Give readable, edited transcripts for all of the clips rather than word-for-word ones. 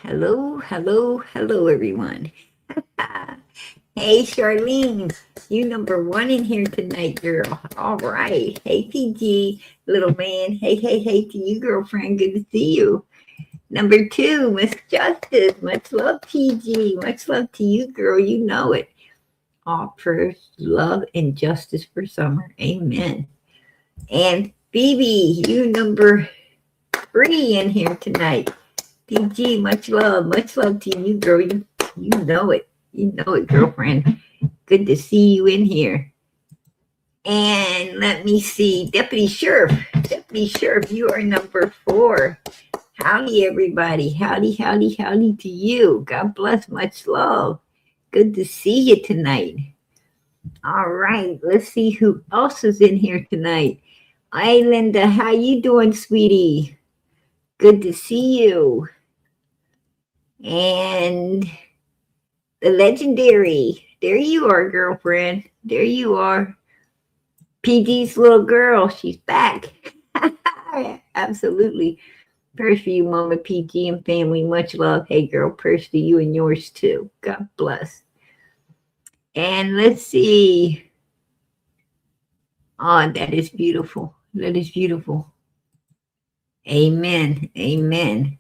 Hello, hello, hello, everyone. Hey, Charlene, you number one in here tonight, girl. All right. Hey, PG, little man. Hey, hey, hey to you, girlfriend. Good to see you. Number two, Miss Justice. Much love, PG. Much love to you, girl. You know it. All for love and justice for summer. Amen. And Phoebe, you number three in here tonight. PG, much love to you, girl. You know it. You know it, girlfriend. Good to see you in here. And let me see, Deputy Sheriff. Deputy Sheriff, you are number four. Howdy, everybody. Howdy, howdy, howdy to you. God bless, much love. Good to see you tonight. All right, let's see who else is in here tonight. Hey, Linda, how you doing, sweetie? Good to see you. And the legendary. There you are, girlfriend. There you are. PG's little girl. She's back. Absolutely. Prayers for you, Mama PG and family. Much love. Hey, girl. Prayers to you and yours, too. God bless. And let's see. Oh, that is beautiful. That is beautiful. Amen. Amen.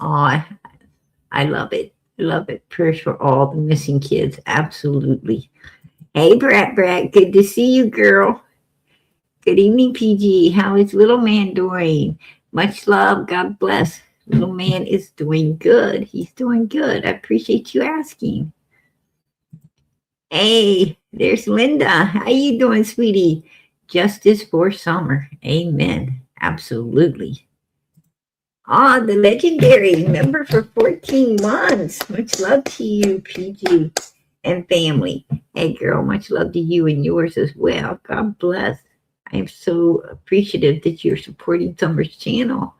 Oh, I love it. I love it. Prayers for all the missing kids. Absolutely. Hey, Brat. Good to see you, girl. Good evening, PG. How is little man doing? Much love. God bless. Little man is doing good. He's doing good. I appreciate you asking. Hey, there's Linda. How you doing, sweetie? Justice for summer. Amen. Absolutely. Ah, the legendary member for 14 months. Much love to you, PG and family. Hey, girl, much love to you and yours as well. God bless. I am so appreciative that you're supporting Summer's channel.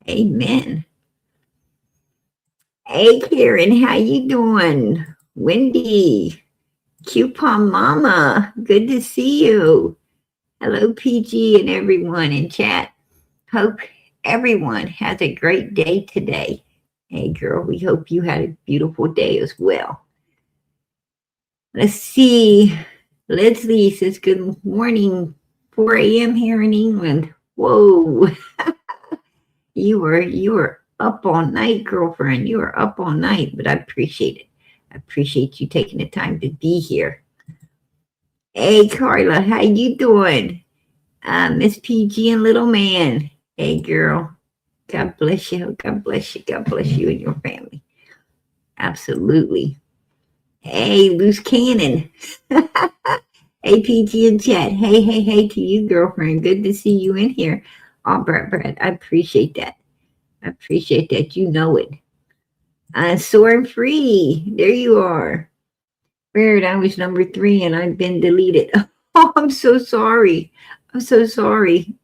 Amen. Hey, Karen, how you doing? Wendy, Coupon Mama, good to see you. Hello, PG and everyone in chat. Hope everyone has a great day today. Hey, girl, we hope you had a beautiful day as well. Let's see. Leslie says, good morning, 4 a.m. here in England. Whoa. You were up all night, girlfriend. You were up all night, but I appreciate it. I appreciate you taking the time to be here. Hey, Carla, how you doing? Miss PG and little man. Hey, girl. God bless you. God bless you. God bless you and your family. Absolutely. Hey, loose cannon. Hey, PG and chat. Hey, hey, hey to you, girlfriend. Good to see you in here. Oh, Brad, I appreciate that. I appreciate that. You know it. Soaring free. There you are. Weird, I was number 3 and I've been deleted. Oh, I'm so sorry. I'm so sorry.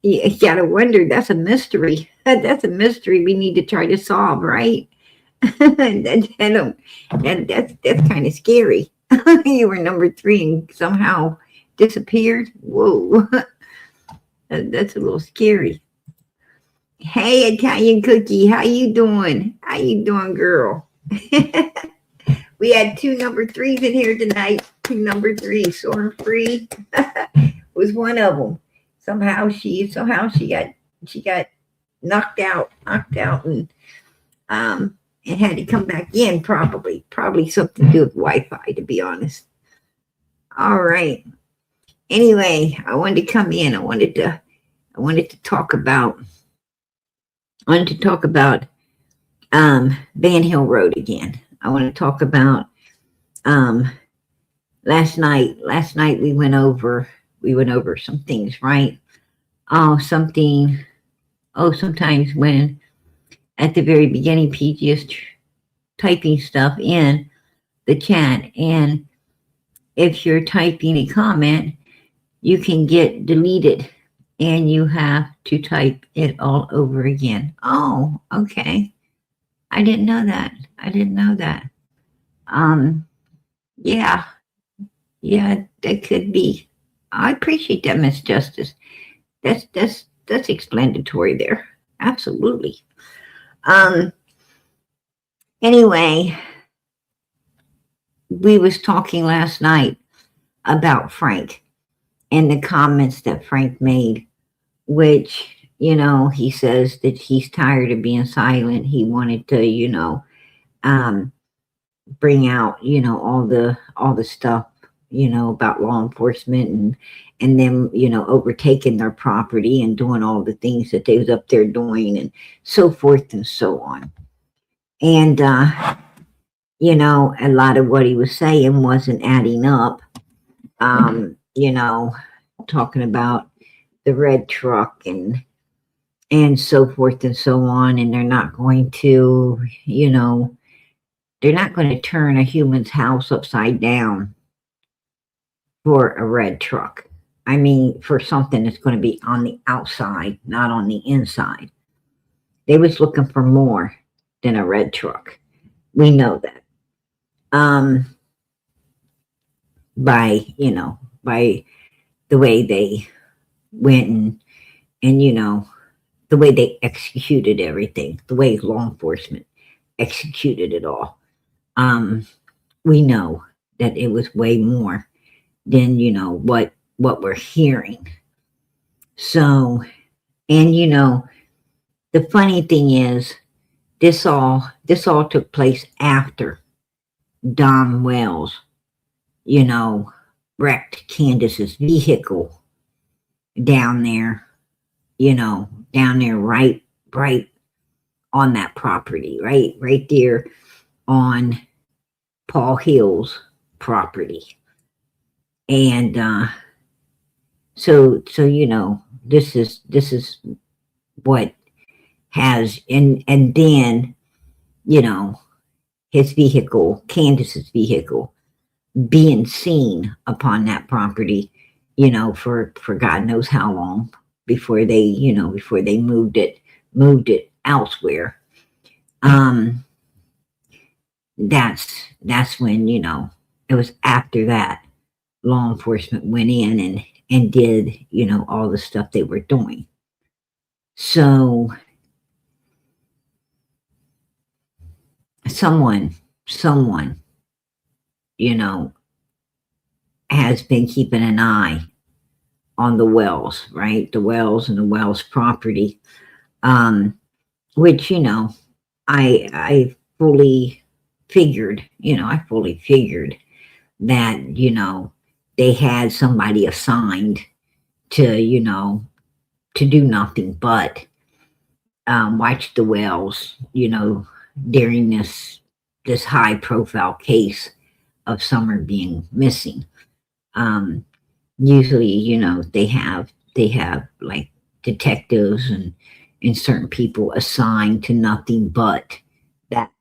You gotta wonder. That's a mystery. That's a mystery we need to try to solve, right? That's kind of scary. You were number 3 and somehow disappeared. Whoa. That's a little scary. Hey, Italian Cookie, how you doing? How you doing, girl? We had 2 number 3s in here tonight. 2 number 3s. Soaring Free was one of them. Somehow she got knocked out, and had to come back in. Probably something to do with Wi-Fi, to be honest. All right. Anyway, I wanted to come in. I wanted to talk about. Van Hill Road again. I want to talk about last night. Last night we went over some things, right? Sometimes when at the very beginning PG is typing stuff in the chat, and if you're typing a comment, you can get deleted and you have to type it all over again. Oh, okay. I didn't know that. Yeah, that could be. I appreciate that, Miss Justice. That's explanatory there. Absolutely. Um. Anyway, we was talking last night about Frank and the comments that Frank made, which he says that he's tired of being silent. He wanted to, um, bring out, all the stuff, about law enforcement and them, overtaking their property and doing all the things that they was up there doing and so forth and so on. And a lot of what he was saying wasn't adding up. Talking about the red truck and so forth and so on, and they're not going to, they're not going to turn a human's house upside down for a red truck. I mean, for something that's going to be on the outside, not on the inside. They was looking for more than a red truck. We know that. By the way they went and the way they executed everything, the way law enforcement executed it all. We know that it was way more than what we're hearing. So, and the funny thing is, this all took place after Don Wells, wrecked Candus's vehicle down there, right on that property, right there on Paul Hill's property. And so this is what has and then his vehicle, Candus's vehicle, being seen upon that property, for God knows how long before they moved it elsewhere. That's when it was after that law enforcement went in and did all the stuff they were doing. So someone has been keeping an eye on the Wells, right? The Wells and the Wells property, which I fully figured, that they had somebody assigned to do nothing but watch the Wells, during this high profile case of Summer being missing. Usually, they have like detectives and certain people assigned to nothing but that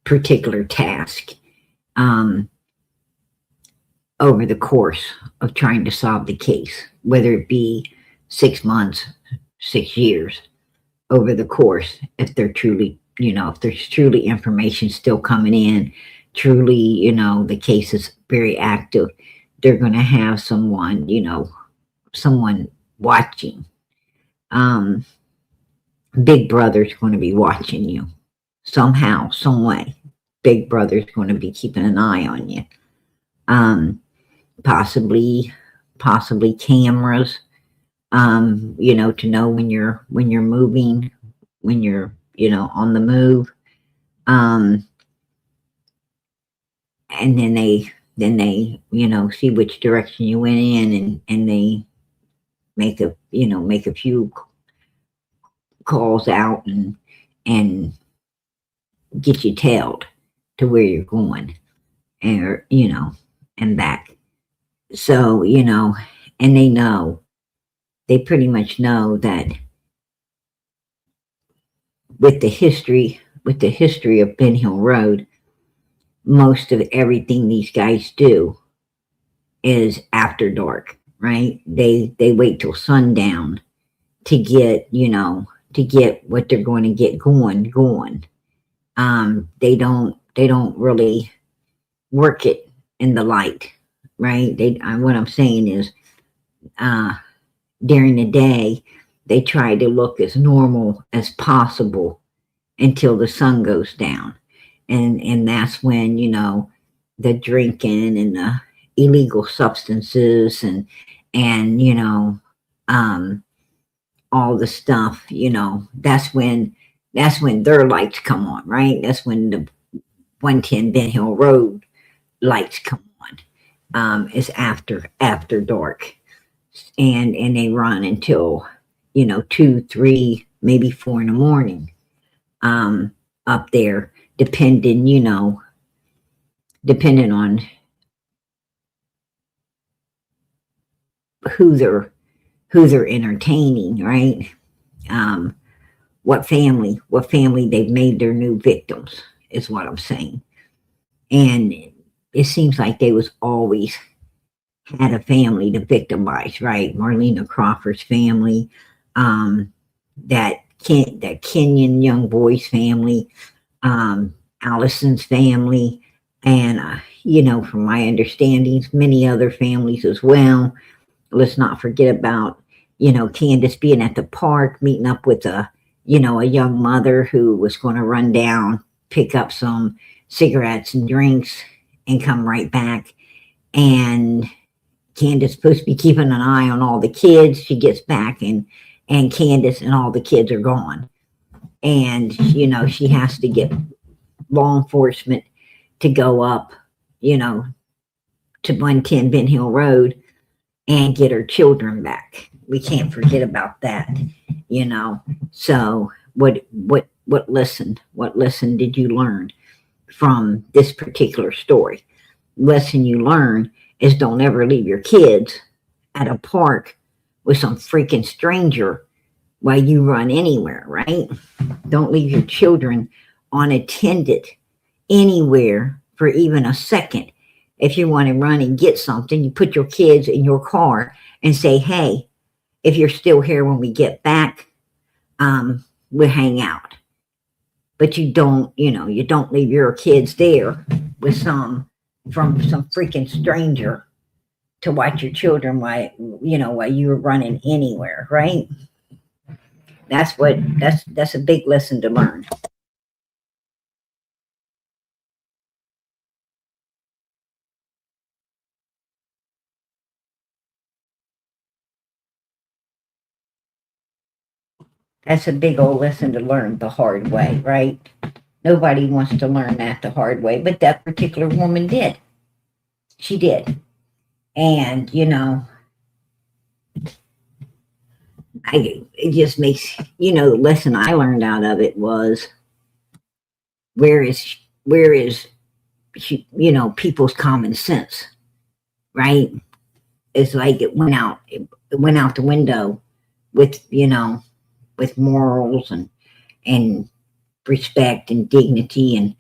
particular task over the course of trying to solve the case, whether it be 6 months, 6 years, over the course, if they're truly, if there's truly information still coming in, truly, the case is very active, they're going to have someone, someone watching. Big Brother's going to be watching you somehow, some way. Big Brother's going to be keeping an eye on you. Possibly cameras, to know when you're moving, when you're, on the move. And then they, see which direction you went in and they make a few calls out and get you tailed to where you're going and, and back. So, and they pretty much know that with the history of Ben Hill Road, most of everything these guys do is after dark, right? They wait till sundown to get, what they're going to get going. They don't really work it in the light, right? What I'm saying is during the day, they try to look as normal as possible until the sun goes down. And that's when, the drinking and the illegal substances and all the stuff, that's when their lights come on, right? That's when the 110 Ben Hill Road lights come on. It's after dark, and they run until 2, 3, maybe 4 in the morning. Up there, depending on who they're entertaining, right? What family they've made their new victims is what I'm saying. And it seems like they was always had a family to victimize, right? Marlena Crawford's family, that Kenyan young boy's family, Allison's family, and from my understandings, many other families as well. Let's not forget about Candus being at the park, meeting up with a young mother who was going to run down, pick up some cigarettes and drinks, and come right back. And Candus supposed to be keeping an eye on all the kids. She gets back, and Candus and all the kids are gone. And she has to get law enforcement to go up, to 110 Ben Hill Road and get her children back. We can't forget about that, So what lesson did you learn from this particular story? Lesson you learn is don't ever leave your kids at a park with some freaking stranger while you run anywhere, right? Don't leave your children unattended anywhere for even a second. If you want to run and get something, you put your kids in your car and say, hey, if you're still here when we get back, we'll hang out. But you don't leave your kids there with some freaking stranger to watch your children while you're running anywhere, right? That's a big lesson to learn. That's a big old lesson to learn the hard way, right? Nobody wants to learn that the hard way, but that particular woman did. She did. And, it just makes, the lesson I learned out of it was where is people's common sense, right? It's like it went out the window with, with morals and respect and dignity and,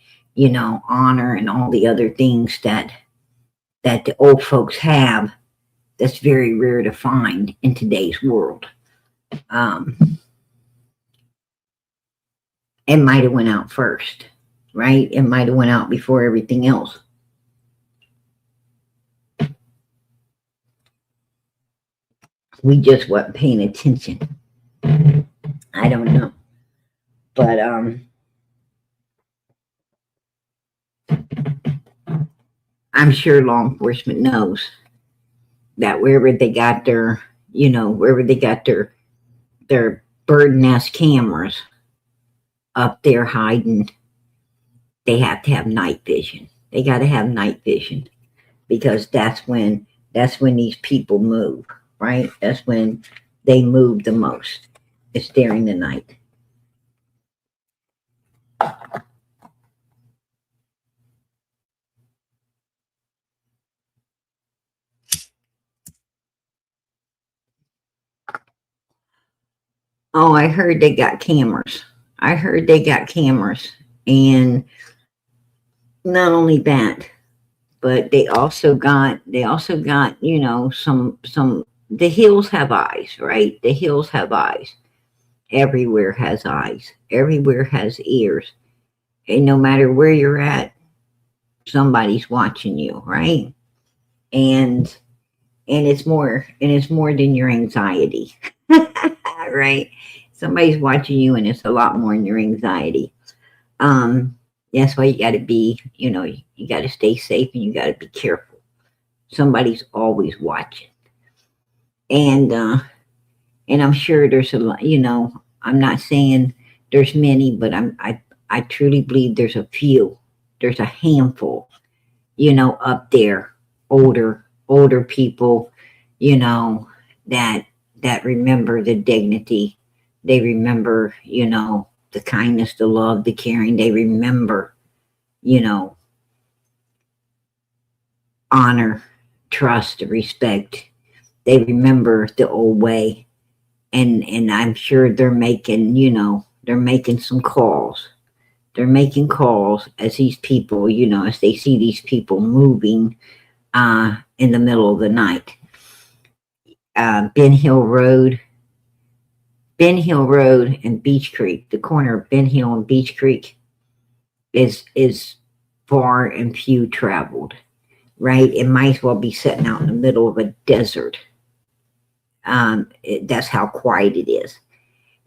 honor and all the other things that the old folks have that's very rare to find in today's world. It might have went out first, right? It might have went out before everything else. We just weren't paying attention. I don't know. But I'm sure law enforcement knows that wherever they got their bird nest cameras up there hiding, they have to have night vision. They got to have night vision because that's when these people move, right? That's when they move the most. It's during the night. Oh, I heard they got cameras. And not only that, but they also got some the hills have eyes, right? The hills have eyes. Everywhere has eyes. Everywhere has ears. And no matter where you're at, somebody's watching you, right? And and it's more than your anxiety. Right? Somebody's watching you, and it's a lot more than your anxiety. Um, that's why you got to be, you got to stay safe and you got to be careful. Somebody's always watching, and I'm sure there's a lot. I'm not saying there's many, but I truly believe there's a few. There's a handful, up there, older people, you know, that remember the dignity. They remember, the kindness, the love, the caring. They remember, you know, honor, trust, respect. They remember the old way. And I'm sure they're making, they're making some calls. They're making calls as these people, as they see these people moving in the middle of the night. Ben Hill Road, and Beach Creek, the corner of Ben Hill and Beach Creek is far and few traveled, right? It might as well be sitting out in the middle of a desert. That's how quiet it is.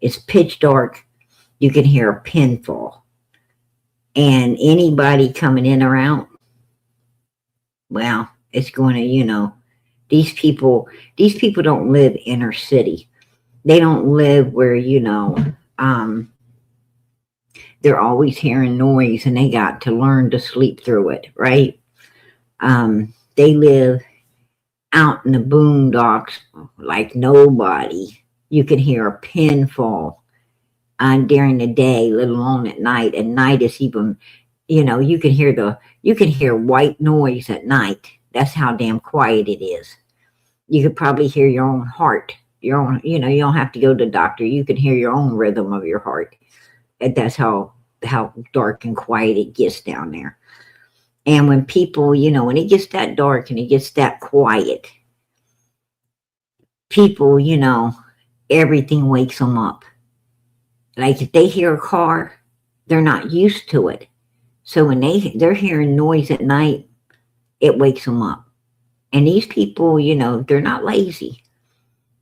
It's pitch dark. You can hear a pin fall. And anybody coming in or out, well, it's going to, these people don't live inner city. They don't live where, they're always hearing noise and they got to learn to sleep through it, right? They live out in the boondocks like nobody. You can hear a pin fall during the day, let alone at night. At night is even, you can hear white noise at night. That's how damn quiet it is. You could probably hear your own heart. Your own, you don't have to go to the doctor. You can hear your own rhythm of your heart. And that's how dark and quiet it gets down there. And when people, when it gets that dark and it gets that quiet, people, everything wakes them up. Like if they hear a car, they're not used to it. So when they're hearing noise at night, it wakes them up. And these people, they're not lazy.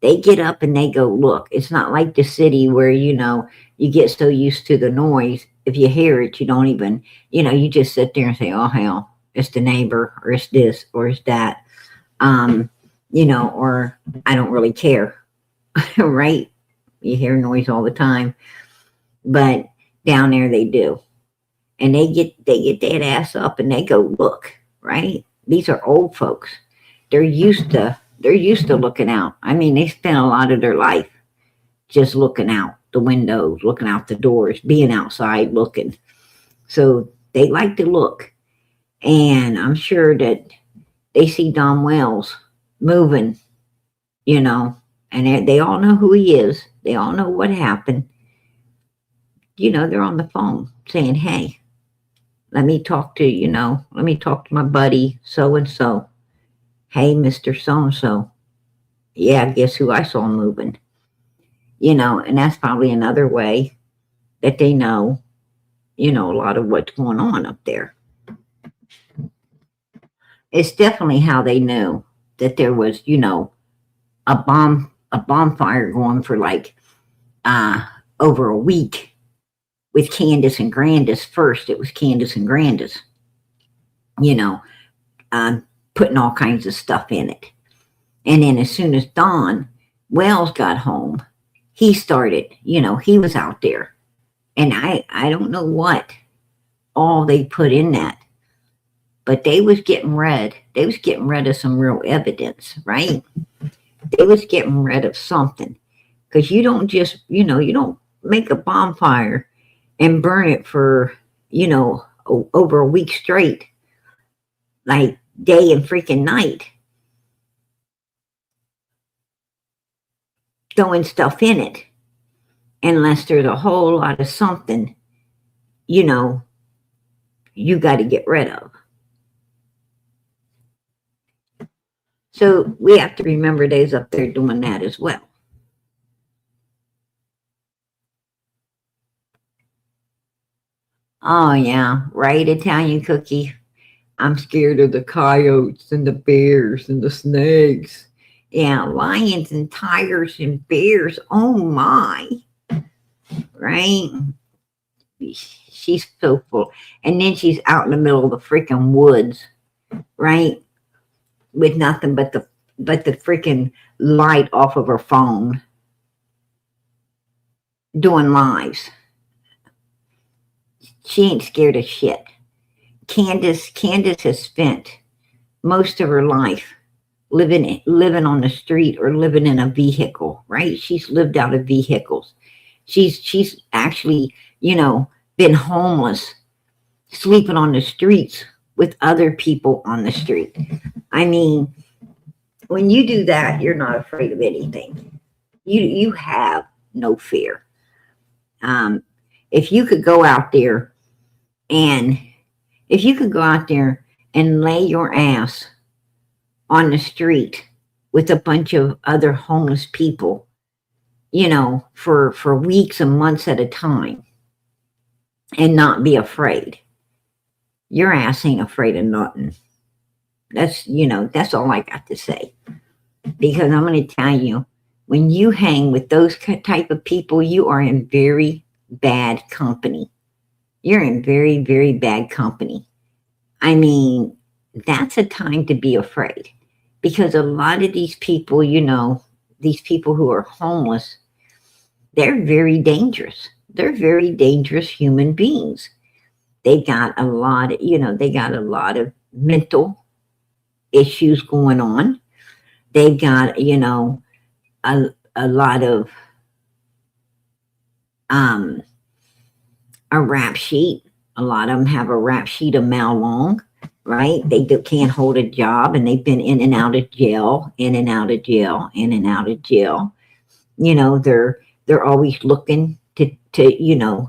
They get up and they go look. It's not like the city where, you get so used to the noise. If you hear it, you don't even, you just sit there and say, oh, hell, it's the neighbor or it's this or it's that. Or I don't really care, right? You hear noise all the time. But down there they do. And they get that ass up and they go look, right? These are old folks. They're used to looking out. I mean, they spend a lot of their life just looking out the windows, looking out the doors, being outside looking. So they like to look. And I'm sure that they see Don Wells moving, and they all know who he is. They all know what happened. They're on the phone saying, hey, let me talk to my buddy so and so. Hey, Mr. So and so. Yeah, guess who I saw moving? And that's probably another way that they know, a lot of what's going on up there. It's definitely how they knew that there was, a bonfire going for like over a week with Candus and Grandis. First, it was Candus and Grandis, putting all kinds of stuff in it. And then as soon as Don Wells got home, he started, he was out there. And I don't know what all they put in that, but they was getting rid of some real evidence, right? They was getting rid of something. Because you don't just, you don't make a bonfire and burn it for, over a week straight, like day and freaking night, throwing stuff in it, unless there's a whole lot of something, you got to get rid of. So we have to remember they's up there doing that as well. Oh yeah, right, Italian cookie. I'm scared of the coyotes and the bears and the snakes. Yeah, lions and tigers and bears. Oh my, right? She's so full. And then she's out in the middle of the freaking woods, right? With nothing but the freaking light off of her phone, doing lives. She ain't scared of shit. Candus has spent most of her life living on the street or living in a vehicle, right? She's lived out of vehicles. She's actually, been homeless, sleeping on the streets with other people on the street. I mean, when you do that, you're not afraid of anything. You have no fear. Um, if you could go out there and if you could go out there and lay your ass on the street with a bunch of other homeless people, for weeks and months at a time and not be afraid, your ass ain't afraid of nothing. That's all I got to say. Because I'm going to tell you, when you hang with those type of people, you are in very bad company. You're in very, very bad company. I mean, that's a time to be afraid. Because a lot of these people, these people who are homeless, they're very dangerous. They're very dangerous human beings. They got a lot of mental issues going on. They've got, a lot of a rap sheet. A lot of them have a rap sheet a mile long, right? They can't hold a job, and they've been in and out of jail, in and out of jail, in and out of jail. They're always looking to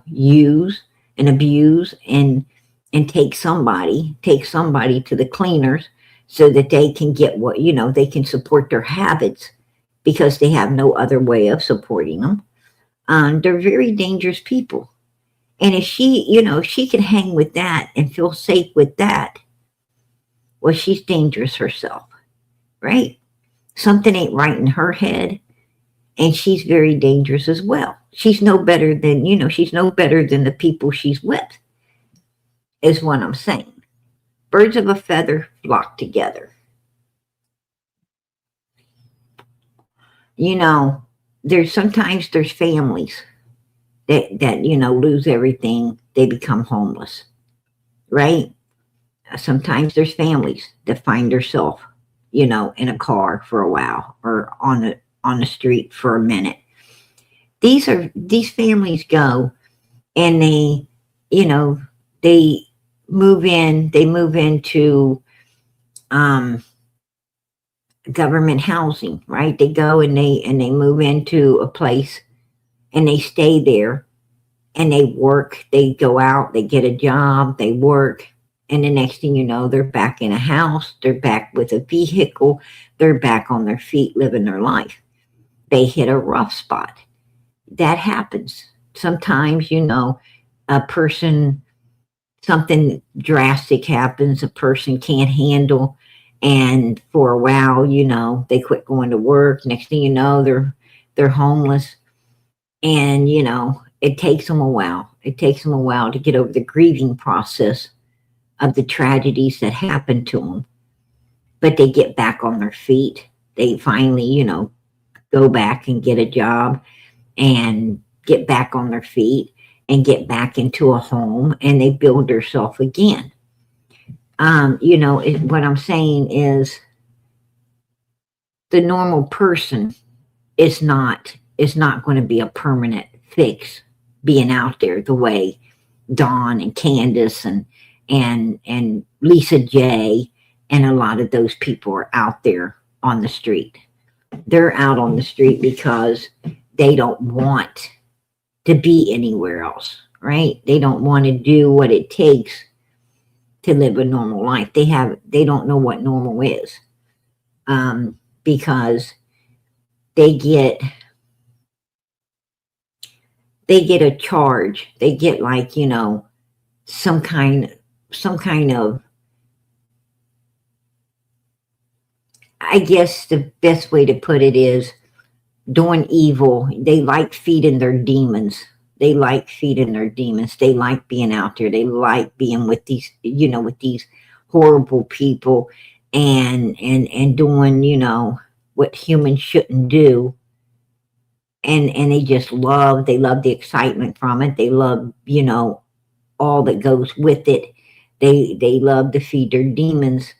use and abuse and take somebody to the cleaners so that they can get what they can support their habits, because they have no other way of supporting them. They're very dangerous people. And if she can hang with that and feel safe with that, well, she's dangerous herself, right? Something ain't right in her head, and she's very dangerous as well. She's no better than the people she's with, is what I'm saying. Birds of a feather flock together. Sometimes there's families that lose everything. They become homeless, right? Sometimes there's families that find themselves, in a car for a while, or on the street for a minute. These families go, and they move into government housing, right? They go and they move into a place, and they stay there, and they work. They go out, they get a job, they work, and the next thing you know, they're back in a house, they're back with a vehicle, they're back on their feet living their life. They hit a rough spot. That happens. Sometimes, a person, something drastic happens, a person can't handle, and for a while, they quit going to work. Next thing you know, they're homeless. And, it takes them a while. It takes them a while to get over the grieving process of the tragedies that happened to them. But they get back on their feet. They finally, go back and get a job and get back on their feet and get back into a home, and they build themselves again. What I'm saying is, the normal person is not going to be a permanent fix being out there the way Dawn and Candus and Lisa J and a lot of those people are out there on the street. They're out on the street because they don't want to be anywhere else, right? They don't want to do what it takes to live a normal life. They don't know what normal is, because they get a charge. They get, like, some kind of I guess the best way to put it is doing evil. They like feeding their demons. They like feeding their demons. They like being out there. They like being with these, with these horrible people and doing, what humans shouldn't do. And they love the excitement from it. They love, all that goes with it. They love to feed their demons,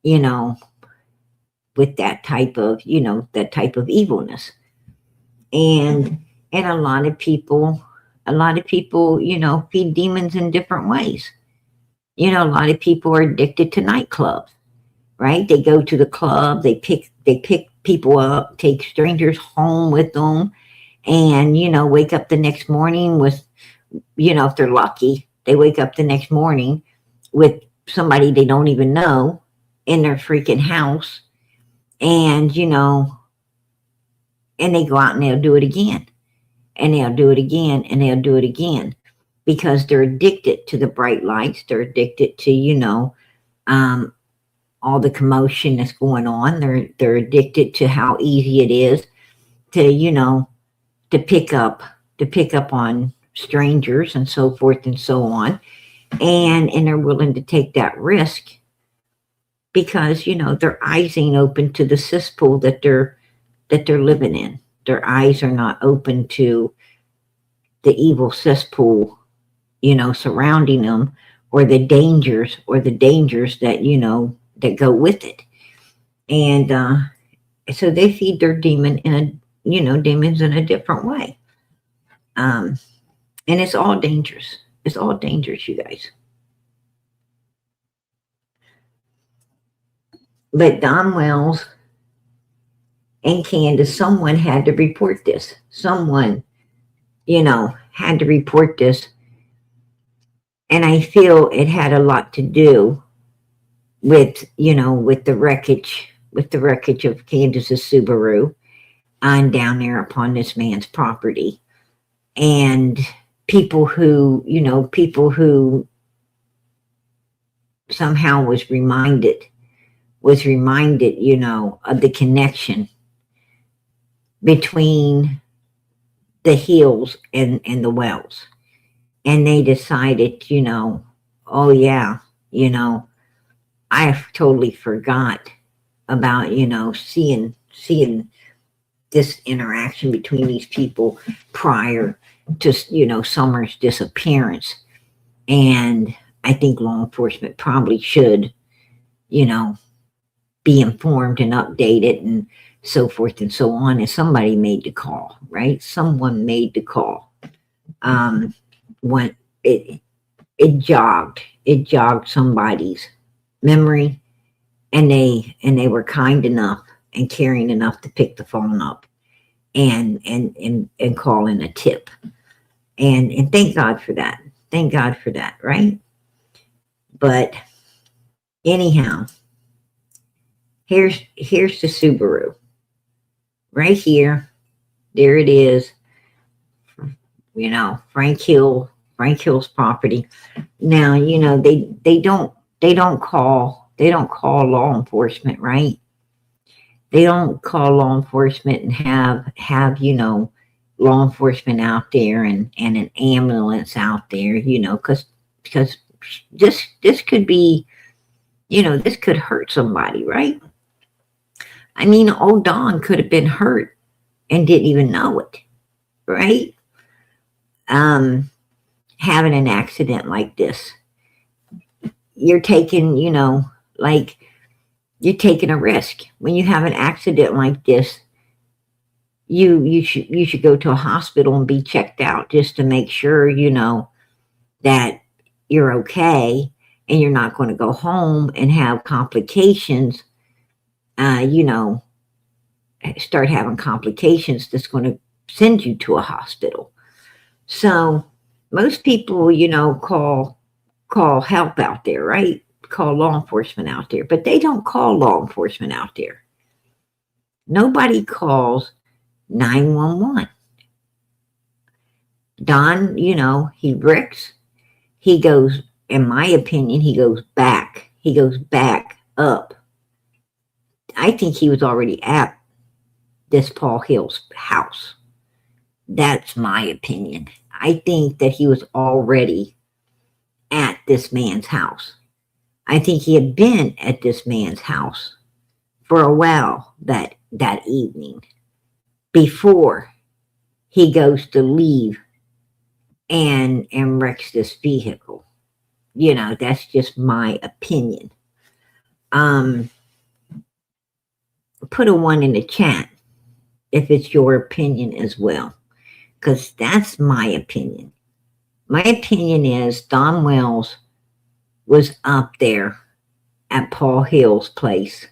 you know, with that type of evilness. And a lot of people, feed demons in different ways. A lot of people are addicted to nightclubs, right? They go to the club, they pick people up, take strangers home with them, and wake up the next morning with, if they're lucky, they wake up the next morning with somebody they don't even know in their freaking house, and and they go out and they'll do it again, and they'll do it again, and they'll do it again, because they're addicted to the bright lights. They're addicted to um, all the commotion that's going on. They're addicted to how easy it is to to pick up on strangers and so forth and so on, and they're willing to take that risk because their eyes ain't open to the cesspool that they're living in. Their eyes are not open to the evil cesspool, surrounding them, or the dangers that that go with it. And so they feed their demons in a different way. And it's all dangerous. It's all dangerous, you guys. But Don Wells and Candus, someone had to report this. Someone, had to report this. And I feel it had a lot to do with, with the wreckage of Candus's Subaru on down there upon this man's property. And people who somehow was reminded, of the connection between the hills and the wells. And they decided, oh yeah, I totally forgot about, seeing this interaction between these people prior to, Summer's disappearance. And I think law enforcement probably should, be informed and updated and so forth and so on. And somebody made the call, right? Someone made the call. When it jogged somebody's memory, and they were kind enough and caring enough to pick the phone up and call in a tip. And thank God for that. Thank God for that, right? But anyhow, here's the Subaru. Right here. There it is. Frank Hill's property. Now, they don't call law enforcement, right? They don't call law enforcement and have law enforcement out there and an ambulance out there, because this could be, this could hurt somebody, right? I mean, old Don could have been hurt and didn't even know it, right? Having an accident like this, you're taking, you're taking a risk. When you have an accident like this, you should go to a hospital and be checked out just to make sure, that you're okay and you're not going to go home and have complications, start having complications that's going to send you to a hospital. So most people, call help out there, right? Call law enforcement out there, but they don't call law enforcement out there. Nobody calls 911. Don, he bricks. He goes, in my opinion, he goes back up I think he was already at this Paul Hill's house. That's my opinion. I think that he was already at this man's house. I think he had been at this man's house for a while that evening before he goes to leave and wrecks this vehicle. You know, that's just my opinion. Put a 1 in the chat if it's your opinion as well, because that's my opinion. My opinion is Don Wells was up there at Paul Hill's place,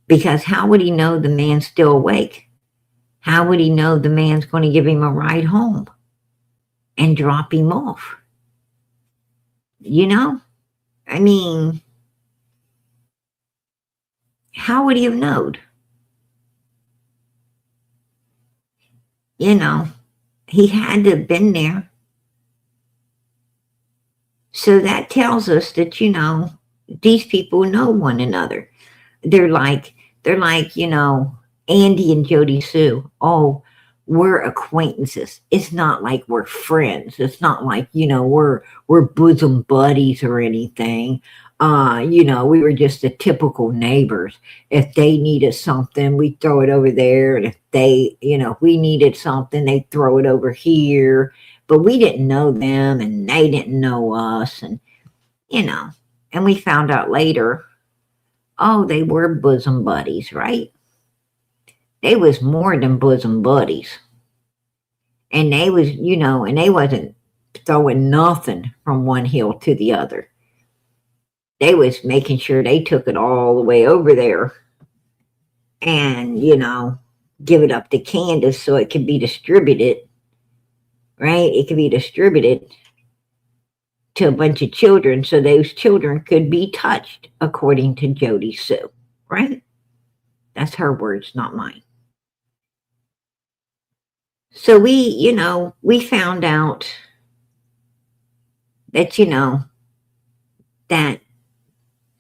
because how would he know the man's still awake? How would he know the man's going to give him a ride home and drop him off? You know, I mean, how would he have known? You know, he had to have been there. So that tells us that, you know, these people know one another. They're like, you know, Andy and Jody Sue. Oh, we're acquaintances. It's not like we're friends. It's not like, you know, we're bosom buddies or anything. You know, we were just the typical neighbors. If they needed something, we throw it over there. And if they, you know, if we needed something, they throw it over here. But we didn't know them and they didn't know us. And, you know, and we found out later, oh, they were bosom buddies, right? They was more than bosom buddies. And they was, you know, and they wasn't throwing nothing from one hill to the other. They was making sure they took it all the way over there and, you know, give it up to Candus so it could be distributed, right? It could be distributed to a bunch of children so those children could be touched, according to Jody Sue, right? That's her words, not mine. So we, you know, we found out that, you know, that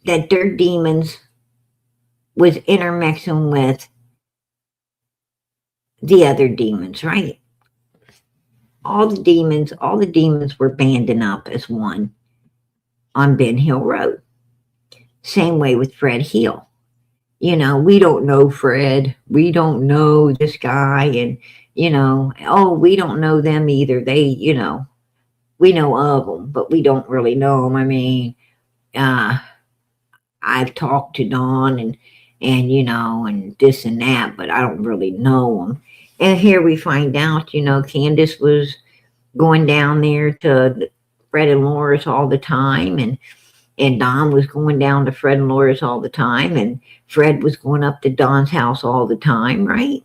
their demons was intermixing with the other demons, right? All the demons were banding up as one on Ben Hill Road. Same way with Fred Hill. You know, we don't know Fred. We don't know this guy. And, you know, oh, we don't know them either. They, you know, we know of them, but we don't really know them. I mean, I've talked to Don and, you know, and this and that, but I don't really know them. And here we find out, you know, Candus was going down there to Fred and Laura's all the time. And Don was going down to Fred and Laura's all the time, and Fred was going up to Don's house all the time, right?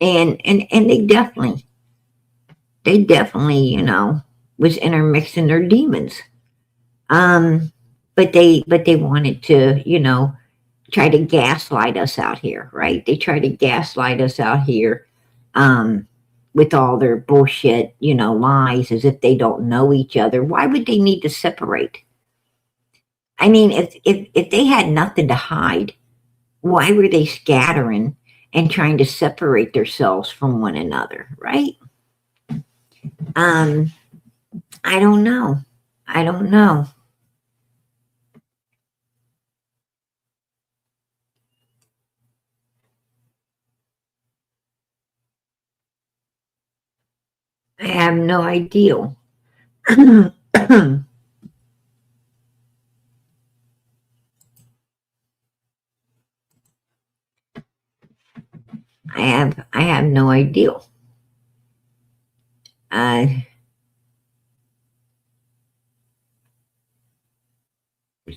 And they definitely, you know, was intermixing their demons. But they wanted to, you know, try to gaslight us out here, right? They try to gaslight us out here, with all their bullshit, you know, lies, as if they don't know each other. Why would they need to separate? I mean, if they had nothing to hide, why were they scattering and trying to separate themselves from one another, right? I don't know. I don't know. I have no idea. I have no idea.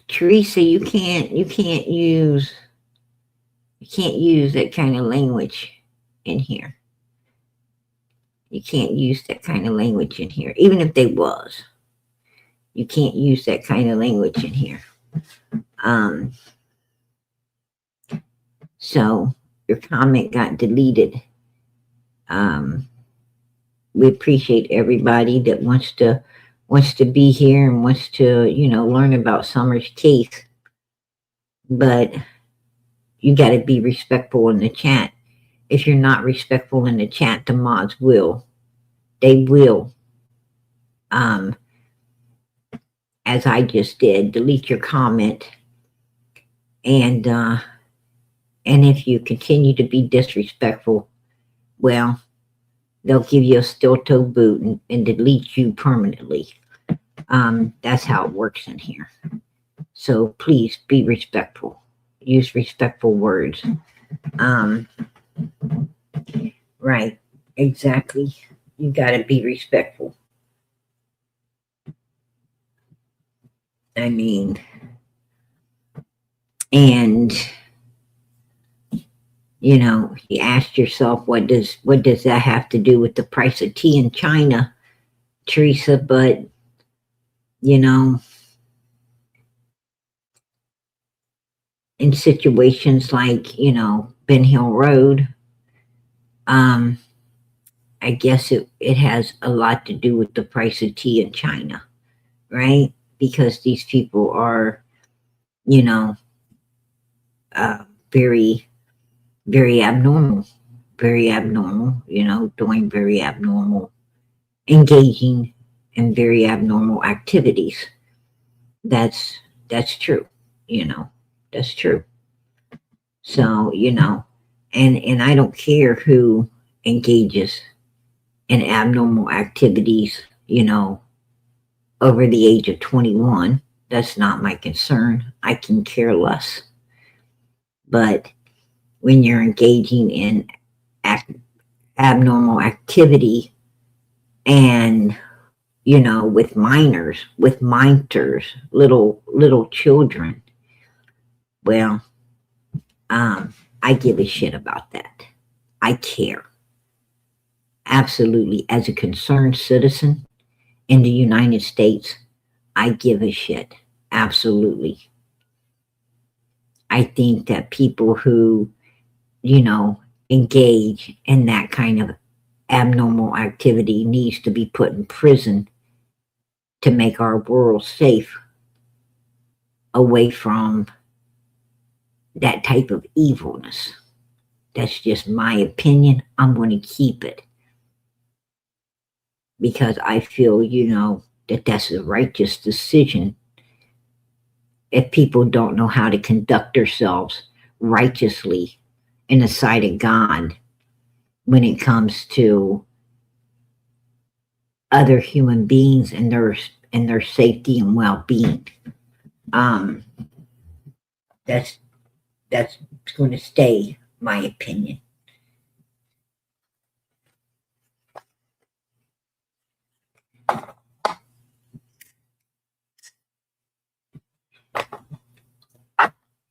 Teresa, you can't use that kind of language in here. You can't use that kind of language in here, even if they was. You can't use that kind of language in here. So your comment got deleted. We appreciate everybody that wants to be here and wants to, you know, learn about Summer's case. but you got to be respectful in the chat. If you're not respectful in the chat, the mods will. They will, as I just did, delete your comment. And if you continue to be disrespectful, well, they'll give you a steel-toe boot and delete you permanently. That's how it works in here. So please be respectful. Use respectful words. Right, exactly. You got to be respectful. I mean, and you know, you asked yourself, what does that have to do with the price of tea in China, Teresa? But you know, in situations like, you know, Ben Hill Road, I guess it has a lot to do with the price of tea in China, right? Because these people are, you know, very, very abnormal, you know, doing very abnormal, engaging in very abnormal activities. That's true, you know, that's true. So, you know, and I don't care who engages in abnormal activities, you know, over the age of 21. That's not my concern. I can care less. But when you're engaging in abnormal activity and, you know, with minors, with little children, well, I give a shit about that. I care. Absolutely. As a concerned citizen in the United States, I give a shit. Absolutely. I think that people who, you know, engage in that kind of abnormal activity needs to be put in prison to make our world safe away from that type of evilness. That's just my opinion. I'm going to keep it because I feel, you know, that that's a righteous decision. If people don't know how to conduct themselves righteously in the sight of God when it comes to other human beings and their safety and well-being, that's going to stay my opinion.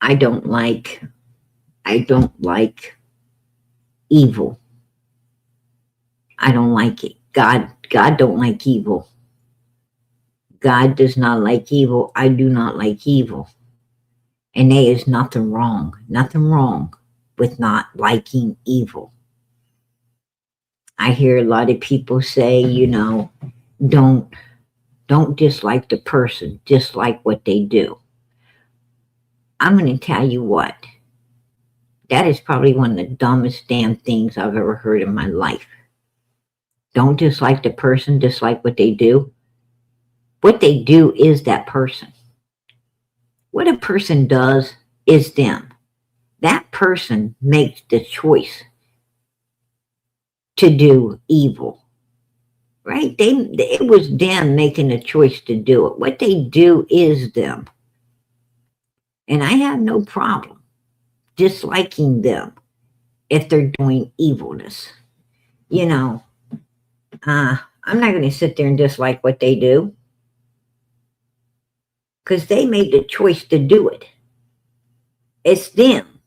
I don't like evil. I don't like it. God don't like evil. God does not like evil. I do not like evil. And there is nothing wrong with not liking evil. I hear a lot of people say, you know, don't dislike the person, dislike what they do. I'm going to tell you what, that is probably one of the dumbest damn things I've ever heard in my life. Don't dislike the person, dislike what they do. What they do is that person. What a person does is them. That person makes the choice to do evil, right? It was them making the choice to do it. What they do is them. And I have no problem disliking them if they're doing evilness. You know, I'm not going to sit there and dislike what they do because they made the choice to do it. It's them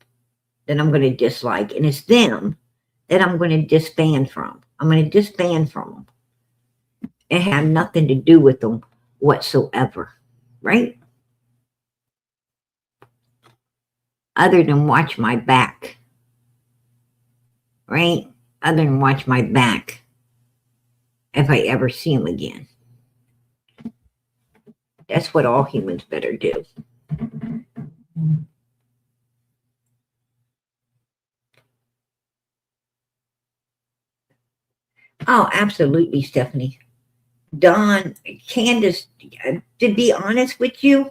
that I'm going to dislike, and it's them that I'm going to disband from. I'm going to disband from them and have nothing to do with them whatsoever, right? Other than watch my back, right? Other than watch my back if I ever see them again. That's what all humans better do. Oh, absolutely, Stephanie. Don, Candus, to be honest with you,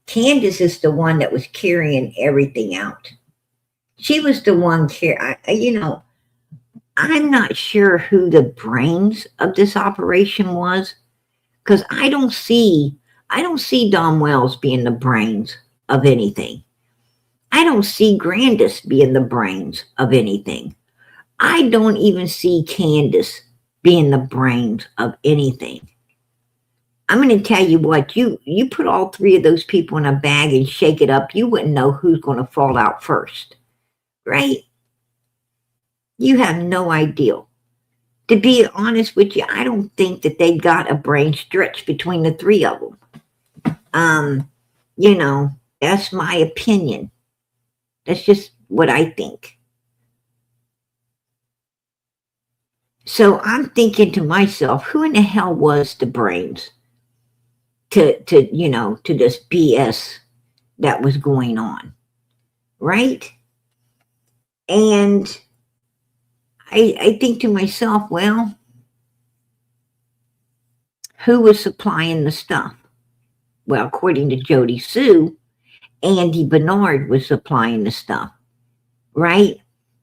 Candus is the one that was carrying everything out. She was the one I'm not sure who the brains of this operation was, because I don't see Don Wells being the brains of anything. I don't see Grandis being the brains of anything. I don't even see Candus being the brains of anything. I'm going to tell you what, you put all three of those people in a bag and shake it up, you wouldn't know who's going to fall out first, right? You have no idea. To be honest with you, I don't think that they got a brain stretch between the three of them. You know, that's my opinion. That's just what I think. So I'm thinking to myself, who in the hell was the brains to this BS that was going on, right? And I think to myself, well, who was supplying the stuff? Well, according to Jody Sue, Andy Bernard was supplying the stuff, right?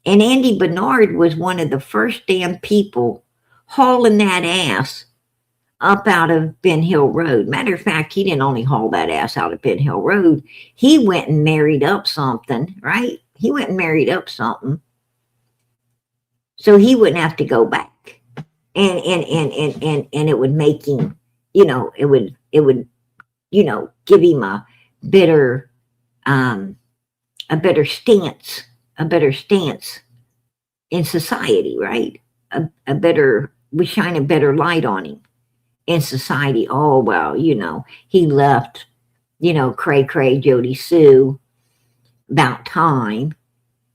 And Andy Bernard was one of the first damn people hauling that ass up out of Ben Hill Road. Matter of fact, he didn't only haul that ass out of Ben Hill Road. He went and married up something, right? He went and married up something so he wouldn't have to go back. And it would make him, it would give him a better stance, in society, right? We shine a better light on him in society. Oh, well, he left, cray Jody Sue about time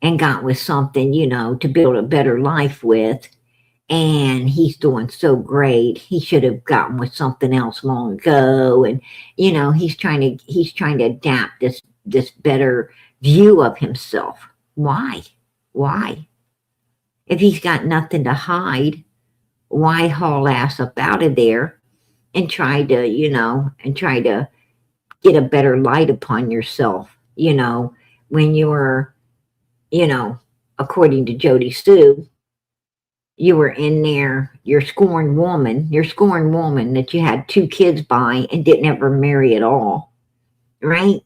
and got with something, to build a better life with. And he's doing so great. He should have gotten with something else long ago. And, he's trying to adapt this better view of himself. Why? If he's got nothing to hide, why haul ass up out of there and try to get a better light upon yourself, when you're, according to Jody Sue, you were in there, your scorned woman that you had 2 kids by and didn't ever marry at all, right?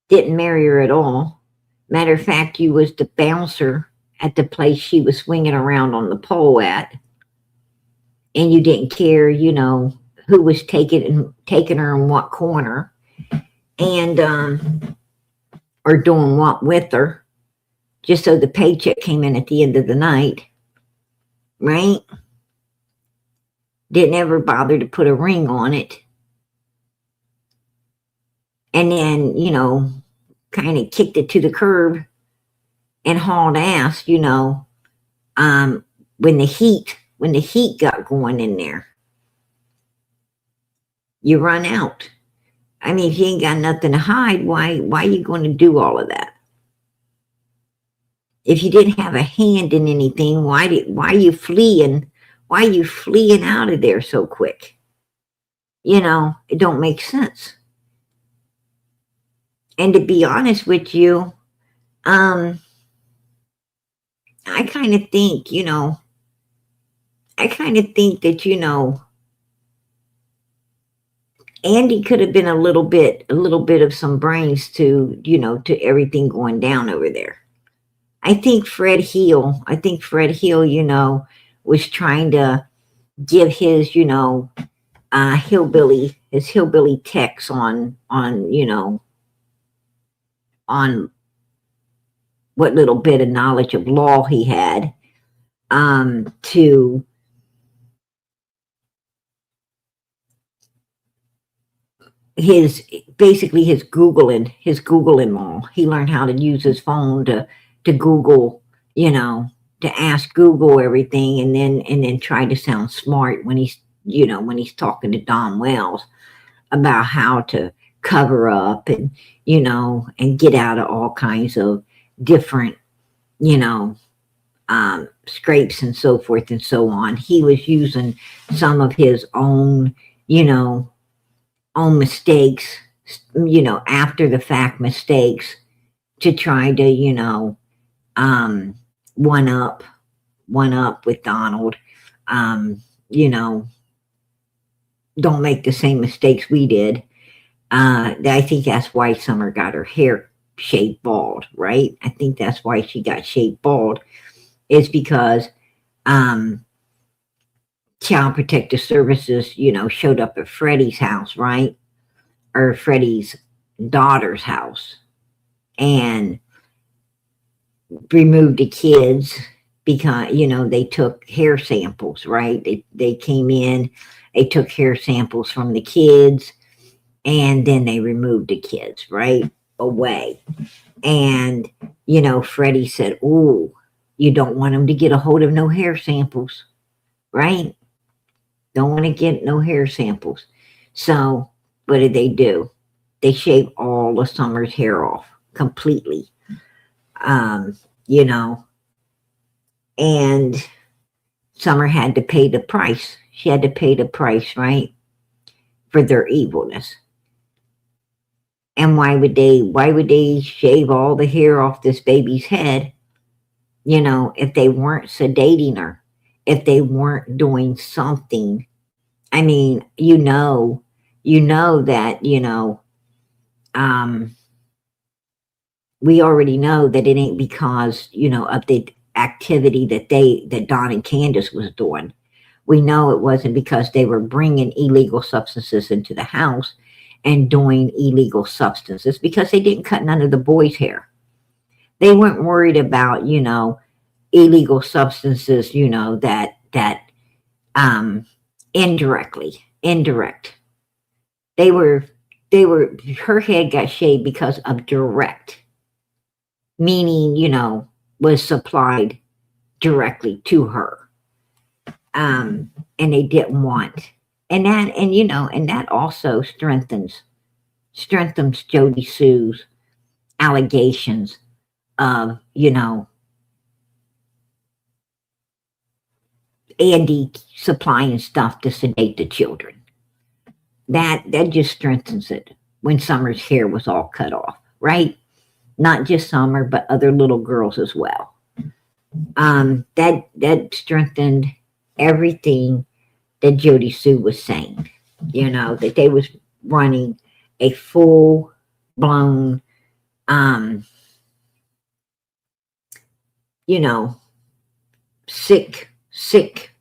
Didn't marry her at all. Matter of fact, you was the bouncer at the place she was swinging around on the pole at. And you didn't care, who was taking her in what corner and, or doing what with her, just so the paycheck came in at the end of the night, right? Didn't ever bother to put a ring on it. And then, kind of kicked it to the curb and hauled ass, when the heat got going in there. You run out. I mean, if you ain't got nothing to hide, why are you going to do all of that? If you didn't have a hand in anything, why are you fleeing? Why are you fleeing out of there so quick? It don't make sense. And to be honest with you, I kind of think, that, Andy could have been a little bit of some brains to, to everything going down over there. I think Fred Heel, was trying to give his, hillbilly text on what little bit of knowledge of law he had, to his Googling law. He learned how to use his phone to Google, to ask Google everything and then try to sound smart when he's talking to Don Wells about how to cover up and, and get out of all kinds of different, scrapes and so forth and so on. He was using some of his own, own mistakes, after the fact mistakes to try to, one up with Donald. You know, don't make the same mistakes we did. I think that's why Summer got her hair shaved bald, right? I think that's why she got shaved bald, is because Child Protective Services, showed up at Freddie's house, right? Or Freddie's daughter's house, and removed the kids because, they took hair samples, right? They came in, they took hair samples from the kids, and then they removed the kids, right, away. And, Freddie said, "Oh, you don't want them to get a hold of no hair samples, right? Don't want to get no hair samples." So what did they do? They shaved all of Summer's hair off completely. And Summer had to pay the price. She had to pay the price, right, for their evilness. And why would they shave all the hair off this baby's head, if they weren't sedating her, if they weren't doing something? I mean, that, we already know that it ain't because, of the activity that Don and Candus was doing. We know it wasn't because they were bringing illegal substances into the house and doing illegal substances, because they didn't cut none of the boys' hair. They weren't worried about, illegal substances, that indirect. They were, her head got shaved because of direct, meaning, was supplied directly to her. And they didn't want. And that also strengthens Jody Sue's allegations of, Andy supplying stuff to sedate the children. That just strengthens it when Summer's hair was all cut off, right? Not just Summer, but other little girls as well. That strengthened everything that Jody Sue was saying, that they was running a full-blown, sick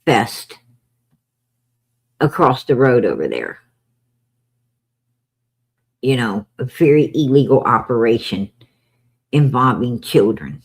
fest across the road over there. A very illegal operation involving children.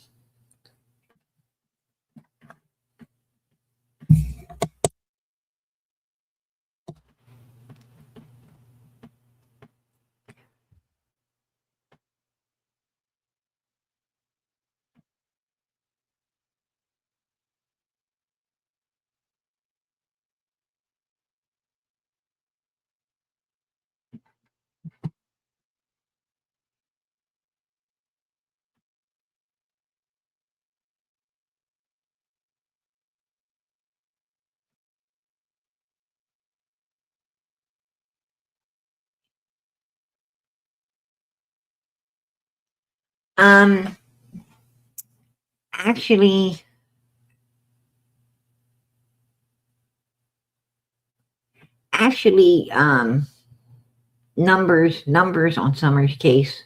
Actually, numbers on Summer's case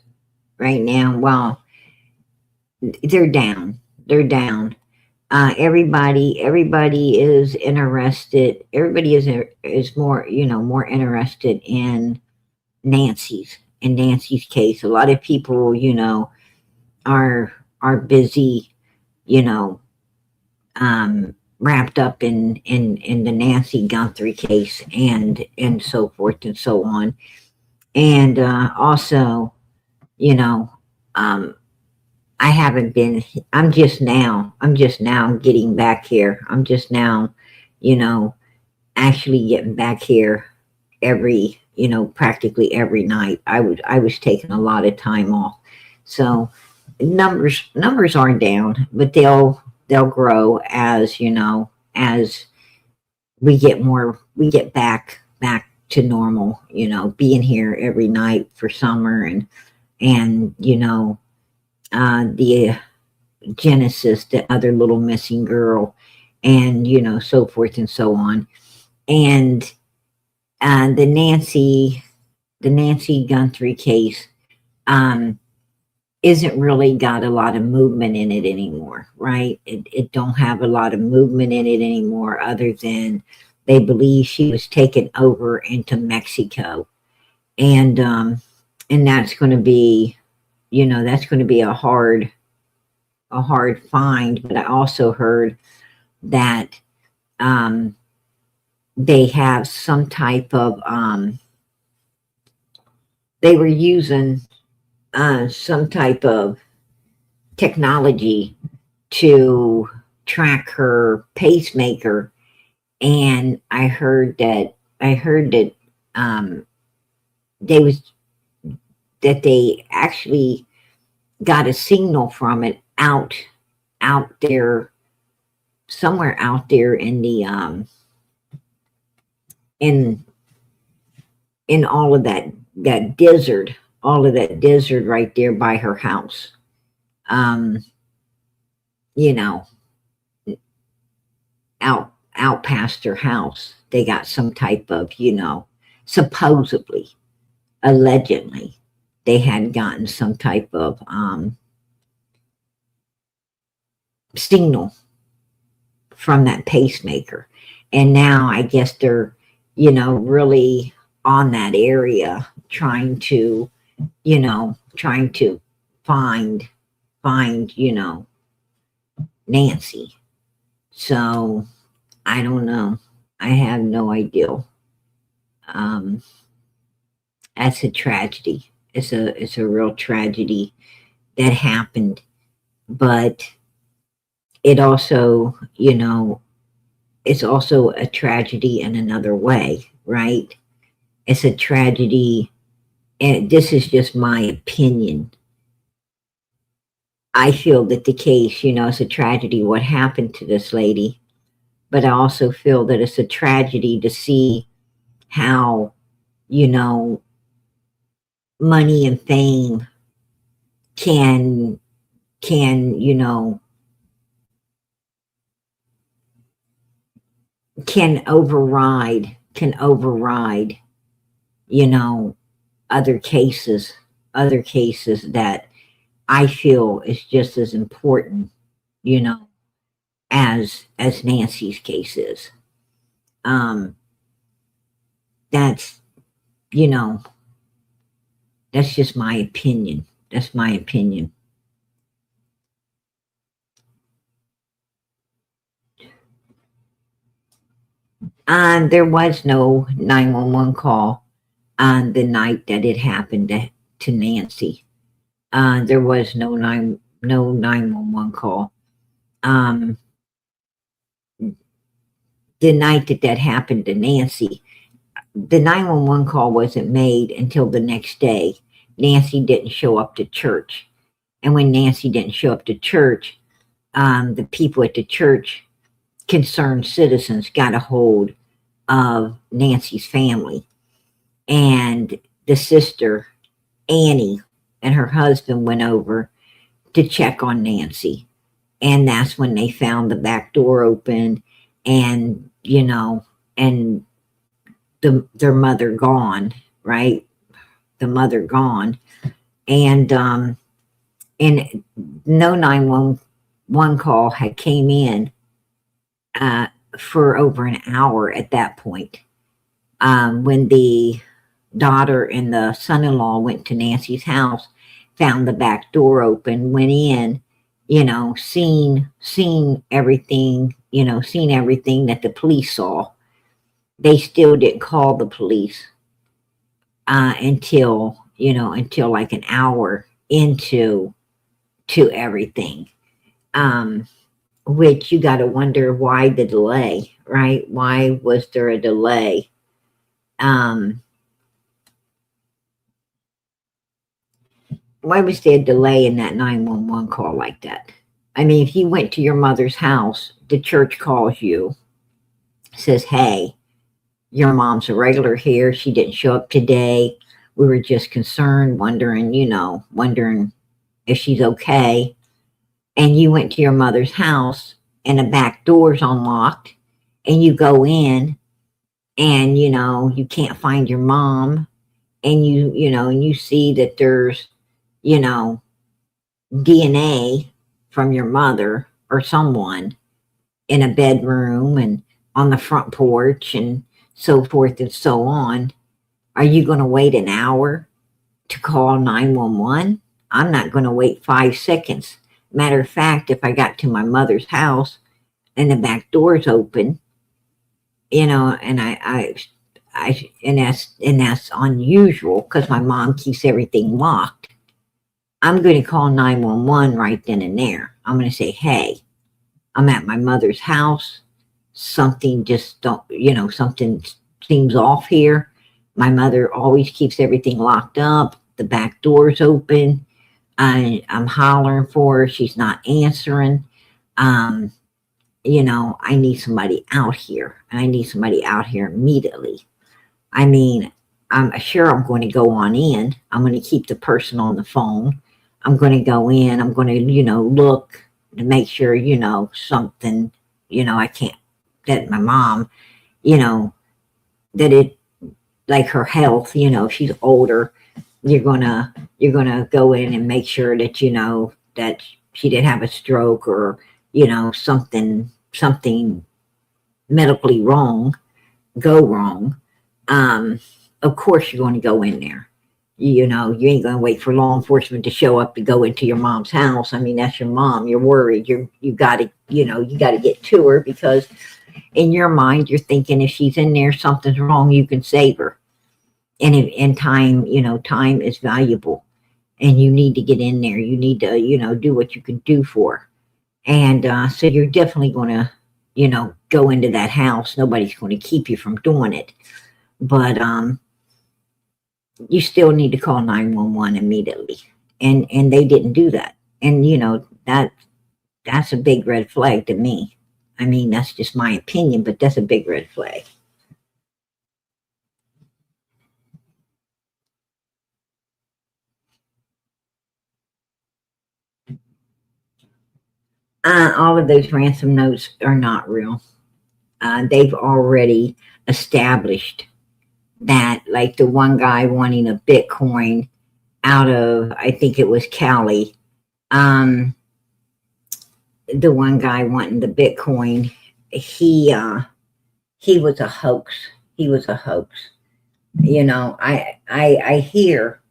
right now, well, they're down. Everybody is interested. Everybody is more, more interested in Nancy's case. A lot of people, are busy, wrapped up in the Nancy Guthrie case and so forth and so on. And also, I haven't been, I'm just now getting back here. I'm just now, actually getting back here every, practically every night. I was taking a lot of time off. So numbers are down, but they'll they'll grow as, you know, as we get back to normal, you know, being here every night for summer, and you know, the Genesis, the other little missing girl, and you know, so forth and so on. And the Nancy Guthrie case um, isn't really got a lot of movement in it anymore, right? It don't have a lot of movement in it anymore, other than they believe she was taken over into Mexico, and that's going to be, you know, that's going to be a hard find. But I also heard that um, they have some type of they were using some type of technology to track her pacemaker, and I heard that um, they was that they actually got a signal from it out there, somewhere out there in the in all of that desert, all of that desert right there by her house. um you know, out past her house, they got some type of, you know, supposedly, allegedly, they had gotten some type of signal from that pacemaker. And now I guess they're, you know, really on that area, trying to, you know, trying to find, you know, Nancy. So I don't know. I have no idea. Um, that's a tragedy. It's a real tragedy that happened, but it also, you know, it's also a tragedy in another way, right? It's a tragedy, and this is just my opinion. I feel that the case, you know, it's a tragedy what happened to this lady, but I also feel that it's a tragedy to see how, you know, money and fame can you know, can override, you know, other cases, that I feel is just as important, you know, as Nancy's case is. Um, that's, you know, that's just my opinion. That's my opinion. There was no 911 call on the night that it happened to Nancy. There was no 911 call. Um, the night that that happened to Nancy, the 911 call wasn't made until the next day. Nancy didn't show up to church. And when Nancy didn't show up to church, the people at the church, concerned citizens, got a hold of Nancy's family. And the sister, Annie, and her husband went over to check on Nancy. And that's when they found the back door open, and, you know, and their mother gone, right? The mother gone. And no 911 call had came in uh, for over an hour at that point. When the daughter and the son-in-law went to Nancy's house, found the back door open, went in, you know, seen everything, you know, seen everything that the police saw. They still didn't call the police until, you know, until like an hour into everything. Um, which you got to wonder why the delay, right? Why was there a delay? Um, why was there a delay in that 911 call like that? I mean, if you went to your mother's house, the church calls you, says, hey, your mom's a regular here. She didn't show up today. We were just concerned, wondering if she's okay. And you went to your mother's house and the back door's unlocked and you go in and, you can't find your mom and you see that there's, DNA from your mother or someone in a bedroom and on the front porch and so forth and so on. Are you going to wait an hour to call 911? I'm not going to wait 5 seconds. Matter of fact, if I got to my mother's house and the back door's open, and that's unusual because my mom keeps everything locked. I'm going to call 911 right then and there. I'm going to say, hey, I'm at my mother's house. Something something seems off here. My mother always keeps everything locked up. The back door's open. I'm hollering for her. She's not answering. I need somebody out here. And I need somebody out here immediately. I mean, I'm sure I'm going to go on in. I'm going to keep the person on the phone. I'm going to go in. I'm going to, look to make sure, something, I can't, that my mom, that it, like her health, she's older. You're gonna go in and make sure that, that she didn't have a stroke or, something medically go wrong. Of course you're going to go in there. You ain't going to wait for law enforcement to show up to go into your mom's house. I mean, that's your mom. You're worried. You got to, you got to get to her because in your mind, you're thinking if she's in there, something's wrong, you can save her. And in time, time is valuable and you need to get in there. You need to, do what you can do for her. And so you're definitely going to, go into that house. Nobody's going to keep you from doing it. But, you still need to call 911 immediately. And they didn't do that. And, that's a big red flag to me. I mean, that's just my opinion, but that's a big red flag. All of those ransom notes are not real. They've already established that, like the one guy wanting a Bitcoin out of, I think it was Cali. The one guy wanting the Bitcoin, he was a hoax. He was a hoax. I hear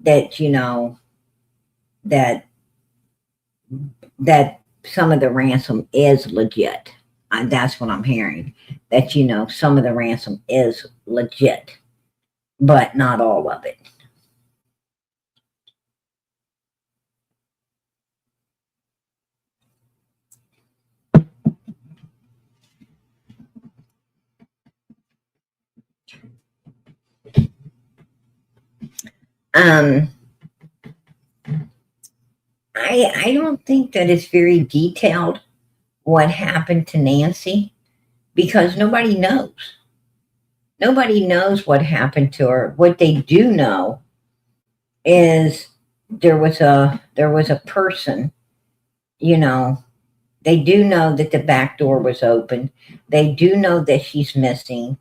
that, that some of the ransom is legit. That's what I'm hearing. That, some of the ransom is legit, but not all of it. I don't think that it's very detailed what happened to Nancy because nobody knows. Nobody knows what happened to her. What they do know is there was a person, they do know that the back door was open. They do know that she's missing.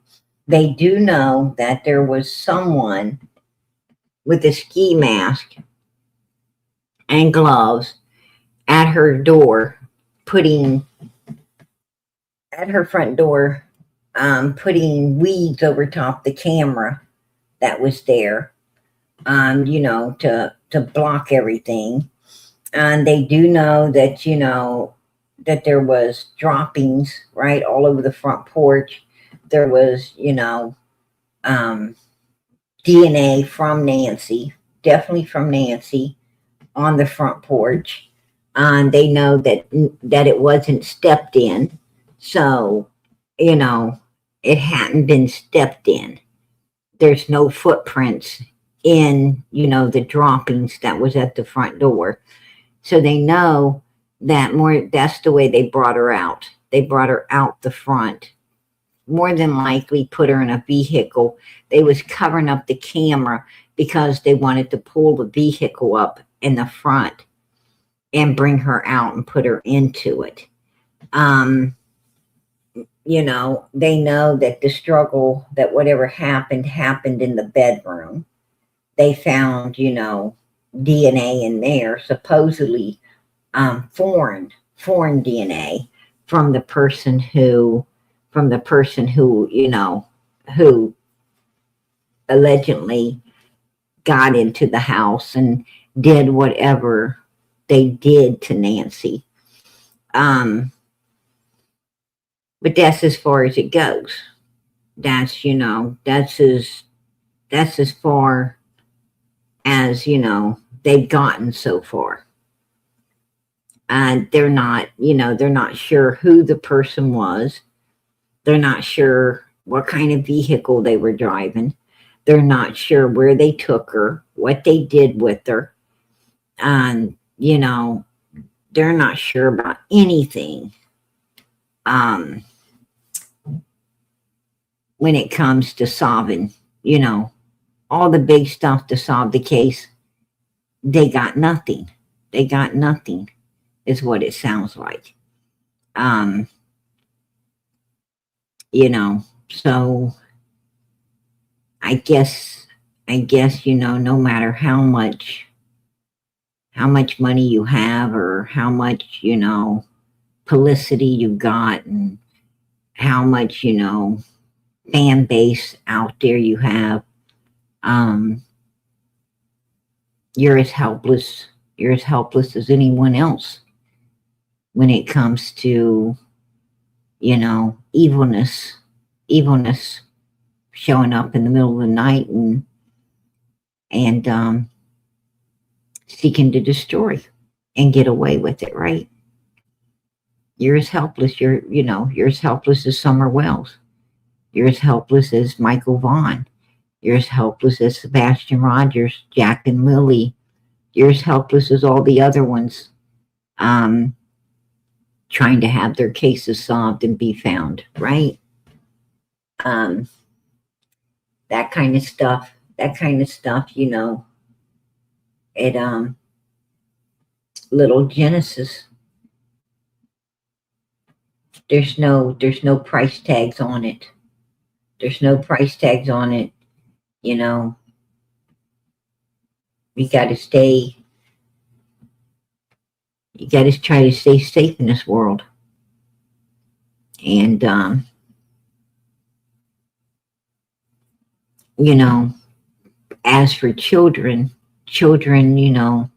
They do know that there was someone with a ski mask and gloves at her door, at her front door, putting weeds over top the camera that was there, to block everything. And they do know that, that there was droppings right all over the front porch. There was, DNA from Nancy, definitely from Nancy, on the front porch. They know that it wasn't stepped in, so it hadn't been stepped in. There's no footprints in the droppings that was at the front door. So they know that that's the way they brought her out. They brought her out the front. More than likely put her in a vehicle. They was covering up the camera because they wanted to pull the vehicle up in the front and bring her out and put her into it. You know, they know that the struggle, that whatever happened in the bedroom. They found, you know, DNA in there, supposedly foreign DNA from the person who, you know, who allegedly got into the house and did whatever they did to Nancy. But that's as far as it goes. That's, you know, that's as far as, you know, they've gotten so far. And they're not, you know, they're not sure who the person was. They're not sure what kind of vehicle they were driving. They're not sure where they took her, what they did with her. And, you know, they're not sure about anything. When it comes to solving, you know, all the big stuff to solve the case, they got nothing. They got nothing, is what it sounds like. You know, so I guess, you know, no matter how much money you have or how much, you know, publicity you got and how much, you know, fan base out there you have, you're as helpless as anyone else when it comes to, you know, evilness showing up in the middle of the night and seeking to destroy and get away with it, right? You're as helpless, you're as helpless as Summer Wells. You're as helpless as Michael Vaughn. You're as helpless as Sebastian Rogers, Jack and Lily. You're as helpless as all the other ones trying to have their cases solved and be found, right? That kind of stuff, you know, it, little Genesis, there's no price tags on it. There's no price tags on it, you know. You got to try to stay safe in this world. And, you know, as for children, you know,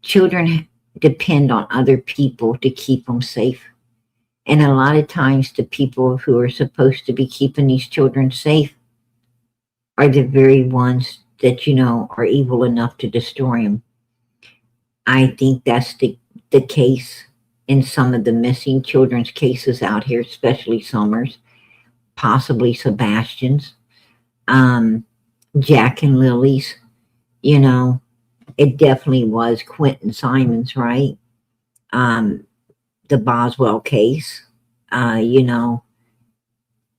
children depend on other people to keep them safe. And a lot of times the people who are supposed to be keeping these children safe are the very ones that, you know, are evil enough to destroy them. I think that's the case in some of the missing children's cases out here, especially Summers, possibly Sebastian's, Jack and Lily's, you know, it definitely was Quentin Simons, right? The Boswell case, you know,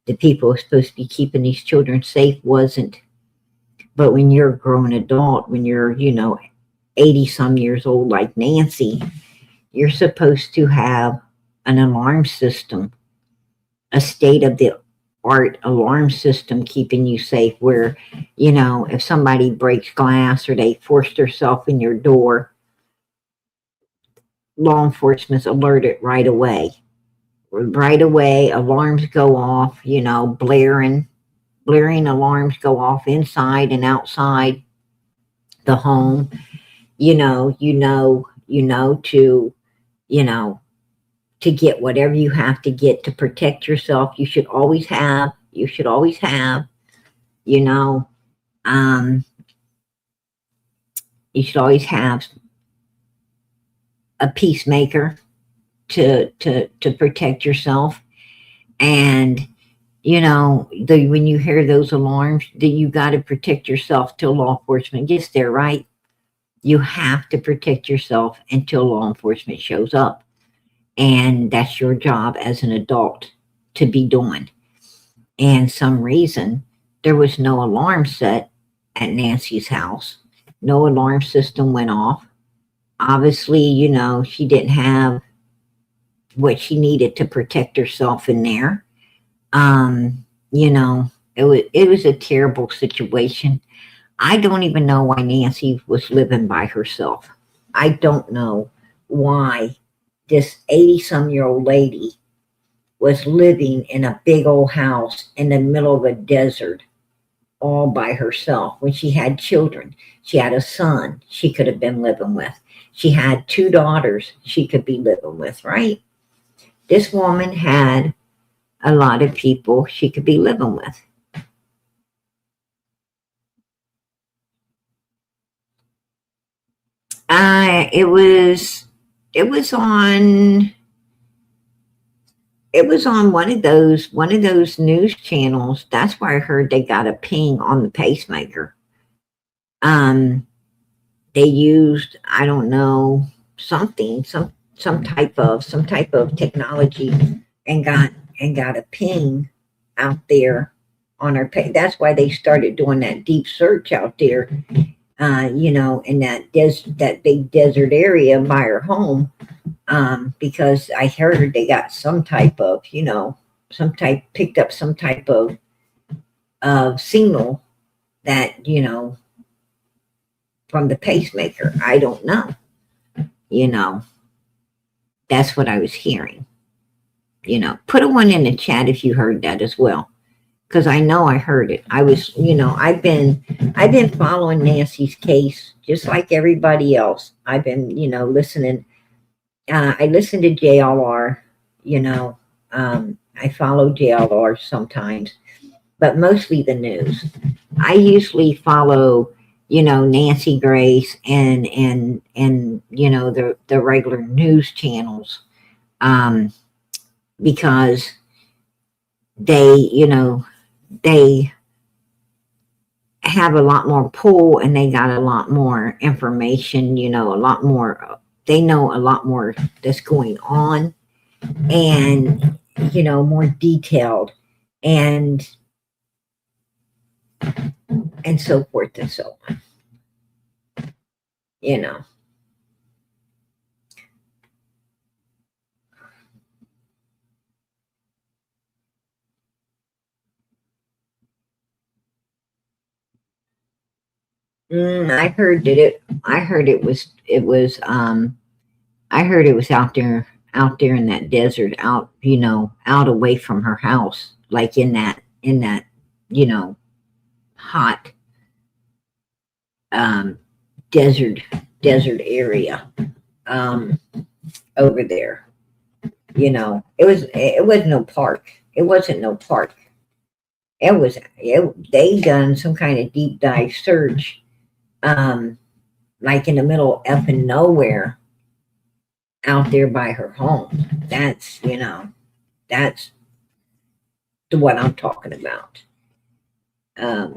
the people who are supposed to be keeping these children safe wasn't. But when you're a grown adult, when you're, you know, 80 some years old like Nancy, you're supposed to have an alarm system, a state of the art alarm system keeping you safe where, you know, if somebody breaks glass or they forced themselves in your door, law enforcement's alerted right away. Right away, alarms go off, you know, blaring alarms go off inside and outside the home. You know, to get whatever you have to get to protect yourself. You should always have, you know, you should always have a peacemaker to protect yourself. And, you know, when you hear those alarms, that you got to protect yourself till law enforcement gets there, right? You have to protect yourself until law enforcement shows up. And that's your job as an adult to be doing. And some reason there was no alarm set at Nancy's house. No alarm system went off. Obviously, she didn't have what she needed to protect herself in there. It was a terrible situation. I don't even know why Nancy was living by herself. I don't know why this 80-some-year-old lady was living in a big old house in the middle of a desert all by herself when she had children. She had a son she could have been living with. She had 2 daughters she could be living with, right? This woman had a lot of people she could be living with. It was on one of those news channels. That's where I heard they got a ping on the pacemaker. Um, they used, I don't know, something, some type of technology, and got a ping out there on her page. That's why they started doing that deep search out there. In that big desert area by her home, because I heard they got picked up some type of signal that, from the pacemaker. I don't know. You know, that's what I was hearing. Put a one in the chat if you heard that as well, because I know I heard it. I've been following Nancy's case just like everybody else. I've been, listening. I listen to JLR. I follow JLR sometimes, but mostly the news. I usually follow, Nancy Grace and the regular news channels, because they have a lot more pull, and they got a lot more information, a lot more, they know a lot more that's going on, and, more detailed, and so forth and so on, you know. I heard it was out there in that desert, out away from her house, like in that, you know, hot, um, desert, area, um, over there. It was no park. It wasn't no park. They done some kind of deep dive search, um, like in the middle of effing nowhere, out there by her home. That's what I'm talking about. Um,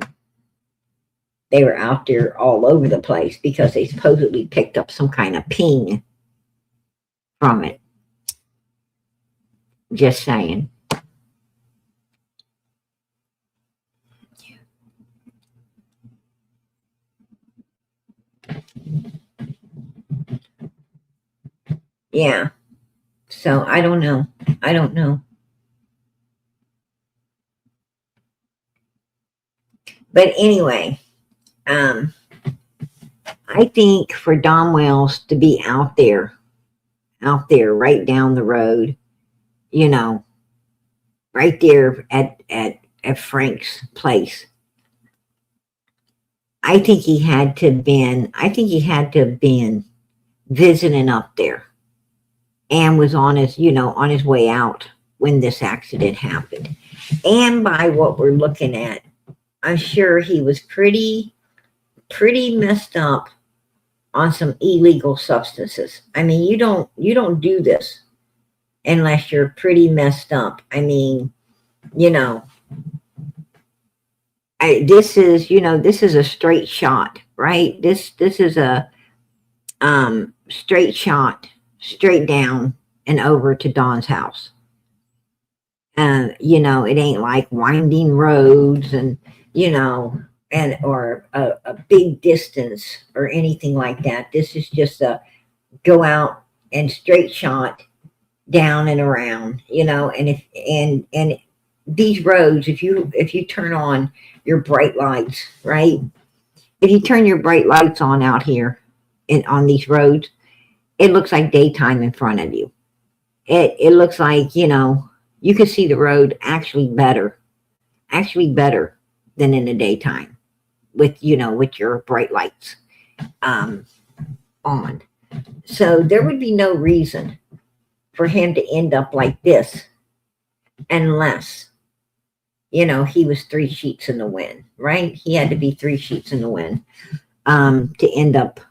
they were out there all over the place because they supposedly picked up some kind of ping from it. Just saying. Yeah. So I don't know. But anyway, I think for Dom Wells to be out there, right down the road, right there at Frank's place, I think he had to have been visiting up there, and was on his way out when this accident happened. And by what we're looking at, I'm sure he was pretty messed up on some illegal substances. I mean, you don't do this unless you're pretty messed up. I mean, this is a straight shot, right? This is a straight shot, straight down and over to Don's house. You know, it ain't like winding roads and, you know, and or a big distance or anything like that. This is just a go out and straight shot down and around, you know, and if and these roads, if you turn on your bright lights, right? If you turn your bright lights on out here on these roads, it looks like daytime in front of you. It looks like, you know, you can see the road actually better than in the daytime with, you know, with your bright lights on. So there would be no reason for him to end up like this unless, you know, he was 3 sheets in the wind, right? He had to be 3 sheets in the wind to end up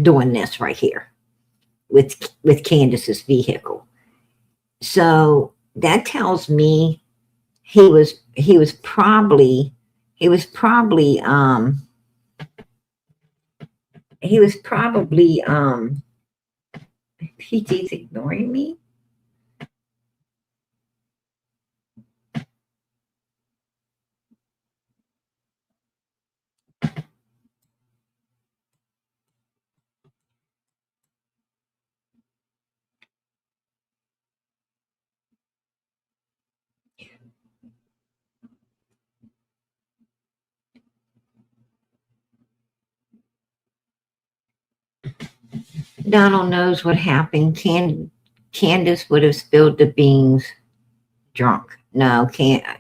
doing this right here with Candus's vehicle. So that tells me he was probably PT's ignoring me. Donald knows what happened. Candus would have spilled the beans drunk. No, Candus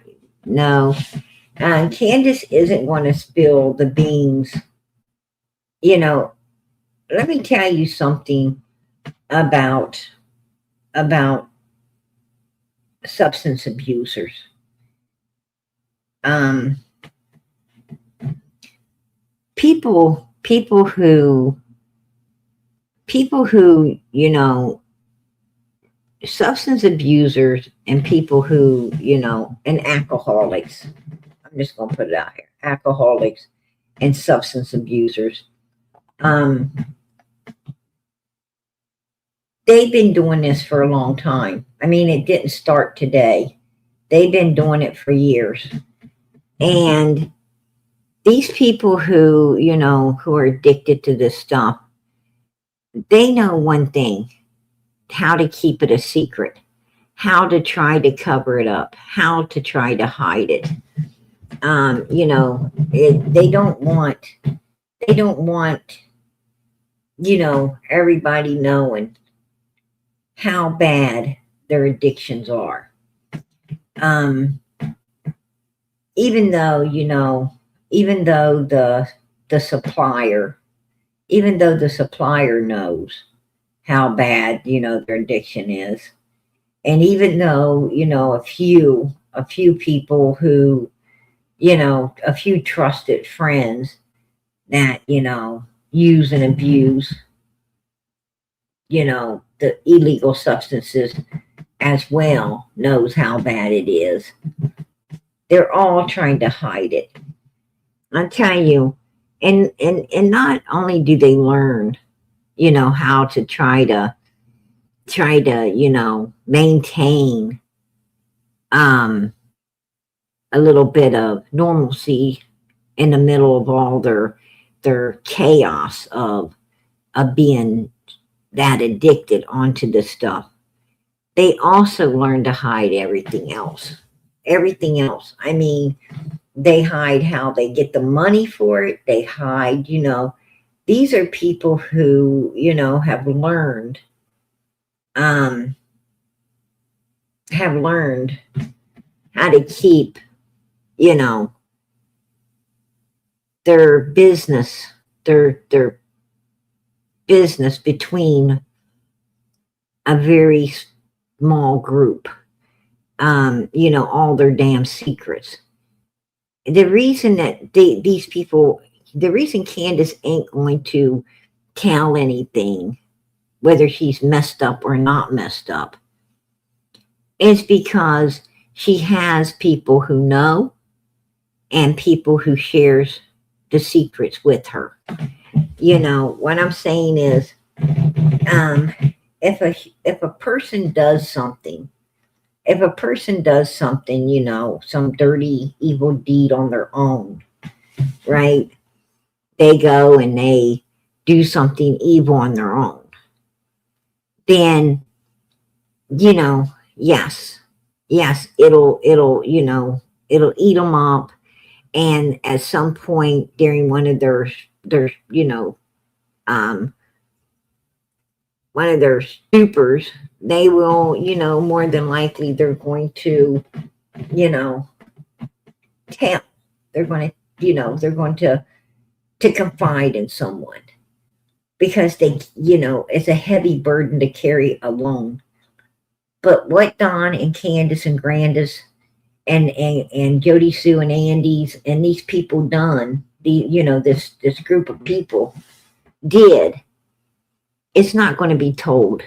isn't going to spill the beans. You know, let me tell you something about substance abusers. People who, you know, substance abusers and people who, you know, and alcoholics. I'm just going to put it out here. Alcoholics and substance abusers. They've been doing this for a long time. I mean, it didn't start today. They've been doing it for years. And these people who, you know, who are addicted to this stuff, they know one thing: how to keep it a secret, how to try to cover it up, how to try to hide it. You know, they don't want, you know, everybody knowing how bad their addictions are. Even though, you know, even though the supplier knows how bad, you know, their addiction is. And even though, you know, a few people who, you know, a few trusted friends that, you know, use and abuse, you know, the illegal substances as well, knows how bad it is. They're all trying to hide it. I tell you, and not only do they learn, you know, how to try to, you know, maintain a little bit of normalcy in the middle of all their chaos of being that addicted onto this stuff. They also learn to hide everything else. I mean, they hide how they get the money for it. They hide, you know, these are people who, you know, have learned how to keep, you know, their business between a very small group. You know, all their damn secrets. The reason that these people, the reason Candus ain't going to tell anything, whether she's messed up or not messed up, is because she has people who know and people who shares the secrets with her. You know, what I'm saying is, um, if a person does something, you know, some dirty, evil deed on their own, right? They go and they do something evil on their own. Then, you know, yes, you know, it'll eat them up. And at some point during one of their, you know, um, one of their stupors, they will, you know, more than likely they're going to, you know, tell, they're going to, you know, they're going to confide in someone because they, you know, it's a heavy burden to carry alone. But what Don and Candus and Grandis and Jody Sue and Andy's and these people done, the, you know, this group of people did, it's not going to be told.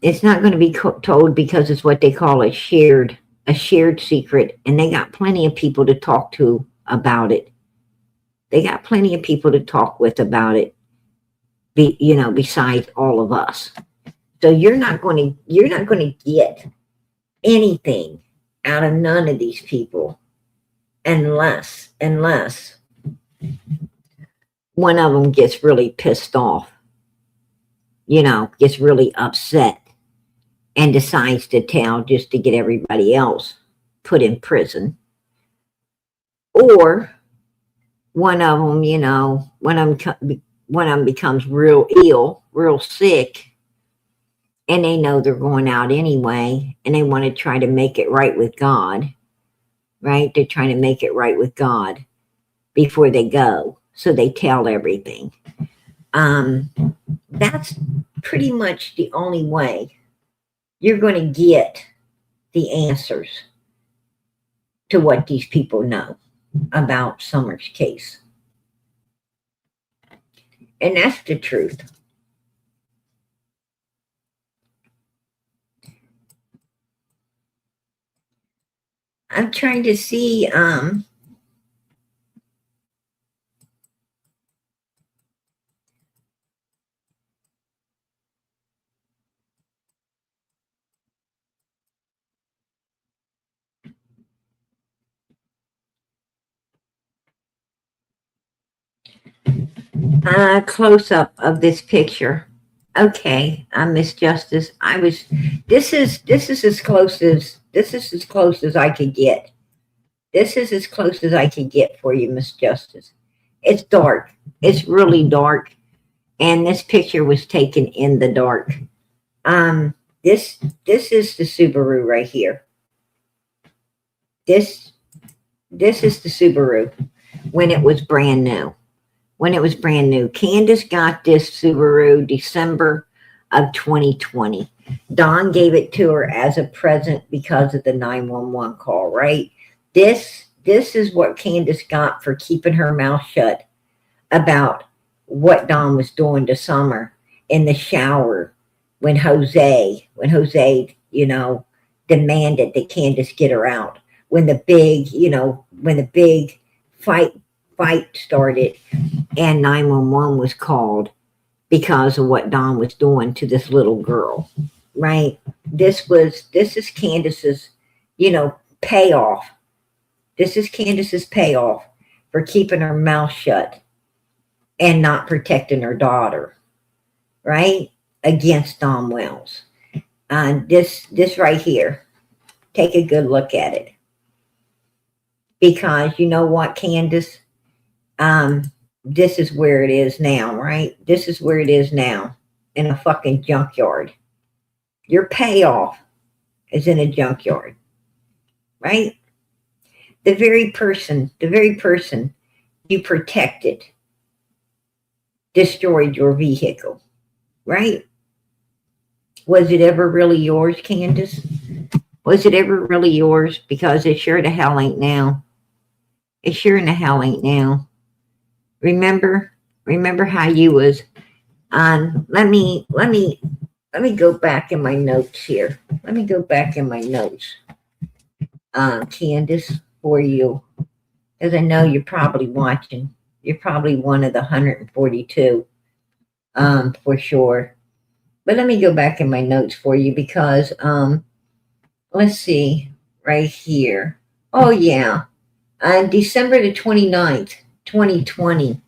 It's not going to be told because it's what they call a shared secret, and they got plenty of people to talk to about it. They got plenty of people to talk with about it, you know, besides all of us. So you're not going to get anything out of none of these people unless one of them gets really pissed off, you know, gets really upset and decides to tell just to get everybody else put in prison. Or one of them, you know, one of them becomes real ill, real sick, and they know they're going out anyway, and they want to try to make it right with God, right? They're trying to make it right with God before they go. So they tell everything. That's pretty much the only way you're going to get the answers to what these people know about Summer's case. And that's the truth. I'm trying to see, close up of this picture. Okay, Miss Justice. This is as close as I could get. This is as close as I can get for you, Miss Justice. It's dark. It's really dark, and this picture was taken in the dark. This is the Subaru right here. This is the Subaru when it was brand new. Candus got this Subaru December of 2020. Don gave it to her as a present because of the 911 call, right? This is what Candus got for keeping her mouth shut about what Don was doing to Summer in the shower when Jose, you know, demanded that Candus get her out. When the big fight started and 911 was called because of what Don was doing to this little girl, right? This is Candus's, you know, payoff. This is Candus's payoff for keeping her mouth shut and not protecting her daughter, right? Against Don Wells. This right here, take a good look at it. Because you know what, Candus? This is where it is now, right? This is where it is now, in a fucking junkyard. Your payoff is in a junkyard, right? The very person you protected destroyed your vehicle, right? Was it ever really yours, Candus? Was it ever really yours? Because it sure the hell ain't now. It sure in the hell ain't now. Remember how you was on. Let me go back in my notes here. Let me go back in my notes, Candus, for you, because I know you're probably watching You're probably one of the 142, for sure. But let me go back in my notes for you because, let's see, right here. Oh, yeah. On December the 29th, 2020,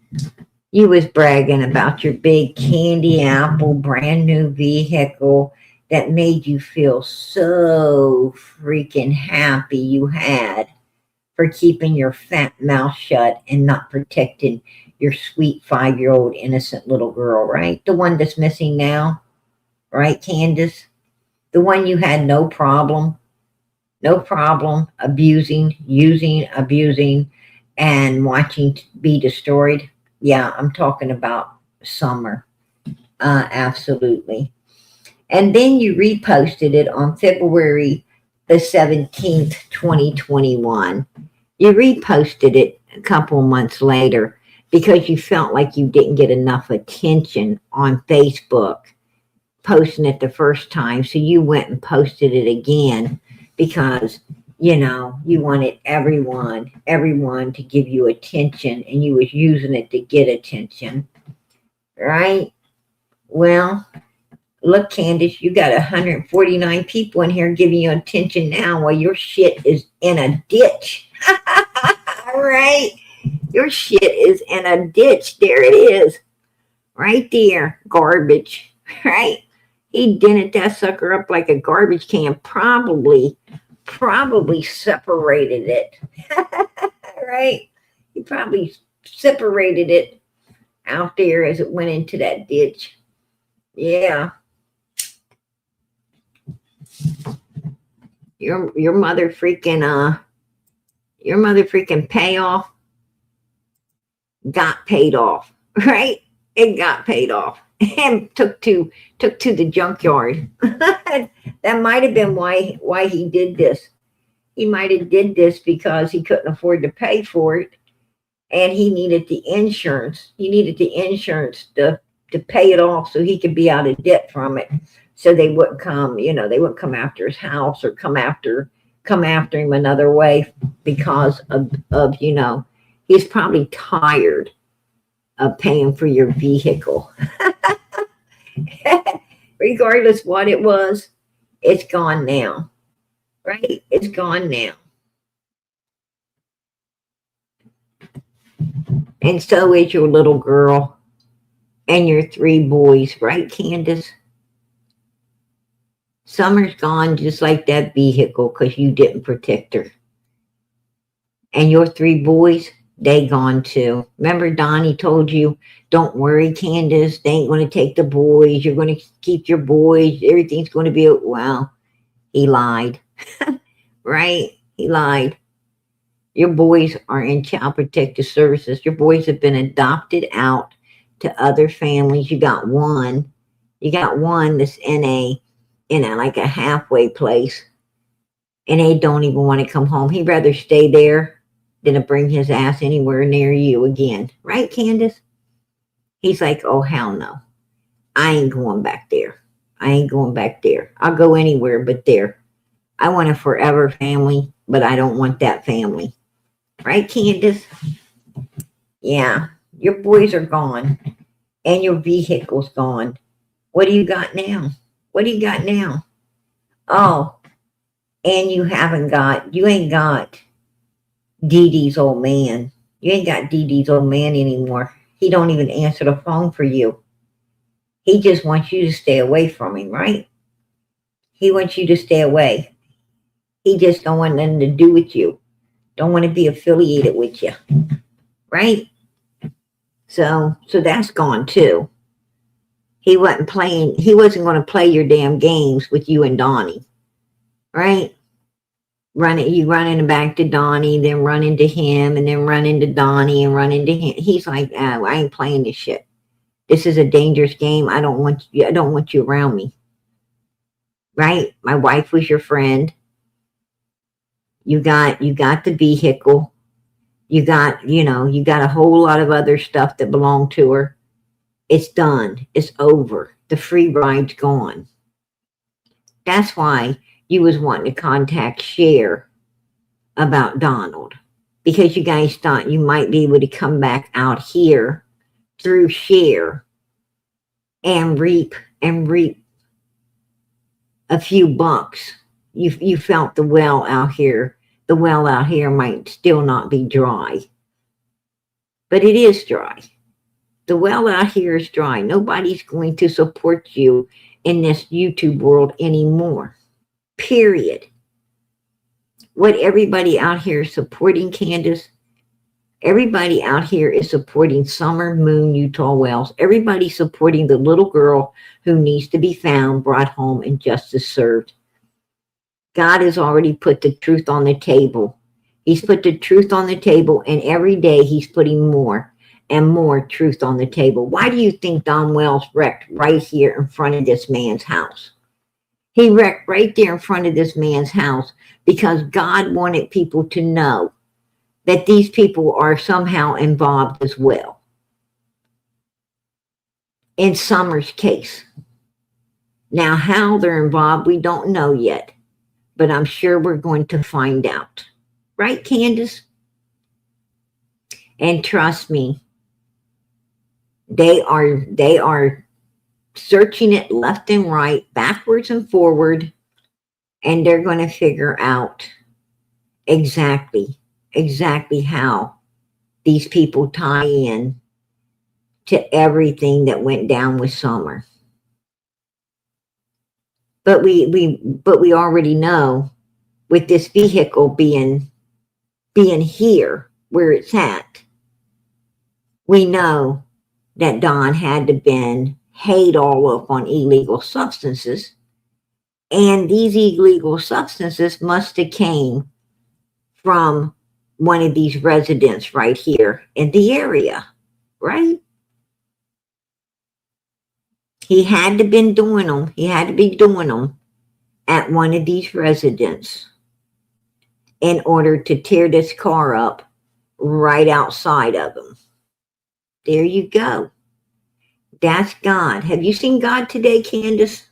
you was bragging about your big candy apple brand new vehicle that made you feel so freaking happy you had for keeping your fat mouth shut and not protecting your sweet 5-year-old innocent little girl, right? The one that's missing now, right, Candus? The one you had no problem abusing, using, abusing, and watching be destroyed. Yeah, I'm talking about Summer. Absolutely. And then you reposted it on February the 17th, 2021. You reposted it a couple months later because you felt like you didn't get enough attention on Facebook posting it the first time. So you went and posted it again because, you wanted everyone to give you attention, and you was using it to get attention, right? Well, look, Candace, you got 149 people in here giving you attention now while your shit is in a ditch. Right? Your shit is in a ditch. There it is. Right there. Garbage. Right? He dented that sucker up like a garbage can. Probably separated it. Right? He probably separated it out there as it went into that ditch. Yeah. Your mother freaking payoff got paid off, right? It got paid off and took to the junkyard. That might have been why he did this. He might have did this because he couldn't afford to pay for it, and he needed the insurance. He needed the insurance to pay it off so he could be out of debt from it. So they wouldn't come, they wouldn't come after his house or come after him another way because of he's probably tired of paying for your vehicle. Regardless what it was, it's gone now, right? It's gone now. And so is your little girl and your 3 boys, right, Candus? Summer's gone just like that vehicle because you didn't protect her. And your 3 boys, they gone too. Remember Donnie told you, don't worry, Candus, they ain't going to take the boys. You're going to keep your boys. Everything's going to be, well, he lied. Right? He lied. Your boys are in Child Protective Services. Your boys have been adopted out to other families. You got one that's in a like a halfway place, and they don't even want to come home. He'd rather stay there than to bring his ass anywhere near you again. Right, Candus? He's like, oh, hell no. I ain't going back there. I'll go anywhere but there. I want a forever family, but I don't want that family. Right, Candus? Yeah. Your boys are gone, and your vehicle's gone. What do you got now? Oh, and you ain't got Dee Dee's old man. You ain't got Dee Dee's old man anymore. He don't even answer the phone for you. He just wants you to stay away from him, right? He wants you to stay away. He just don't want nothing to do with you. Don't want to be affiliated with you. Right? So that's gone too. He wasn't going to play your damn games with you and Donnie. Right? You run in back to Donnie, then run into him, and then run into Donnie and run into him. He's like, oh, I ain't playing this shit. This is a dangerous game. I don't want you around me. Right? My wife was your friend. You got the vehicle. You got a whole lot of other stuff that belonged to her. It's done. It's over. The free ride's gone. That's why you was wanting to contact Cher about Donald, because you guys thought you might be able to come back out here through share and reap a few bucks. You felt the well out here. The well out here might still not be dry, but it is dry. The well out here is dry. Nobody's going to support you in this YouTube world anymore. Period. What everybody out here is supporting, Candus, everybody out here is supporting Summer Moon Utah Wells. Everybody's supporting the little girl who needs to be found, brought home, and justice served. God has already put the truth on the table. He's put the truth on the table, and every day he's putting more and more truth on the table. Why do you think Don Wells wrecked right here in front of this man's house? He wrecked right there in front of this man's house because God wanted people to know that these people are somehow involved as well. In Summer's case. Now, how they're involved, we don't know yet, but I'm sure we're going to find out. Right, Candus? And trust me, they are searching it left and right, backwards and forward, and they're going to figure out exactly how these people tie in to everything that went down with Summer. But we already know, with this vehicle being here where it's at, we know that Don had to been hayed all up on illegal substances, and these illegal substances must have came from one of these residents right here in the area, right? He had to been doing them. He had to be doing them at one of these residents in order to tear this car up right outside of him. There you go. That's God. Have you seen God today, Candus?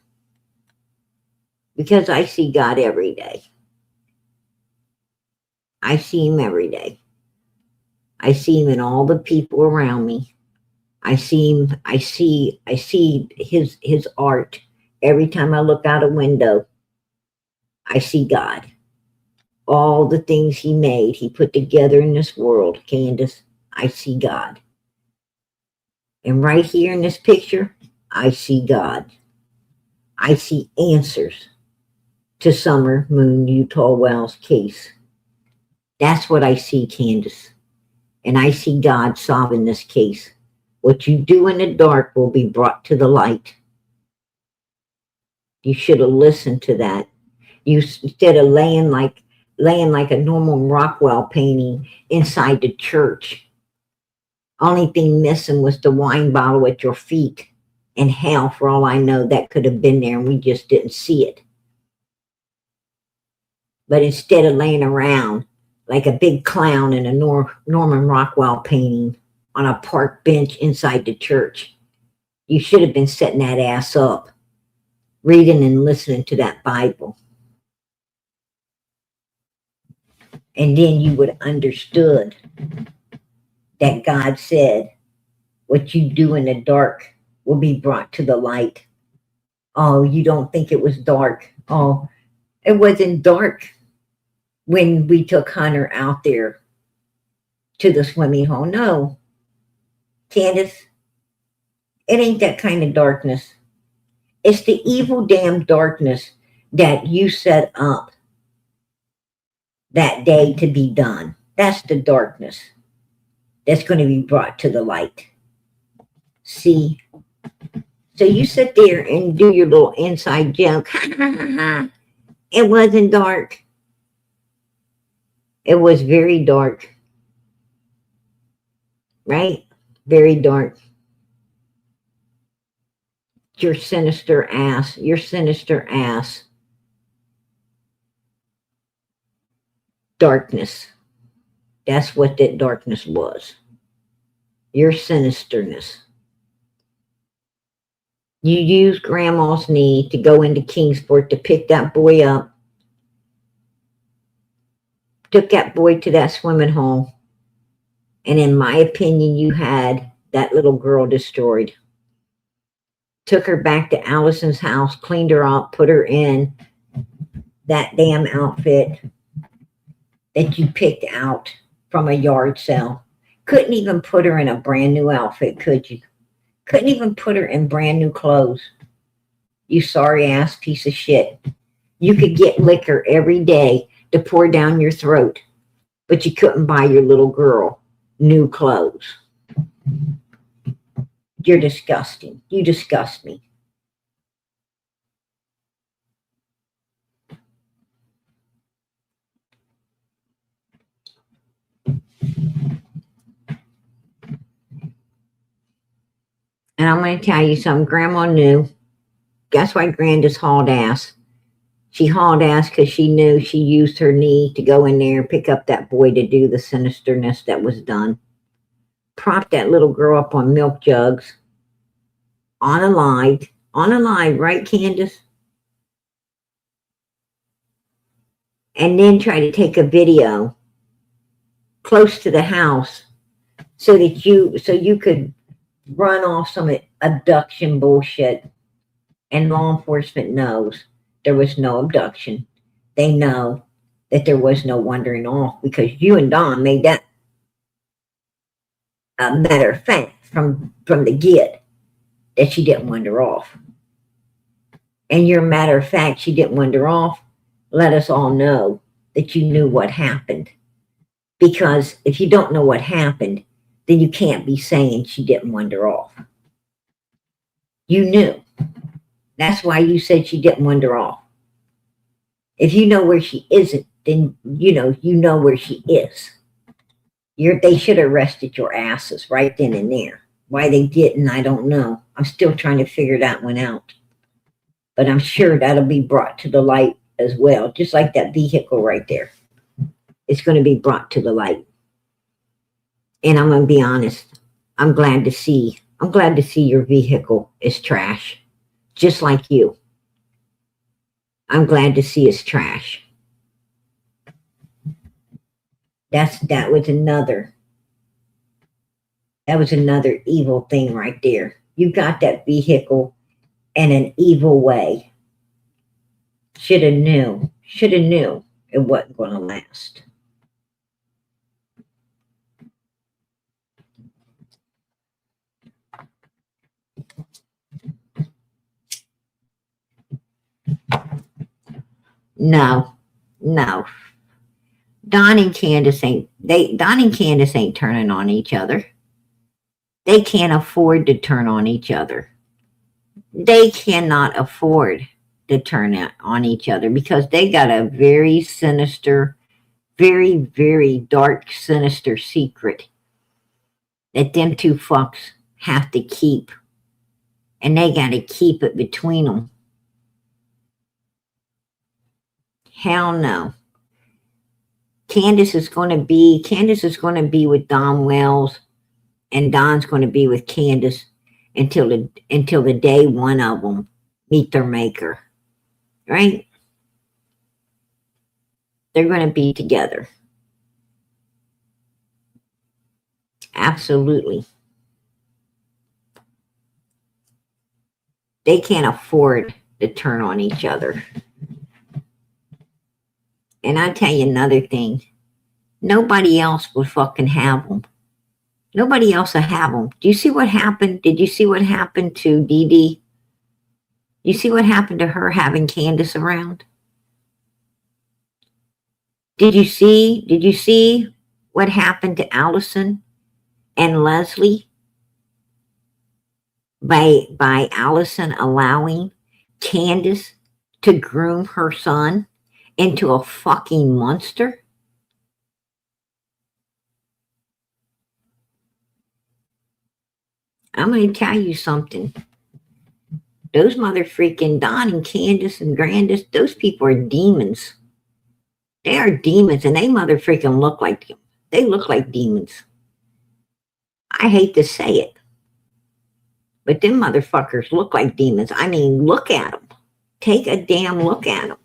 Because I see God every day. I see him every day. I see him in all the people around me. I see him, I see his art. Every time I look out a window, I see God. All the things he made, he put together in this world, Candus, I see God. And right here in this picture, I see God. I see answers to Summer Moon Utah Wells case. That's what I see, Candus. And I see God solving this case. What you do in the dark will be brought to the light. You should have listened to that. You, instead of laying like a normal Rockwell painting inside the church. Only thing missing was the wine bottle at your feet. And hell, for all I know, that could have been there and we just didn't see it. But instead of laying around like a big clown in a Norman Rockwell painting on a park bench inside the church, you should have been setting that ass up, reading and listening to that Bible. And then you would have understood that God said, what you do in the dark will be brought to the light. Oh, you don't think it was dark. Oh, it wasn't dark when we took Hunter out there to the swimming hole. No, Candus, it ain't that kind of darkness. It's the evil damn darkness that you set up that day to be done. That's the darkness that's going to be brought to the light. See? So you sit there and do your little inside joke. It wasn't dark. It was very dark. Right? Very dark. Your sinister ass. Your sinister ass. Darkness. That's what that darkness was. Your sinisterness. You used Grandma's knee to go into Kingsport to pick that boy up, took that boy to that swimming hole, and in my opinion, you had that little girl destroyed. Took her back to Allison's house, cleaned her up, put her in that damn outfit that you picked out from a yard sale. Couldn't even put her in a brand new outfit, could you? Couldn't even put her in brand new clothes. You sorry ass piece of shit. You could get liquor every day to pour down your throat, but you couldn't buy your little girl new clothes. You're disgusting. You disgust me. And I'm going to tell you something. Grandma knew. That's why Grandis hauled ass. She hauled ass because she knew she used her knee to go in there and pick up that boy to do the sinisterness that was done. Propped that little girl up on milk jugs. On a live, right, Candus? And then try to take a video close to the house so that you could run off some abduction bullshit. And law enforcement knows there was no abduction. They know that there was no wandering off because you and Don made that a matter of fact from the get that she didn't wander off. And your matter of fact she didn't wander off let us all know that you knew what happened. Because if you don't know what happened, then you can't be saying she didn't wander off. You knew. That's why you said she didn't wander off. If you know where she isn't, then you know where she is. They should have arrested your asses right then and there. Why they didn't, I don't know. I'm still trying to figure that one out. But I'm sure that'll be brought to the light as well. Just like that vehicle right there. It's going to be brought to the light. And I'm going to be honest. I'm glad to see your vehicle is trash. Just like you. I'm glad to see it's trash. That was another evil thing right there. You got that vehicle in an evil way. Should have knew it wasn't going to last. No. Don and Candus ain't turning on each other. They can't afford to turn on each other. They cannot afford to turn on each other because they got a very sinister, very, very dark, sinister secret that them two fucks have to keep. And they got to keep it between them. Hell no. Candus is going to be with Don Wells, and Don's going to be with Candus until the day one of them meet their maker. Right? They're going to be together. Absolutely. They can't afford to turn on each other. And I'll tell you another thing. Nobody else would fucking have them. Nobody else will have them. Do you see what happened? Did you see what happened to Dee Dee? You see what happened to her having Candus around? Did you see what happened to Allison and Leslie by Allison allowing Candus to groom her son into a fucking monster? I'm going to tell you something. Those mother freaking Don and Candus and Grandis, those people are demons. They are demons, and they mother freaking look like them. They look like demons. I hate to say it, but them motherfuckers look like demons. I mean, look at them. Take a damn look at them.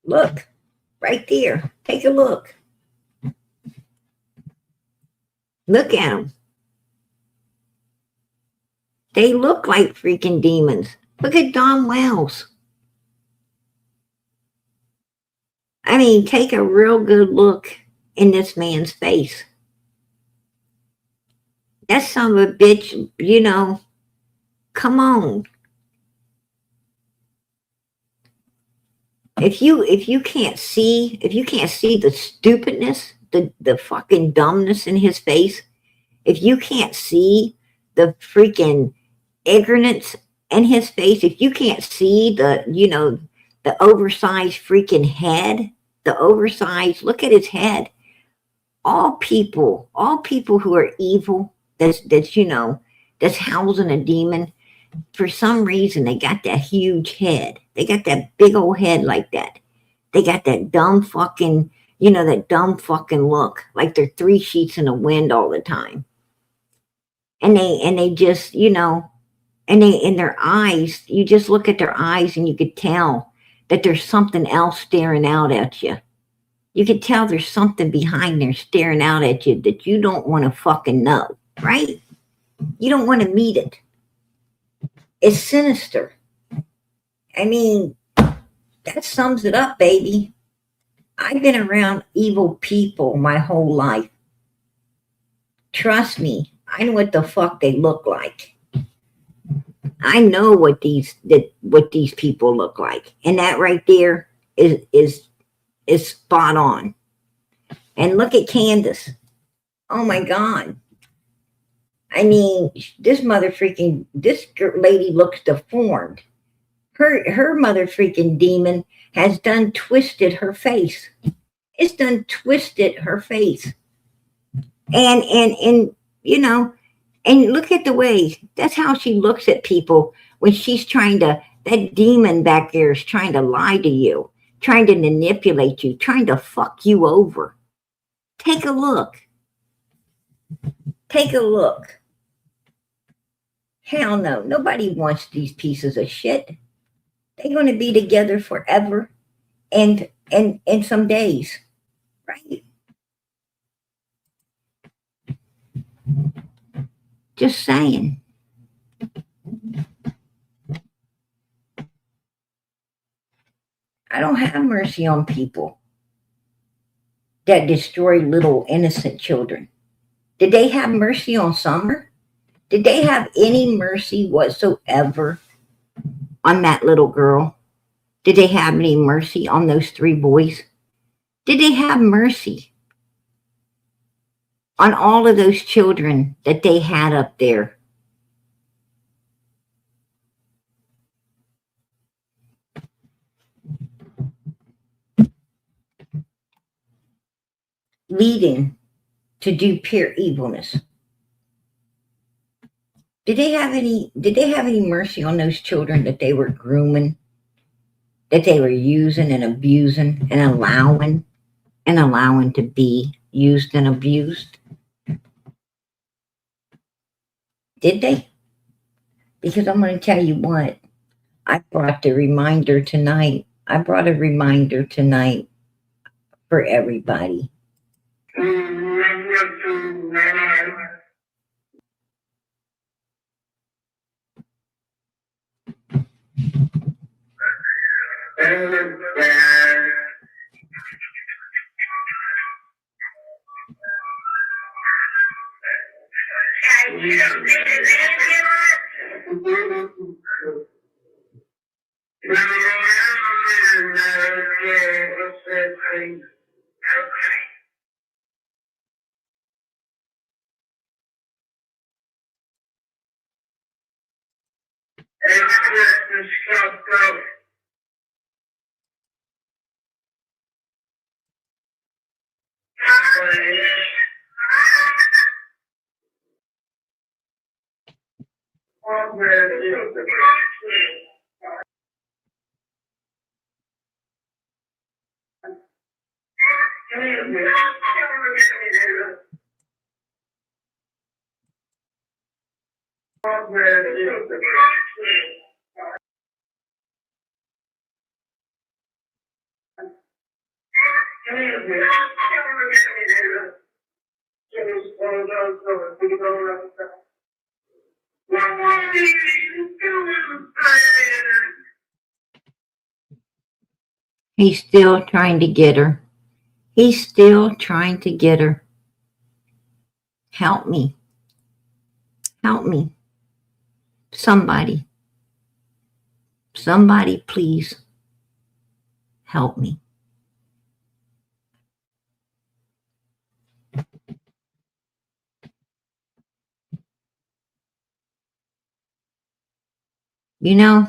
Look, right there. Take a look. Look at them. They look like freaking demons. Look at Don Wells. I mean, take a real good look in this man's face. That son of a bitch, you know, come on. If you can't see the stupidness, the fucking dumbness in his face, if you can't see the freaking ignorance in his face, if you can't see the oversized freaking head, the oversized, look at his head. All people who are evil, that's housing a demon, for some reason they got that huge head. They got that big old head like that. They got that dumb fucking, that dumb fucking look, like they're three sheets in the wind all the time. And they just, and they, in their eyes, you just look at their eyes and you could tell that there's something else staring out at you. You could tell there's something behind there staring out at you that you don't want to fucking know, right? You don't want to meet it. It's sinister. I mean, that sums it up, baby. I've been around evil people my whole life. Trust me, I know what the fuck they look like. I know what these people look like, and that right there is spot on. And look at Candus. Oh my God. I mean, this lady looks deformed. Her mother freaking demon has done twisted her face. It's done twisted her face. And and look at the way, that's how she looks at people when that demon back there is trying to lie to you, trying to manipulate you, trying to fuck you over. Take a look. Take a look. Hell no. Nobody wants these pieces of shit. They're going to be together forever and some days, right? Just saying. I don't have mercy on people that destroy little innocent children. Did they have mercy on Summer? Did they have any mercy whatsoever on that little girl? Did they have any mercy on those three boys? Did they have mercy on all of those children that they had up there? Leading to do pure evilness. Did they have any mercy on those children that they were grooming, that they were using and abusing and allowing to be used and abused? Did they? Because I'm going to tell you what, I brought a reminder tonight for everybody. He's still trying to get her. He's still trying to get her. Help me. Help me. Somebody. Somebody, please. Help me. You know,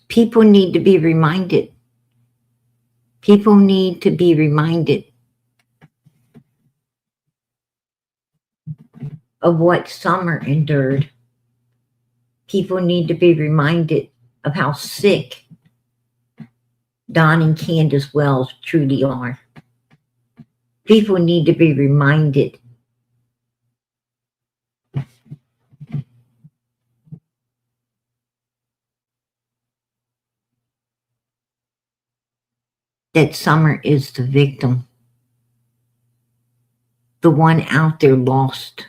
people need to be reminded. People need to be reminded of what Summer endured. People need to be reminded of how sick Don and Candus Wells truly are. People need to be reminded that Summer is the victim, the one out there lost,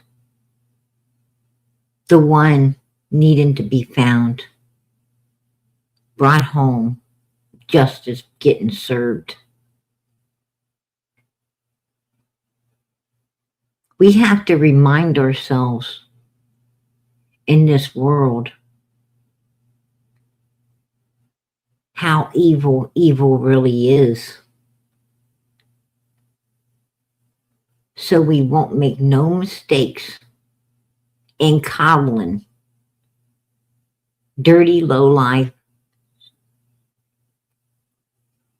the one needing to be found, brought home, justice getting served. We have to remind ourselves in this world how evil really is. So we won't make no mistakes in coddling dirty, low-life,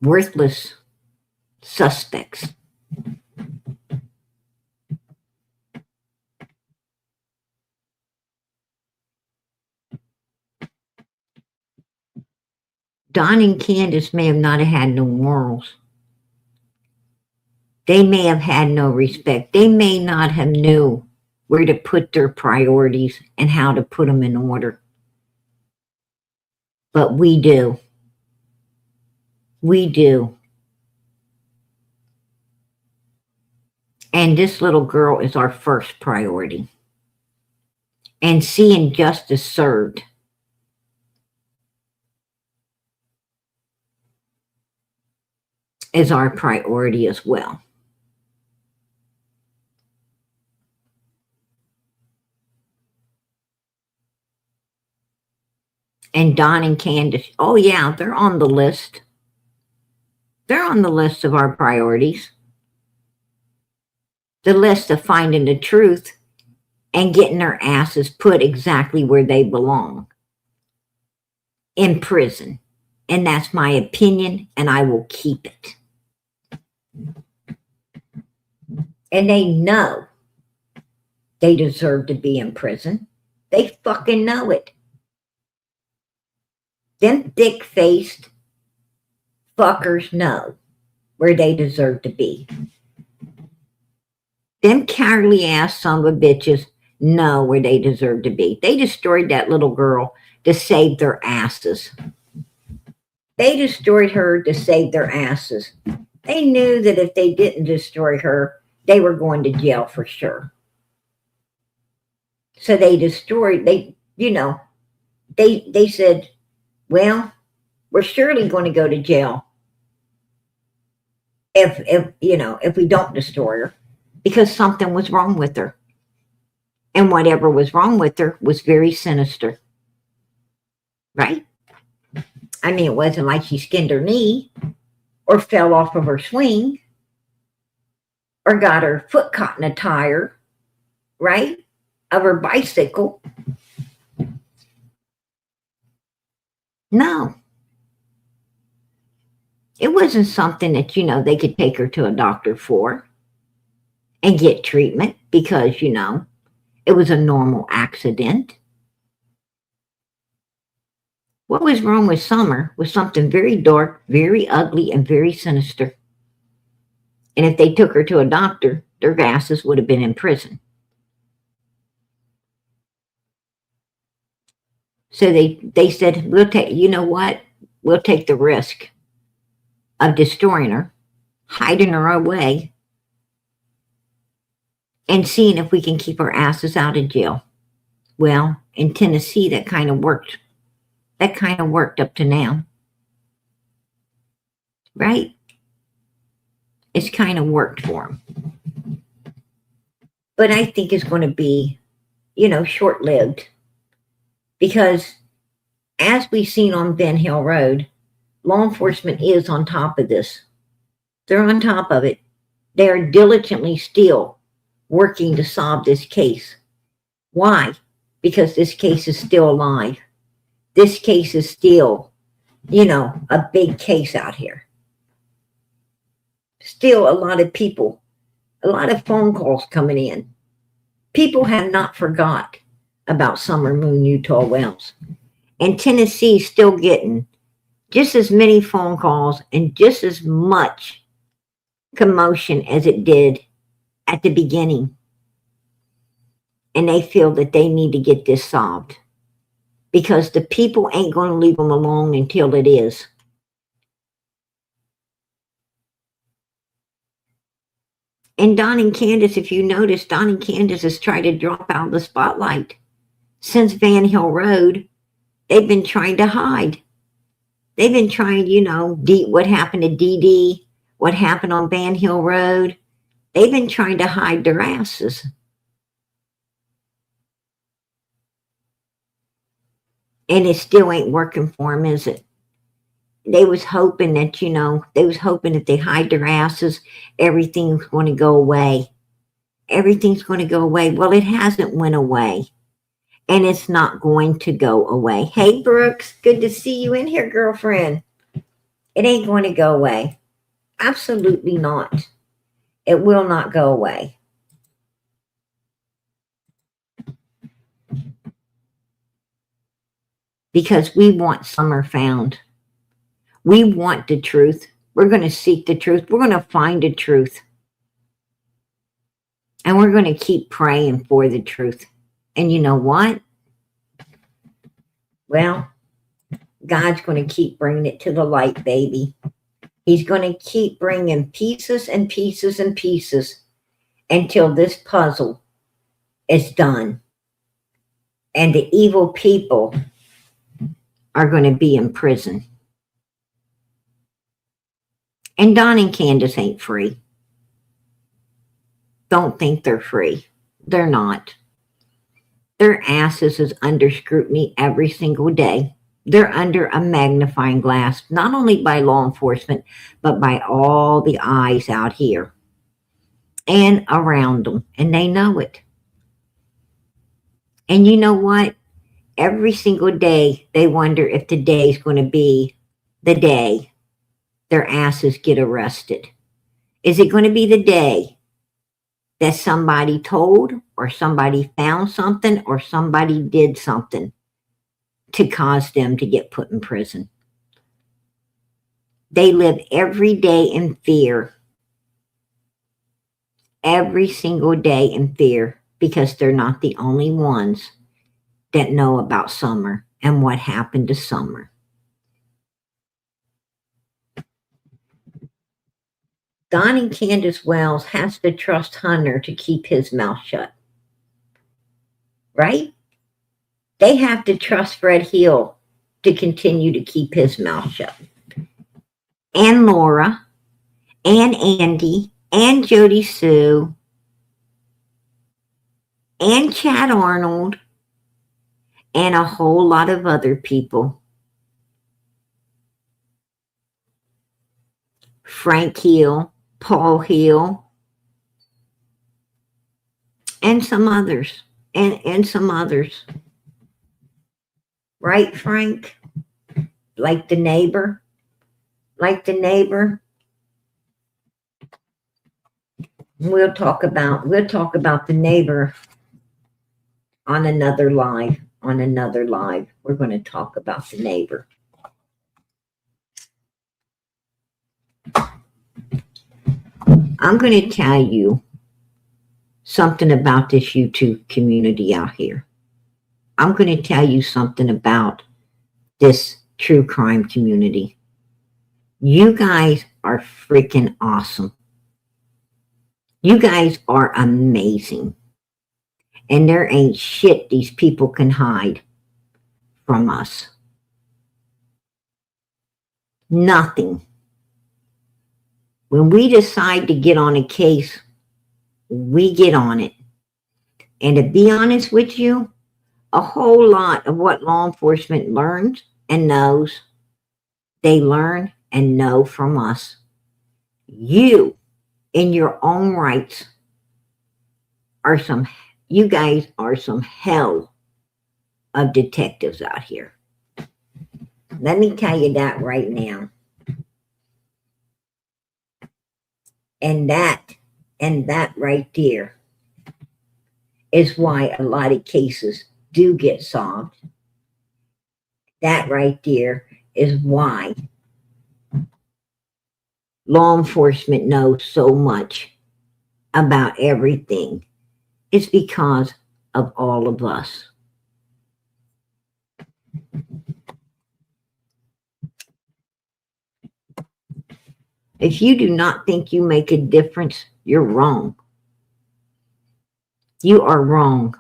worthless suspects. Don and Candus may have not had no morals. They may have had no respect. They may not have knew where to put their priorities and how to put them in order. But we do. We do. And this little girl is our first priority. And seeing justice served is our priority as well. And Don and Candus, oh yeah, they're on the list. They're on the list of our priorities. The list of finding the truth and getting their asses put exactly where they belong. In prison. And that's my opinion, and I will keep it. And they know they deserve to be in prison. They fucking know it. Them thick-faced fuckers know where they deserve to be. Them cowardly-ass son of a bitches know where they deserve to be. They destroyed that little girl to save their asses. They destroyed her to save their asses. They knew that if they didn't destroy her, they were going to jail for sure. So they destroyed, they said, well, we're surely going to go to jail if we don't destroy her, because something was wrong with her. And whatever was wrong with her was very sinister. Right? I mean, it wasn't like she skinned her knee or fell off of her swing or got her foot caught in a tire, right, of her bicycle. No. It wasn't something that, they could take her to a doctor for and get treatment because, it was a normal accident. What was wrong with Summer was something very dark, very ugly, and very sinister. And if they took her to a doctor, their asses would have been in prison. So they said, we'll take, we'll take the risk of destroying her, hiding her away, and seeing if we can keep our asses out of jail. Well, in Tennessee, that kind of worked. That kind of worked up to now. Right? It's kind of worked for them. But I think it's going to be, short-lived. Because as we've seen on Ben Hill Road, law enforcement is on top of this. They're on top of it. They are diligently still working to solve this case. Why? Because this case is still alive. This case is still, a big case out here. Still a lot of people, a lot of phone calls coming in. People have not forgot about Summer Moon Utah Wells. And Tennessee's still getting just as many phone calls and just as much commotion as it did at the beginning. And they feel that they need to get this solved. Because the people ain't going to leave them alone until it is. And Don and Candus, if you notice, Don and Candus has tried to drop out of the spotlight. Since Van Hill Road, they've been trying to hide. They've been trying, what happened to DD, what happened on Van Hill Road. They've been trying to hide their asses. And it still ain't working for them, is it? They was hoping that, if they hide their asses, everything's going to go away. Everything's going to go away. Well, it hasn't went away. And it's not going to go away. Hey, Brooks, good to see you in here, girlfriend. It ain't going to go away. Absolutely not. It will not go away. Because we want Summer found. We want the truth. We're going to seek the truth. We're going to find the truth. And we're going to keep praying for the truth. And you know what? Well, God's going to keep bringing it to the light, baby. He's going to keep bringing pieces and pieces and pieces until this puzzle is done. And the evil people are going to be in prison. And Don and Candus ain't free. Don't think they're free. They're not. Their asses is under scrutiny every single day. They're under a magnifying glass, not only by law enforcement, but by all the eyes out here and around them. And they know it. And you know what? Every single day, they wonder if the day is going to be the day their asses get arrested. Is it going to be the day that somebody told or somebody found something or somebody did something to cause them to get put in prison? They live every day in fear. Every single day in fear because they're not the only ones that know about Summer and what happened to Summer. Don and Candus Wells has to trust Hunter to keep his mouth shut. Right? They have to trust Fred Hill to continue to keep his mouth shut. And Laura, and Andy, and Jody Sue, and Chad Arnold, and a whole lot of other people. Frank Hill, Paul Hill, and some others, and some others. Right, Frank? Like the neighbor? Like the neighbor? We'll talk about the neighbor on another live. We're going to talk about the neighbor. I'm going to tell you something about this YouTube community out here. I'm going to tell you something about this true crime community. You guys are freaking awesome. You guys are amazing. And there ain't shit these people can hide from us. Nothing. When we decide to get on a case, we get on it. And to be honest with you, a whole lot of what law enforcement learns and knows, they learn and know from us. You, in your own rights, you guys are some hell of detectives out here. Let me tell you that right now. And that right there is why a lot of cases do get solved. That right there is why law enforcement knows so much about everything. It's because of all of us. If you do not think you make a difference, you're wrong. You are wrong.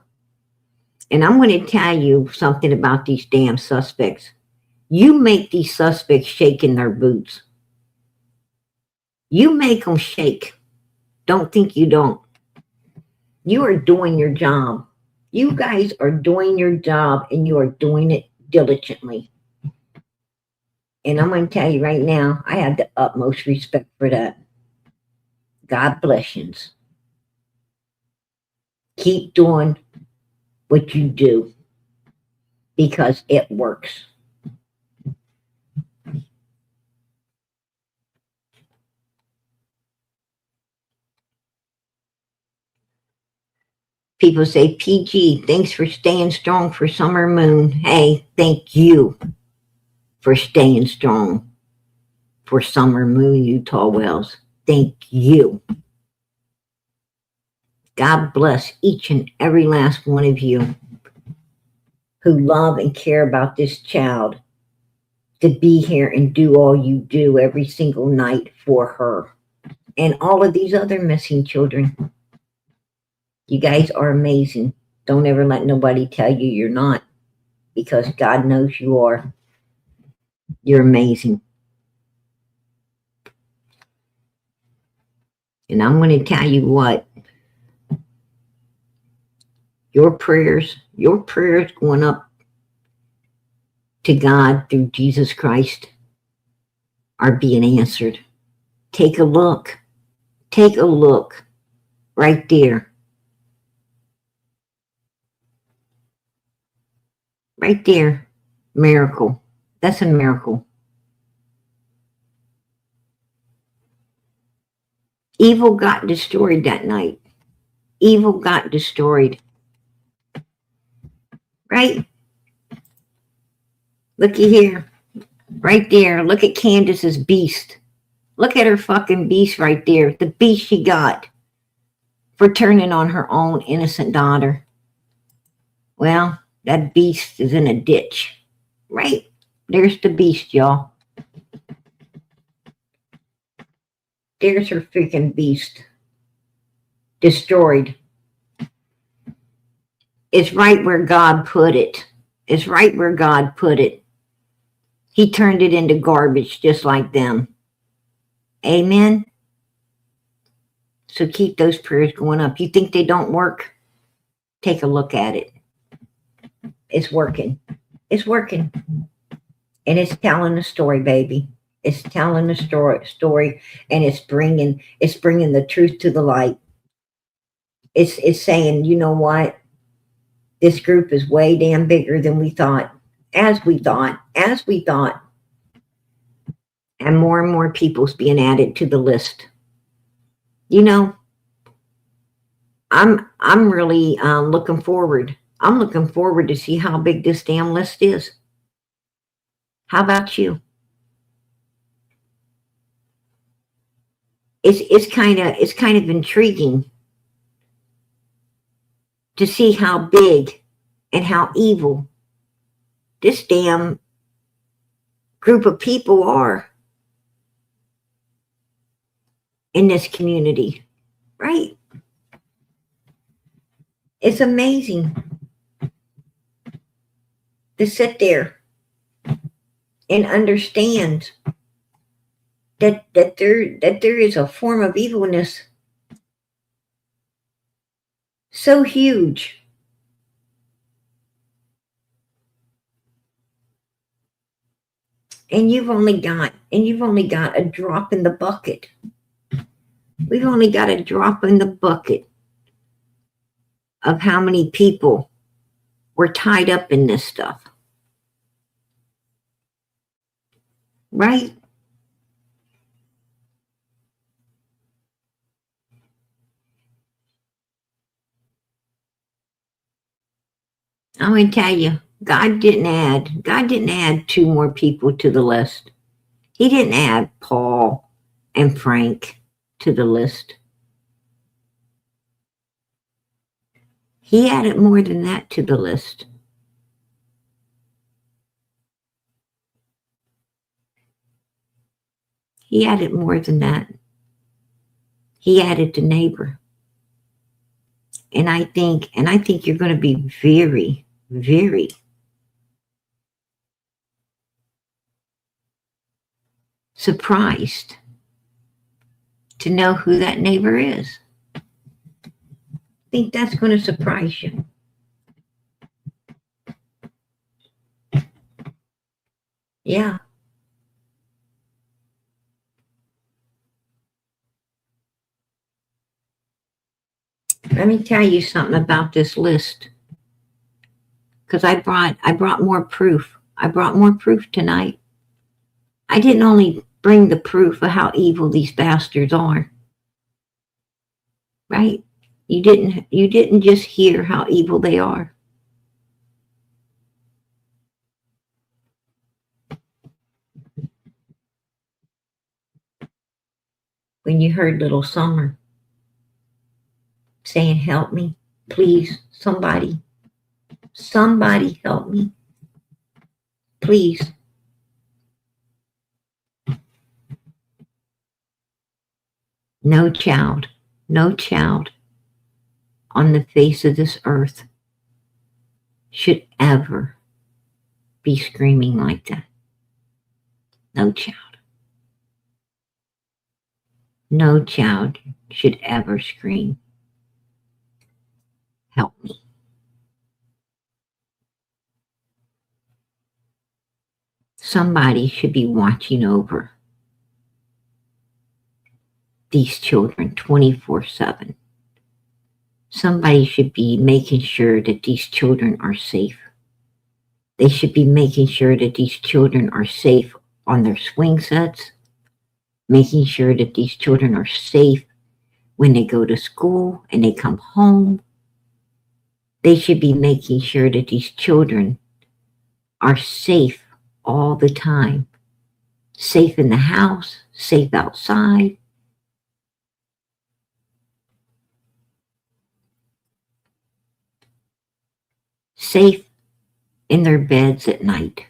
And I'm going to tell you something about these damn suspects. You make these suspects shake in their boots. You make them shake. Don't think you don't. You are doing your job. You guys are doing your job, and you are doing it diligently. And I'm going to tell you right now, I have the utmost respect for that. God bless you. Keep doing what you do because it works. People say, PG, thanks for staying strong for Summer Moon. Hey, thank you for staying strong for Summer Moon, Utah Wells. Thank you. God bless each and every last one of you who love and care about this child, to be here and do all you do every single night for her and all of these other missing children. You guys are amazing. Don't ever let nobody tell you you're not, because God knows you are. You're amazing. And I'm going to tell you what, your prayers going up to God through Jesus Christ are being answered. Take a look. Take a look right there. Right there. Miracle. That's a miracle. Evil got destroyed that night. Evil got destroyed. Right? Looky here. Right there. Look at Candus's beast. Look at her fucking beast right there. The beast she got for turning on her own innocent daughter. Well, that beast is in a ditch. Right? There's the beast, y'all. There's her freaking beast. Destroyed. It's right where God put it. It's right where God put it. He turned it into garbage just like them. Amen? So keep those prayers going up. You think they don't work? Take a look at it. It's working. It's working. And it's telling the story, baby. It's telling the story, and it's bringing the truth to the light. It's saying, you know what? This group is way damn bigger than we thought. As we thought. And more people's being added to the list. You know, I'm really looking forward. I'm looking forward to see how big this damn list is. How about you? It's kind of intriguing to see how big and how evil this damn group of people are in this community, right? It's amazing to sit there and understand that there is a form of evilness so huge. And you've only got a drop in the bucket. We've only got a drop in the bucket of how many people were tied up in this stuff. Right? I'm going to tell you, God didn't add 2 more people to the list. He didn't add Paul and Frank to the list. He added more than that to the list. He added more than that. He added the neighbor. And I think you're going to be very, very surprised to know who that neighbor is. I think that's going to surprise you. Yeah. Let me tell you something about this list. Because I brought more proof. I brought more proof tonight. I didn't only bring the proof of how evil these bastards are. Right? You didn't just hear how evil they are. When you heard little Summer saying, "Help me, please, somebody help me, please." No child on the face of this earth should ever be screaming like that. No child. No child should ever scream, "Help me." Somebody should be watching over these children 24/7. Somebody should be making sure that these children are safe. They should be making sure that these children are safe on their swing sets, making sure that these children are safe when they go to school and they come home. They should be making sure that these children are safe all the time. Safe in the house, safe outside. Safe in their beds at night.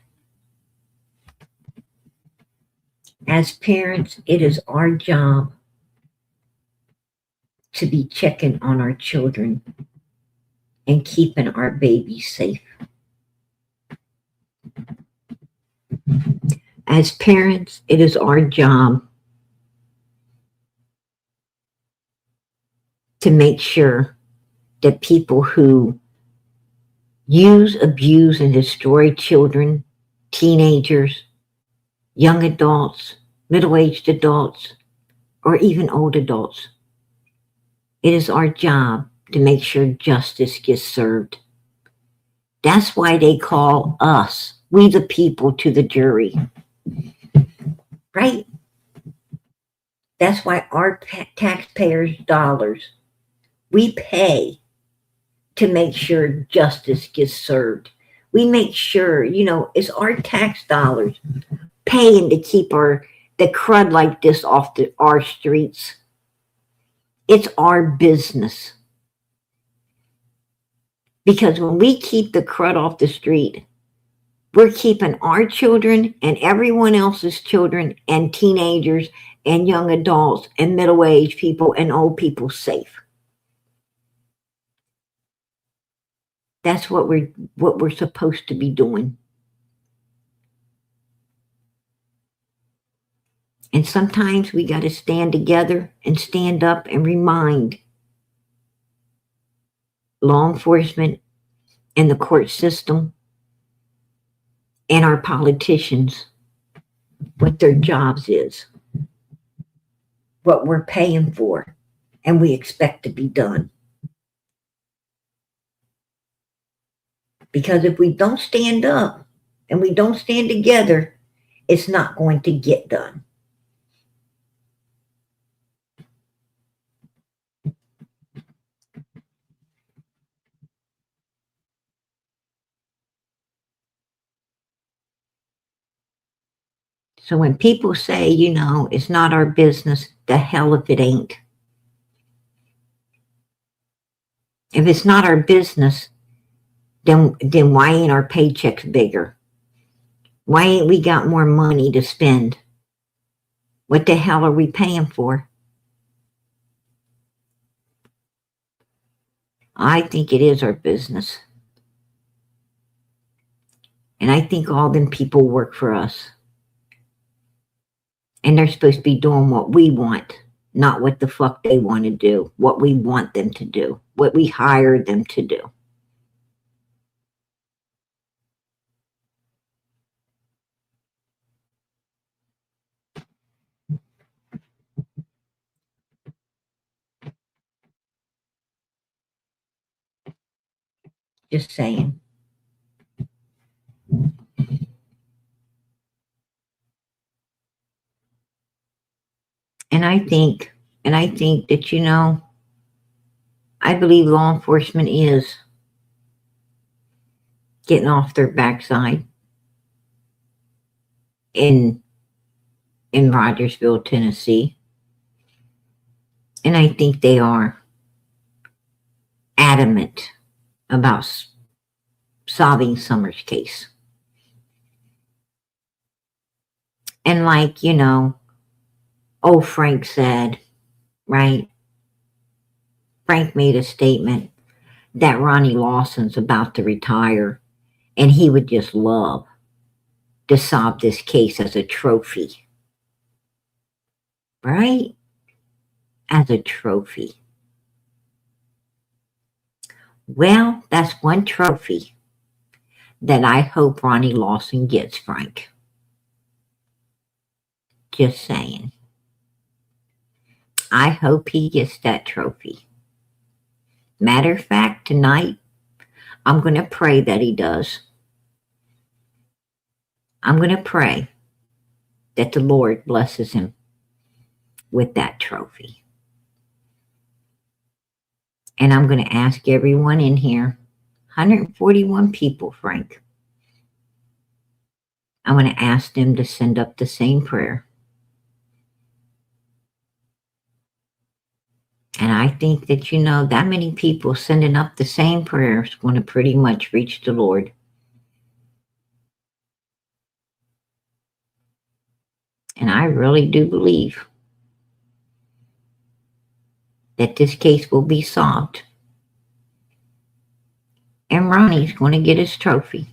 As parents, it is our job to be checking on our children and keeping our babies safe. As parents, it is our job to make sure that people who use, abuse, and destroy children, teenagers, young adults, middle-aged adults, or even old adults, it is our job to make sure justice gets served. That's why they call us, we the people, to the jury. Right? That's why our taxpayers' dollars, we pay to make sure justice gets served. We make sure, it's our tax dollars paying to keep the crud like this off our streets. It's our business. Because when we keep the crud off the street, we're keeping our children and everyone else's children and teenagers and young adults and middle-aged people and old people safe. That's what we're supposed to be doing. And sometimes we got to stand together and stand up and remind law enforcement and the court system and our politicians what their jobs is, what we're paying for, and we expect to be done. Because if we don't stand up and we don't stand together, it's not going to get done. So when people say, it's not our business, the hell if it ain't. If it's not our business, then why ain't our paychecks bigger? Why ain't we got more money to spend? What the hell are we paying for? I think it is our business. And I think all them people work for us. And they're supposed to be doing what we want, not what the fuck they want to do, what we want them to do, what we hired them to do. Just saying. And I think that, I believe law enforcement is getting off their backside in Rogersville, Tennessee. And I think they are adamant about solving Summer's case. And like, old Frank said, right? Frank made a statement that Ronnie Lawson's about to retire and he would just love to solve this case as a trophy. Right? As a trophy. Well, that's one trophy that I hope Ronnie Lawson gets, Frank. Just saying. I hope he gets that trophy. Matter of fact, tonight, I'm going to pray that he does. I'm going to pray that the Lord blesses him with that trophy. And I'm going to ask everyone in here, 141 people, Frank. I'm going to ask them to send up the same prayer. And I think that, that many people sending up the same prayer is going to pretty much reach the Lord. And I really do believe that this case will be solved. And Ronnie's going to get his trophy.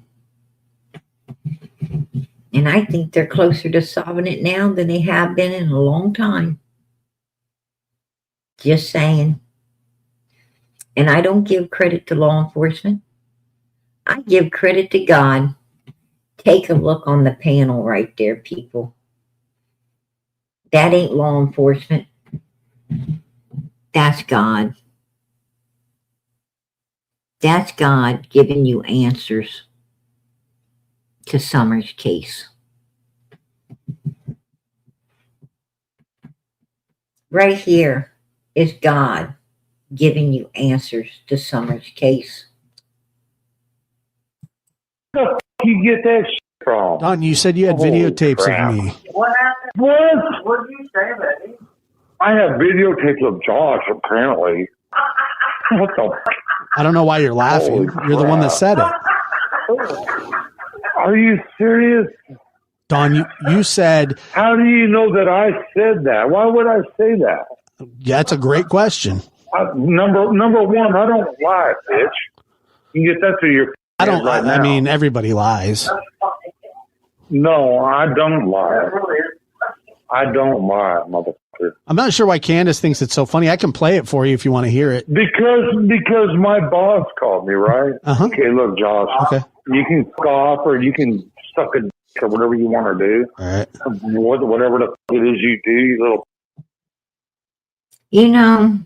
And I think they're closer to solving it now than they have been in a long time. Just saying. And I don't give credit to law enforcement. I give credit to God. Take a look on the panel right there, people. That ain't law enforcement. That's God. That's God giving you answers to Summer's case. Right here is God giving you answers to Summer's case. Where the you get that shit from? Don, you said you had videotapes of me. What happened? What did you say, baby? I have videotapes of Josh, apparently. What the? I don't know why you're laughing. You're the one that said it. Are you serious? Don, you said... How do you know that I said that? Why would I say that? Yeah, that's a great question. Number one, I don't lie, bitch. You can get that through your. I don't. Right I now. mean, everybody lies. No, I don't lie. I don't lie, motherfucker. I'm not sure why Candus thinks it's so funny. I can play it for you if you want to hear it. Because my boss called me, right? Uh-huh. Okay, look, Josh. Okay. You can scoff or you can suck a dick or whatever you want to do. All right. Whatever the fuck it is you do, you little. You know,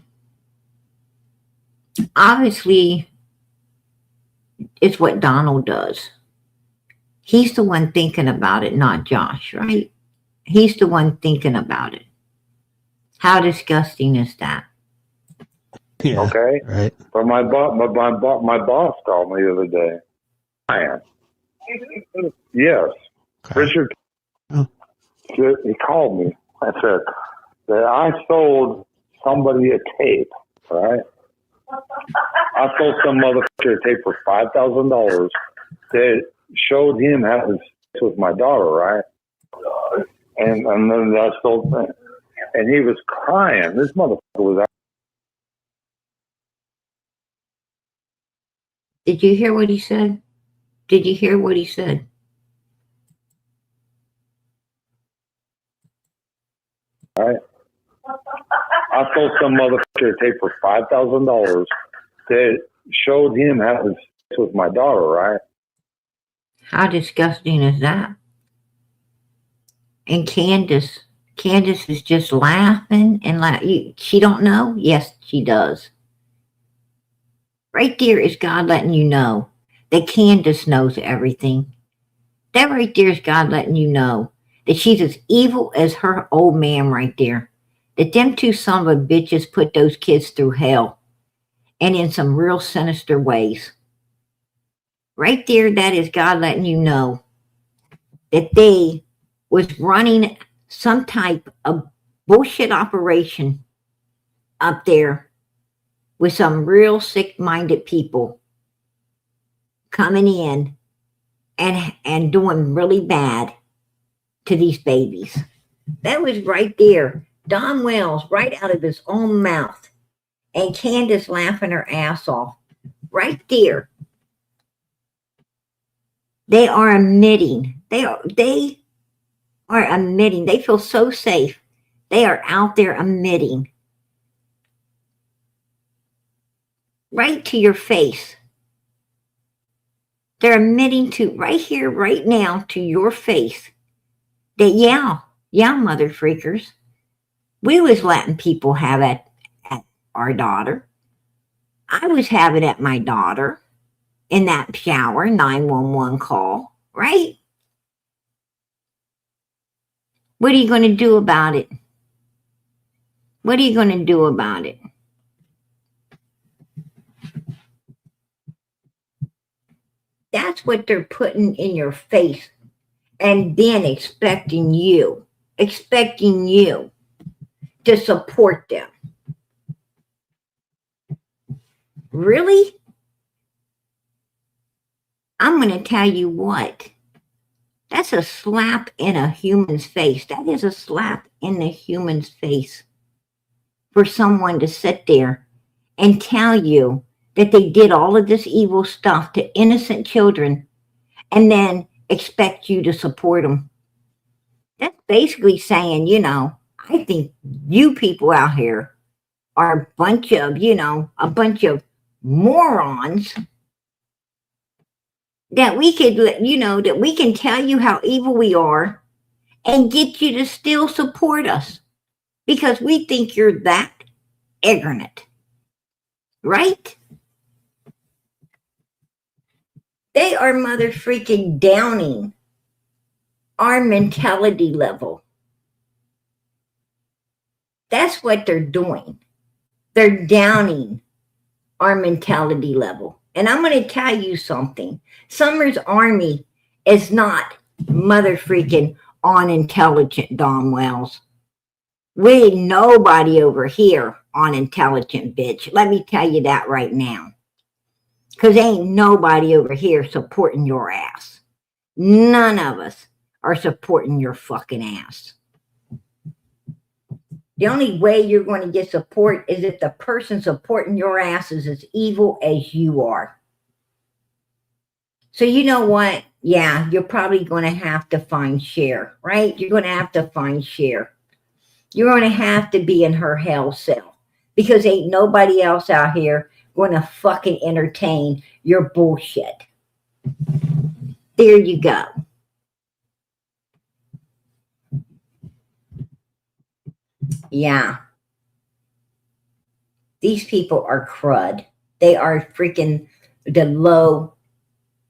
obviously, it's what Donald does. He's the one thinking about it, not Josh, right? He's the one thinking about it. How disgusting is that? Yeah. Okay. Right. But my boss called me the other day. I am. Yes. Okay. Richard. Oh. He called me. I said that I sold somebody a tape, right? I sold some motherfucker a tape for $5,000 that showed him having sex with my daughter, right? And then I sold him. And he was crying. This motherfucker was out. Did you hear what he said? Did you hear what he said? Right? I sold some motherfucker a tape for $5,000 that showed him having sex with my daughter, right? How disgusting is that? And Candus is just laughing and she don't know? Yes, she does. Right there is God letting you know that Candus knows everything. That right there is God letting you know that she's as evil as her old man right there. That them two son of a bitches put those kids through hell and in some real sinister ways. Right there, that is God letting you know that they was running some type of bullshit operation up there with some real sick-minded people coming in and doing really bad to these babies. That was right there. Don Wells, right out of his own mouth. And Candus laughing her ass off. Right there. They are admitting. They are admitting. They feel so safe. They are out there admitting. Right to your face. They're admitting to right here, right now, to your face that yeah, mother freakers, we was letting people have it at our daughter. I was having it at my daughter in that shower 911 call, right? What are you going to do about it? What are you going to do about it? That's what they're putting in your face and then expecting you to support them. Really? I'm going to tell you what. That's a slap in a human's face. That is a slap in the human's face for someone to sit there and tell you that they did all of this evil stuff to innocent children and then expect you to support them. That's basically saying, I think you people out here are a bunch of morons that we could, that we can tell you how evil we are and get you to still support us because we think you're that ignorant, right? They are mother freaking downing our mentality level. That's what they're doing. They're downing our mentality level. And I'm going to tell you something. Summer's Army is not mother freaking unintelligent, Don Wells. We ain't nobody over here unintelligent, bitch. Let me tell you that right now. Because ain't nobody over here supporting your ass. None of us are supporting your fucking ass. The only way you're going to get support is if the person supporting your ass is as evil as you are. So you know what? Yeah, you're probably going to have to find Cher, right? You're going to have to find Cher. You're going to have to be in her hell cell because ain't nobody else out here going to fucking entertain your bullshit. There you go. Yeah. These people are crud. They are freaking the low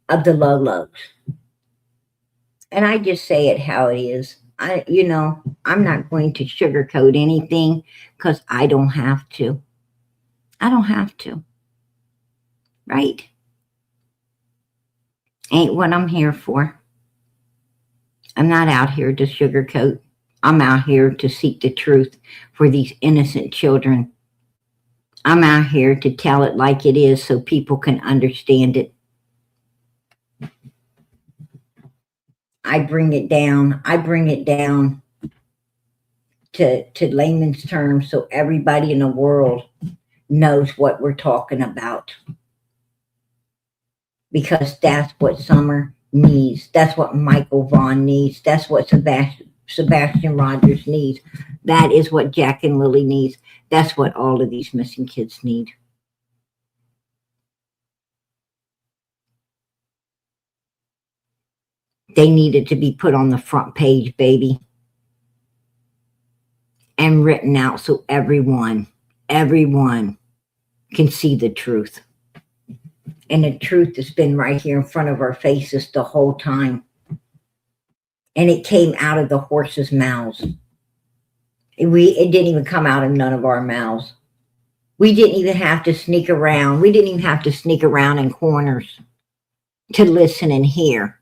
of the low lows. And I just say it how it is. I'm not going to sugarcoat anything because I don't have to. I don't have to. Right? Ain't what I'm here for. I'm not out here to sugarcoat. I'm out here to seek the truth for these innocent children. I'm out here to tell it like it is so people can understand it. I bring it down. I bring it down to layman's terms so everybody in the world knows what we're talking about. Because that's what Summer needs. That's what Michael Vaughn needs. That's what Sebastian Rogers needs. That is what Jack and Lily needs. That's what all of these missing kids need. They needed to be put on the front page, baby. And written out so everyone can see the truth. And the truth has been right here in front of our faces the whole time. And it came out of the horses' mouths. It didn't even come out of none of our mouths. We didn't even have to sneak around. We didn't even have to sneak around in corners to listen and hear.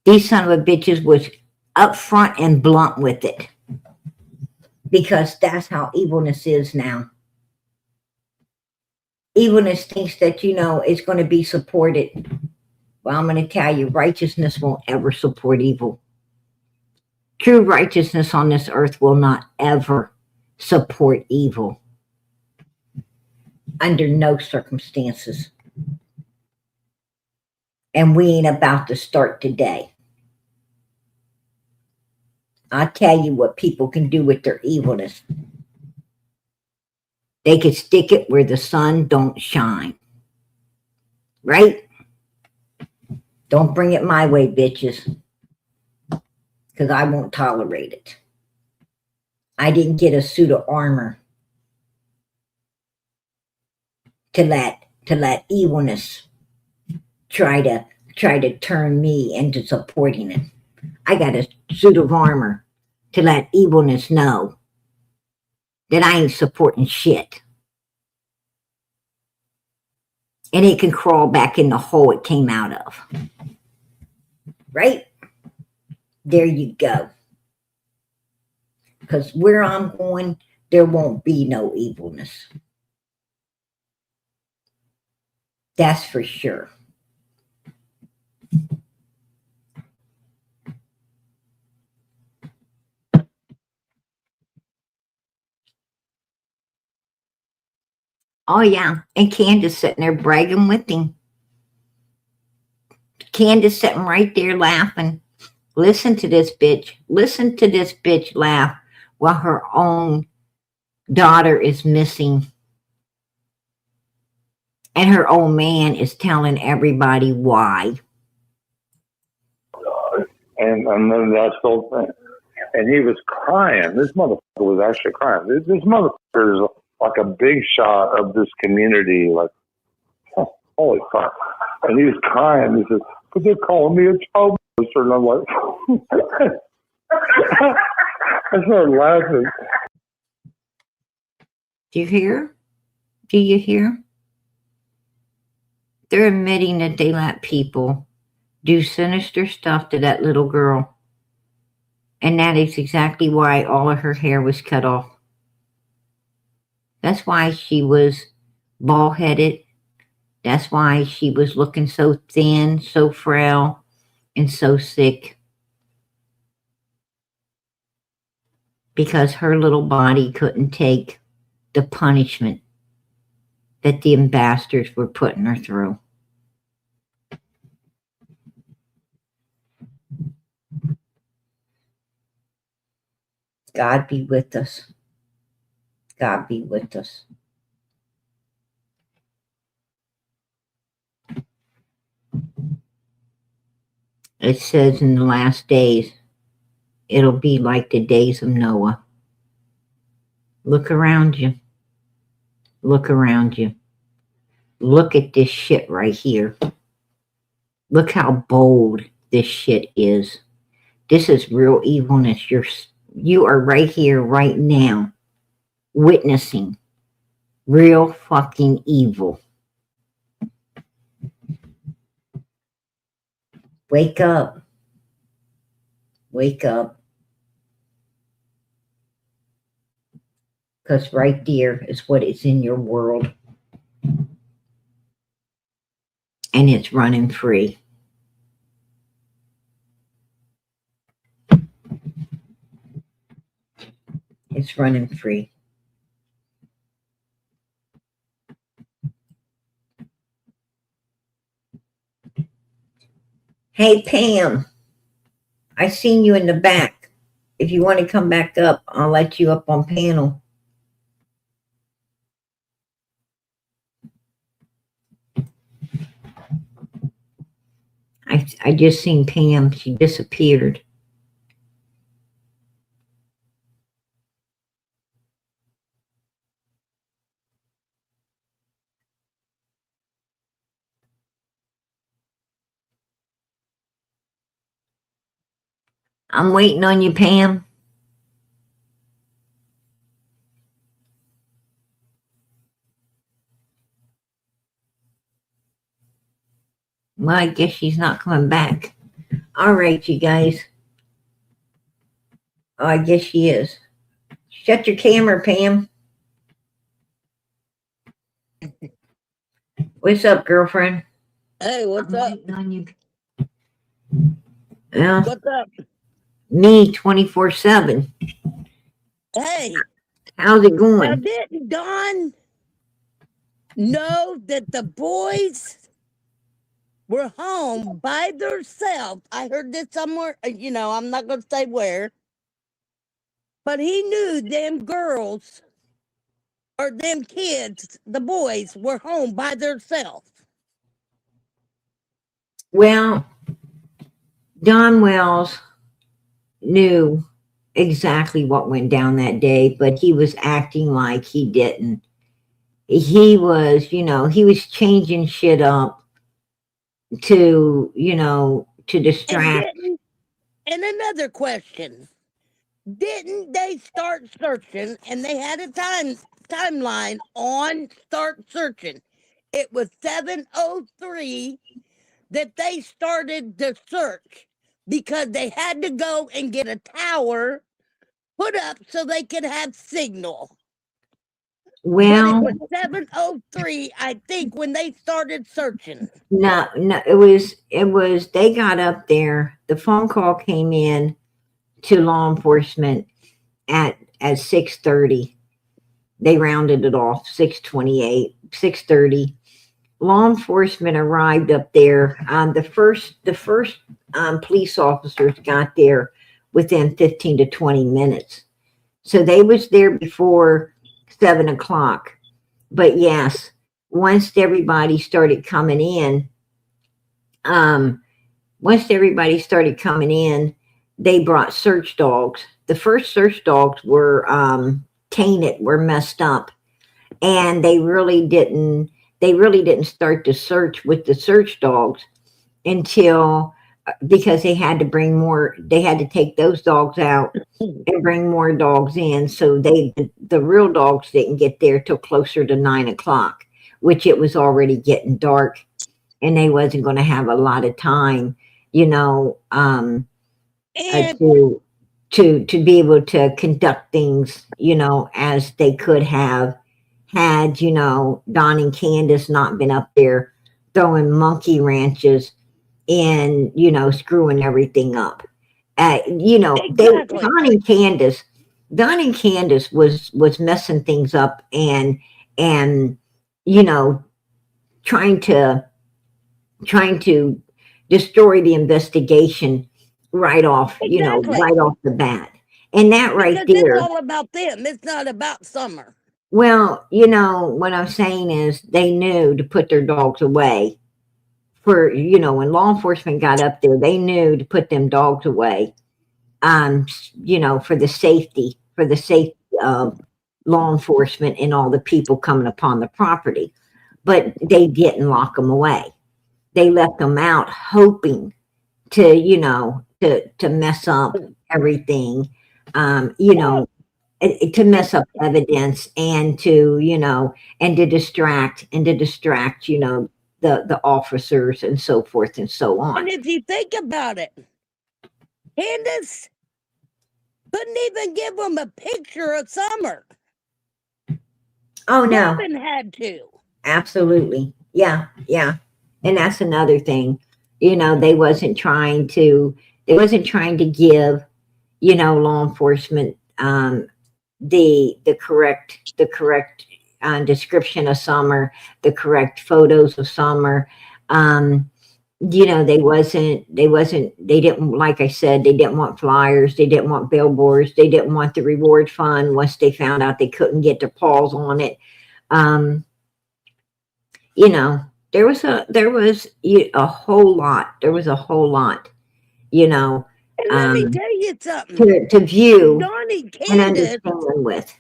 These son of a bitches was upfront and blunt with it. Because that's how evilness is now. Evilness thinks that, it's going to be supported. Well, I'm going to tell you, righteousness won't ever support evil. True righteousness on this earth will not ever support evil. Under no circumstances. And we ain't about to start today. I'll tell you what people can do with their evilness. They can stick it where the sun don't shine. Right? Don't bring it my way, bitches. Because I won't tolerate it. I didn't get a suit of armor to let evilness try to turn me into supporting it. I got a suit of armor to let evilness know that I ain't supporting shit. And it can crawl back in the hole it came out of. Right? There you go. Because where I'm going, there won't be no evilness. That's for sure. Oh, yeah. And Candus sitting there bragging with him. Candus sitting right there laughing. Listen to this bitch. Listen to this bitch laugh while her own daughter is missing. And her old man is telling everybody why. And then that's the whole thing. And he was crying. This motherfucker was actually crying. This motherfucker is like a big shot of this community. Like, oh, holy fuck. And he was crying. He says, but they're calling me a child molester. And I'm like, I started laughing. Do you hear? Do you hear? They're admitting that they let people do sinister stuff to that little girl. And that is exactly why all of her hair was cut off. That's why she was bald-headed. That's why she was looking so thin, so frail, and so sick. Because her little body couldn't take the punishment that the ambassadors were putting her through. God be with us. God be with us. It says in the last days, it'll be like the days of Noah. Look around you. Look around you. Look at this shit right here. Look how bold this shit is. This is real evilness. You are right here, right now, witnessing real fucking evil. Wake up. Wake up. Because right there is what is in your world. And it's running free. It's running free. Hey, Pam. I seen you in the back. If you want to come back up, I'll let you up on panel. I just seen Pam. She disappeared. I'm waiting on you, Pam. Well, I guess she's not coming back. All right, you guys. Oh, I guess she is. Shut your camera, Pam. What's up, girlfriend? Hey, what's I'm up? waiting on you. Well, What's up? me 24/7. Hey, How's it now going? didn't Don know that the boys were home by themselves? I heard this somewhere, I'm not going to say where, but he knew them girls or them kids, the boys, were home by themselves. Well, Don Wells knew exactly what went down that day, but he was acting like he didn't. He was, he was changing shit up to, to distract. And another question. Didn't they start searching and they had a timeline on start searching? It was 7:03 that they started the search because they had to go and get a tower put up so they could have signal. Well, but it was 7:03, I think, when they started searching. no, it was, they got up there. The phone call came in to law enforcement at 6:30. They rounded it off, 6:28, 6:30. Law enforcement arrived up there. The first police officers got there within 15 to 20 minutes. So they was there before 7 o'clock. But yes, once everybody started coming in, they brought search dogs. The first search dogs were tainted, were messed up, and they really didn't start the search with the search dogs until, because they had to take those dogs out and bring more dogs in. So the real dogs didn't get there till closer to 9 o'clock, which it was already getting dark and they wasn't going to have a lot of time, And to be able to conduct things, as they could have had, Don and Candus not been up there throwing monkey wrenches and, screwing everything up. Exactly. Don and Candus was messing things up and you know, trying to destroy the investigation right off, Exactly. right off the bat. And that right Because it's there, all about them. It's not about Summer. well, what I'm saying is they knew to put their dogs away for, when law enforcement got up there, they knew to put them dogs away, for the safety, of law enforcement and all the people coming upon the property. But they didn't lock them away. They left them out hoping to mess up everything, to mess up evidence and to distract the officers and so forth and so on. And if you think about it, Candus couldn't even give them a picture of Summer. Oh no, Robin had to. absolutely. Yeah. And that's another thing. They wasn't trying to give, law enforcement the correct description of Summer, the correct photos of Summer. They didn't, like I said, they didn't want flyers, they didn't want billboards, they didn't want the reward fund once they found out they couldn't get their paws on it. There was a whole lot. There was a whole lot, And let me tell you something. to view Donnie and Candus, understand with.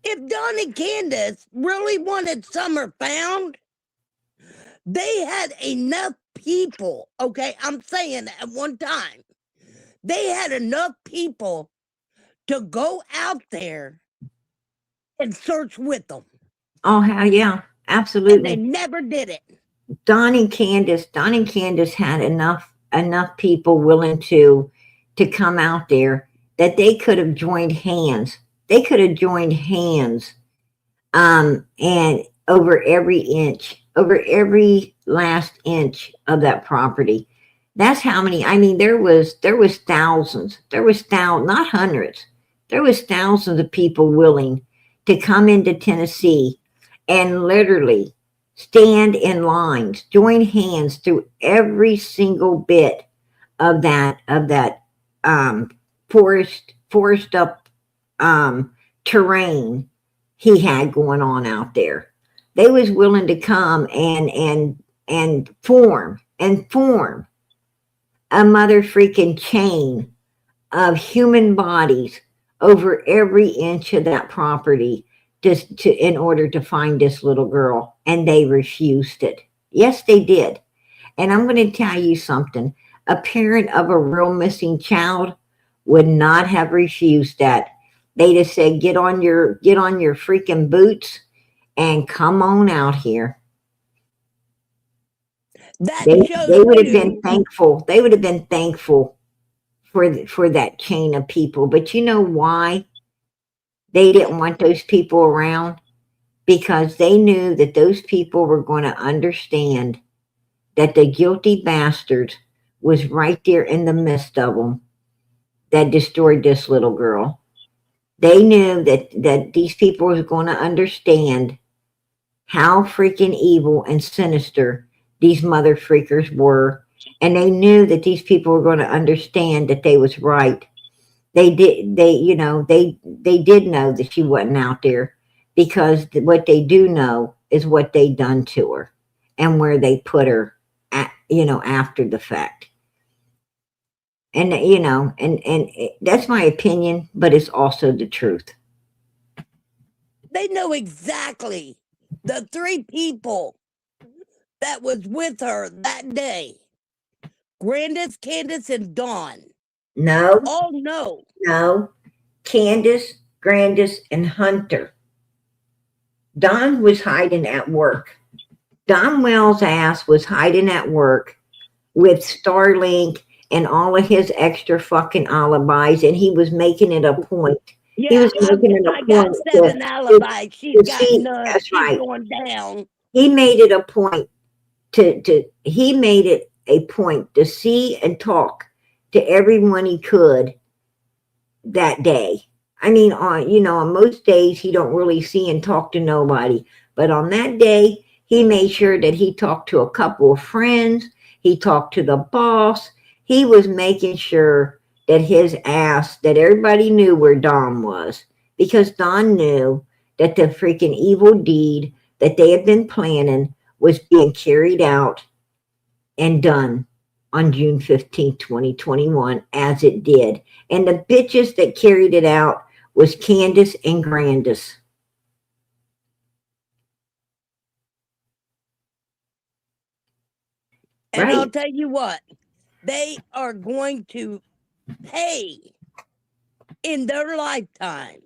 if Donnie Candus really wanted Summer found, they had enough people. Okay, I'm saying at one time, they had enough people to go out there and search with them. Oh hell yeah, And absolutely. they never did it. Donnie Candus had enough people willing to come out there that they could have joined hands. They could have joined hands, and over every last inch of that property. That's how many. I mean, there was thousands. Not hundreds. There was thousands of people willing to come into Tennessee and literally stand in lines, join hands through every single bit of that forest up terrain he had going on out there. They was willing to come and form a mother freaking chain of human bodies over every inch of that property just in order to find this little girl, and they refused it. Yes, they did. And I'm going to tell you something. A parent of a real missing child would not have refused that. They'd have said, get on your freaking boots and come on out here. They would have been thankful. They would have been thankful for that chain of people. But you know why they didn't want those people around? Because they knew that those people were going to understand that the guilty bastards was right there in the midst of them that destroyed this little girl. They knew that these people was going to understand how freaking evil and sinister these mother freakers were. And they knew that these people were going to understand that they was right. They did know that she wasn't out there, because what they do know is what they done to her and where they put her at, after the fact. And and that's my opinion, but it's also the truth. They know exactly the three people that was with her that day. Grandis, Candus, and Dawn. No. Oh no. No. Candus, Grandis, and Hunter. Don was hiding at work. Don Wells' ass was hiding at work with Starlink and all of his extra fucking alibis, and he was making it a point. Yeah, he was making it a I point got 7 alibis. She's got none. That's She's right. going down. He made it a point he made it a point to see and talk to everyone he could that day. I mean, on most days he don't really see and talk to nobody. But on that day, he made sure that he talked to a couple of friends. He talked to the boss. He was making sure that that everybody knew where Don was, because Don knew that the freaking evil deed that they had been planning was being carried out and done on June 15th, 2021, as it did. And the bitches that carried it out was Candus and Grandus. And Right? I'll tell you what, they are going to pay in their lifetime.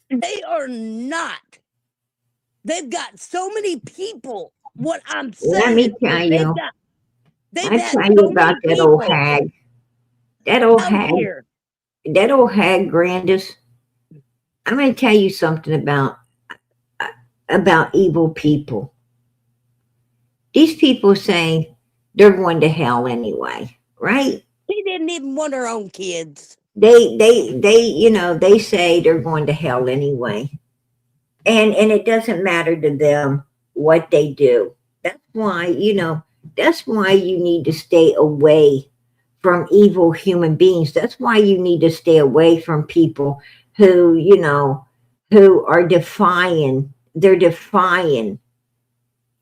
They are not. They've got so many people. What I'm saying, Let me tell you. they've I had tell you so about many that old people hag. That old out hag. here. That old hag Grandis. I'm going to tell you something about evil people. These people say they're going to hell anyway, right? She didn't even want her own kids. They say they're going to hell anyway. And it doesn't matter to them what they do. That's why you need to stay away from evil human beings. That's why you need to stay away from people who are defying. They're defying,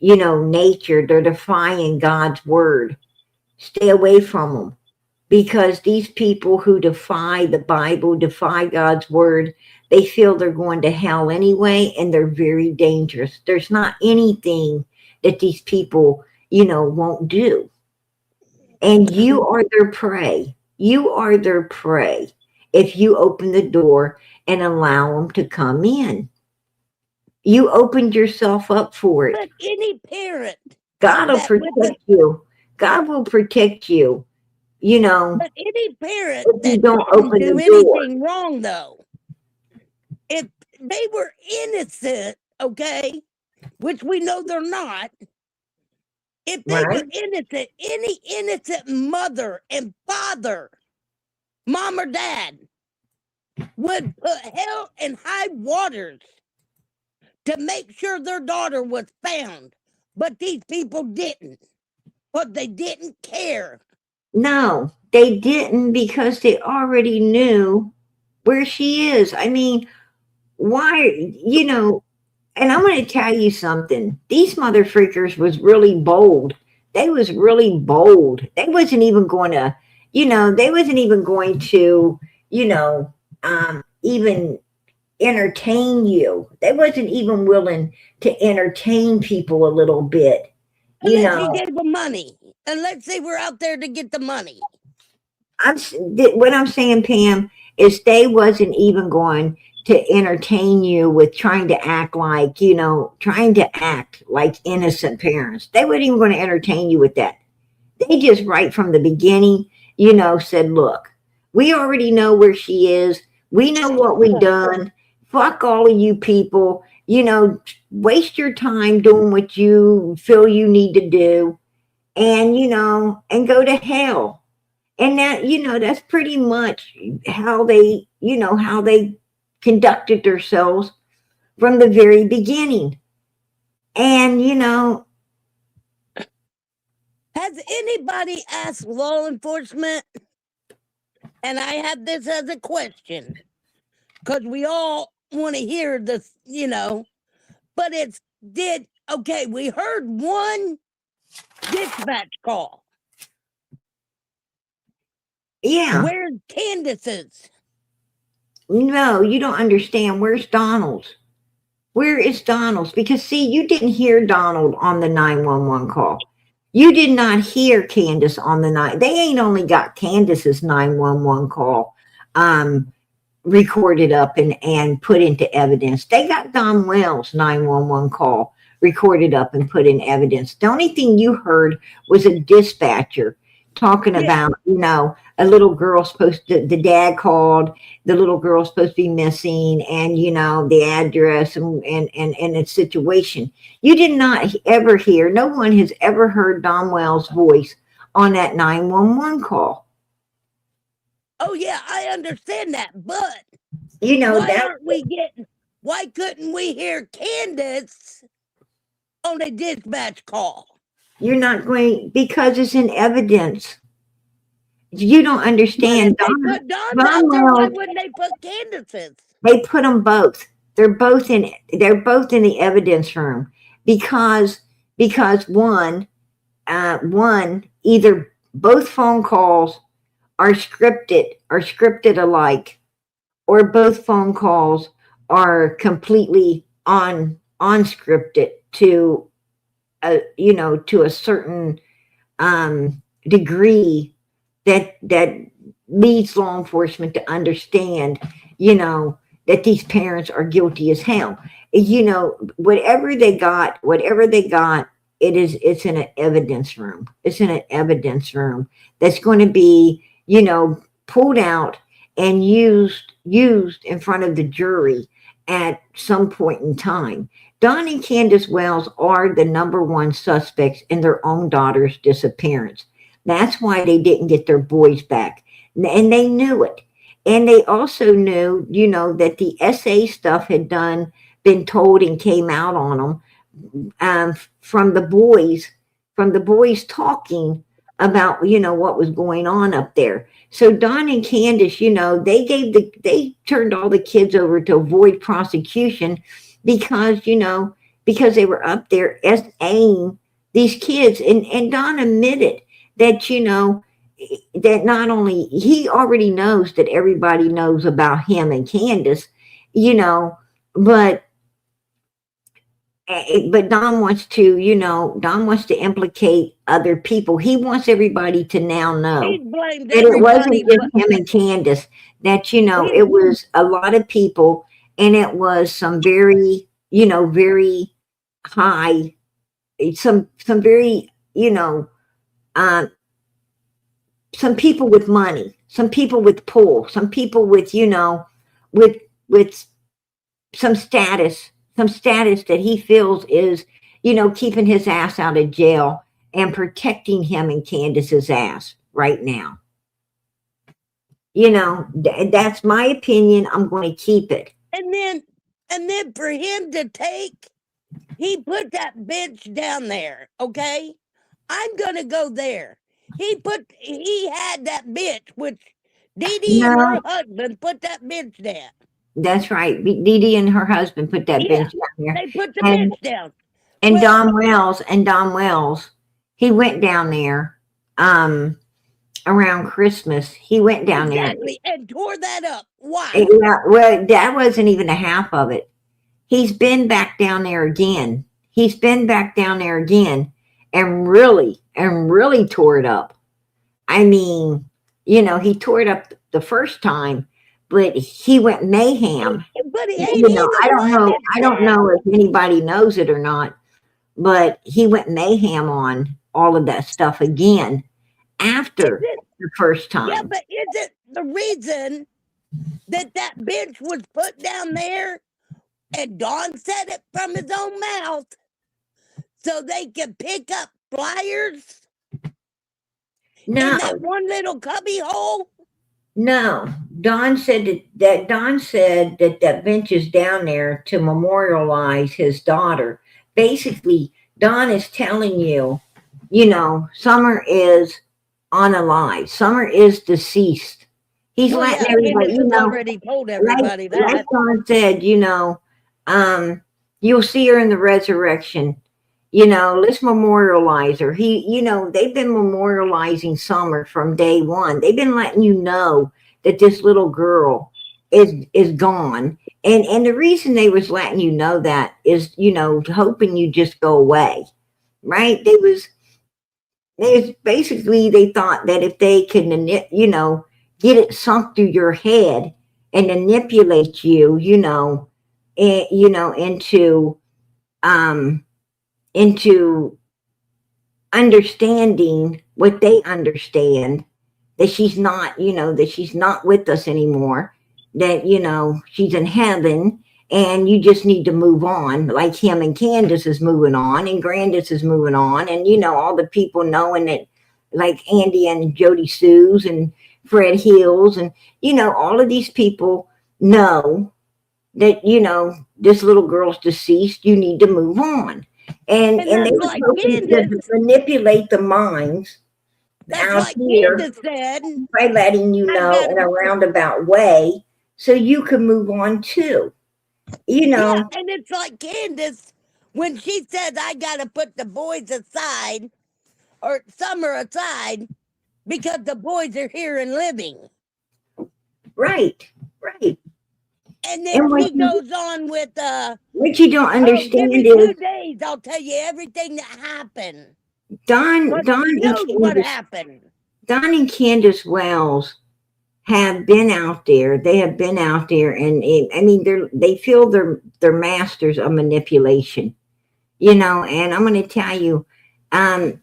nature. They're defying God's word. Stay away from them, because these people who defy the Bible, defy God's word, they feel they're going to hell anyway, and they're very dangerous. There's not anything that these people, won't do. And you are their prey. You are their prey if you open the door and allow them to come in. You opened yourself up for it. But any parent God will protect you. God will protect you. But any parent if you that don't didn't open do the door. anything wrong, though, if they were innocent, okay, which we know they're not, if they were Right? innocent, any innocent mother and father, mom or dad, would put hell and high waters to make sure their daughter was found. But these people didn't. But they didn't care. No, they didn't, because they already knew where she is. I mean, why, and I'm going to tell you something. These mother freakers was really bold. They was really bold. They wasn't even going to, they wasn't even going to, even entertain you. They wasn't even willing to entertain people a little bit. Unless you gave them money. Unless they were out there to get the money. What I'm saying, Pam, is they wasn't even going to entertain you with trying to act like innocent parents. They weren't even going to entertain you with that. They just right from the beginning, said, look, we already know where she is. We know what we done. Fuck all of you people. Waste your time doing what you feel you need to do, and and go to hell. And that, that's pretty much how they conducted themselves from the very beginning. And has anybody asked law enforcement? And I have this as a question, because we all want to hear this, but we heard one dispatch call. Yeah. Where's Candus's? No, you don't understand. Where's Donald's? Where is Donald's? Because see, you didn't hear Donald on the 911 call. You did not hear Candus on the night. They ain't only got Candus's 911 call recorded up and put into evidence. They got Don Wells' 911 call recorded up and put in evidence. The only thing you heard was a dispatcher talking about, a little girl the dad called, the little girl supposed to be missing, and, the address and its situation. You did not ever hear, no one has ever heard Don Wells' voice on that 911 call. Oh yeah, I understand that, but You know, why couldn't we hear Candus on a dispatch call? you're not going, because it's in evidence. You don't But understand. if they put Don's Don out there, why Wells, wouldn't they put Candus's? they put them both. They're both in the evidence room because one either both phone calls are scripted alike, or both phone calls are completely unscripted to to a certain degree that leads law enforcement to understand, that these parents are guilty as hell. Whatever they got, it's in an evidence room. It's in an evidence room that's going to be, pulled out and used in front of the jury at some point in time. Don and Candus Wells are the number one suspects in their own daughter's disappearance. That's why they didn't get their boys back. And they knew it. And they also knew, that the SA stuff had been told and came out on them from the boys talking about, what was going on up there. So Don and Candus, they turned all the kids over to avoid prosecution because they were up there SAing these kids. And Don admitted that, that not only he already knows that everybody knows about him and Candus, but Don wants to implicate other people. He wants everybody to now know that it wasn't just him and Candus, that, it was a lot of people, and it was some very, very high, some very, some people with money, some people with pull, some people with, with some status that he feels is, keeping his ass out of jail and protecting him and Candus's ass right now. That's my opinion. I'm going to keep it. And then for him to he put that bench down there, okay? I'm gonna go there. He had that bench, which Dee Dee and her husband put that bench down. That's right. Dee Dee and her husband put that bench down there. They put the bench down. And Don Wells, he went down there around Christmas. He went down there and tore that up. Why? Well, that wasn't even a half of it. He's been back down there again. And really tore it up. I mean, he tore it up the first time, but he went mayhem. But I don't know if anybody knows it or not, but he went mayhem on all of that stuff again after the first time. Yeah, but is it the reason that bench was put down there, and Don said it from his own mouth, so they could pick up flyers in that one little cubby hole? No, Don said that bench is down there to memorialize his daughter. Basically, Don is telling you, Summer is unalive. Summer is deceased. He's letting everybody, already told everybody that. Like Don said, you'll see her in the resurrection. Let's memorialize her. They've been memorializing Summer from day one. They've been letting you know that this little girl is gone. And the reason they was letting you know that is, hoping you just go away, right? They thought that if they could, get it sunk through your head and manipulate you, into understanding what they understand, that she's not with us anymore, that, she's in heaven, and you just need to move on, like him and Candus is moving on, and Grandis is moving on, and, all the people knowing that, like Andy and Jody Sue's and Fred Hills, and all of these people know that this little girl's deceased. You need to move on, and they that's were like hoping to Candus. manipulate the minds That's out like here Candus said. by letting you I know got in a roundabout way, so you can move on too. Yeah, and it's like Candus when she says I gotta put the boys aside or Summer aside because the boys are here and living. Right. And then And she goes on with what you don't oh, give understand me is 2 days, I'll tell you everything that happened. Don But Don she and knows what Candace happened. Don and Candace Wells have been out there. They have been out there, and I mean, they feel they're masters of manipulation. And I'm going to tell you, um,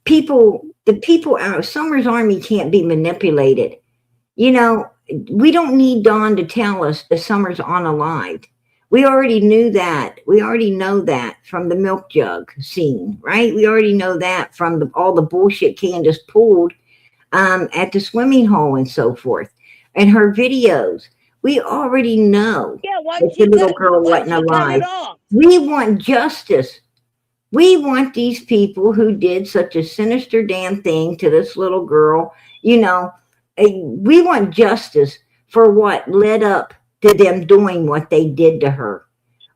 the people out Summer's Army can't be manipulated. We don't need Dawn to tell us that Summer's unalived. We already knew that. We already know that from the milk jug scene, right? We already know that from all the bullshit Candace pulled at the swimming hole and so forth. And her videos, we already know Yeah, why that the she little cut girl why wasn't she cut it alive. off? We want justice. We want these people who did such a sinister damn thing to this little girl, we want justice for what led up to them doing what they did to her.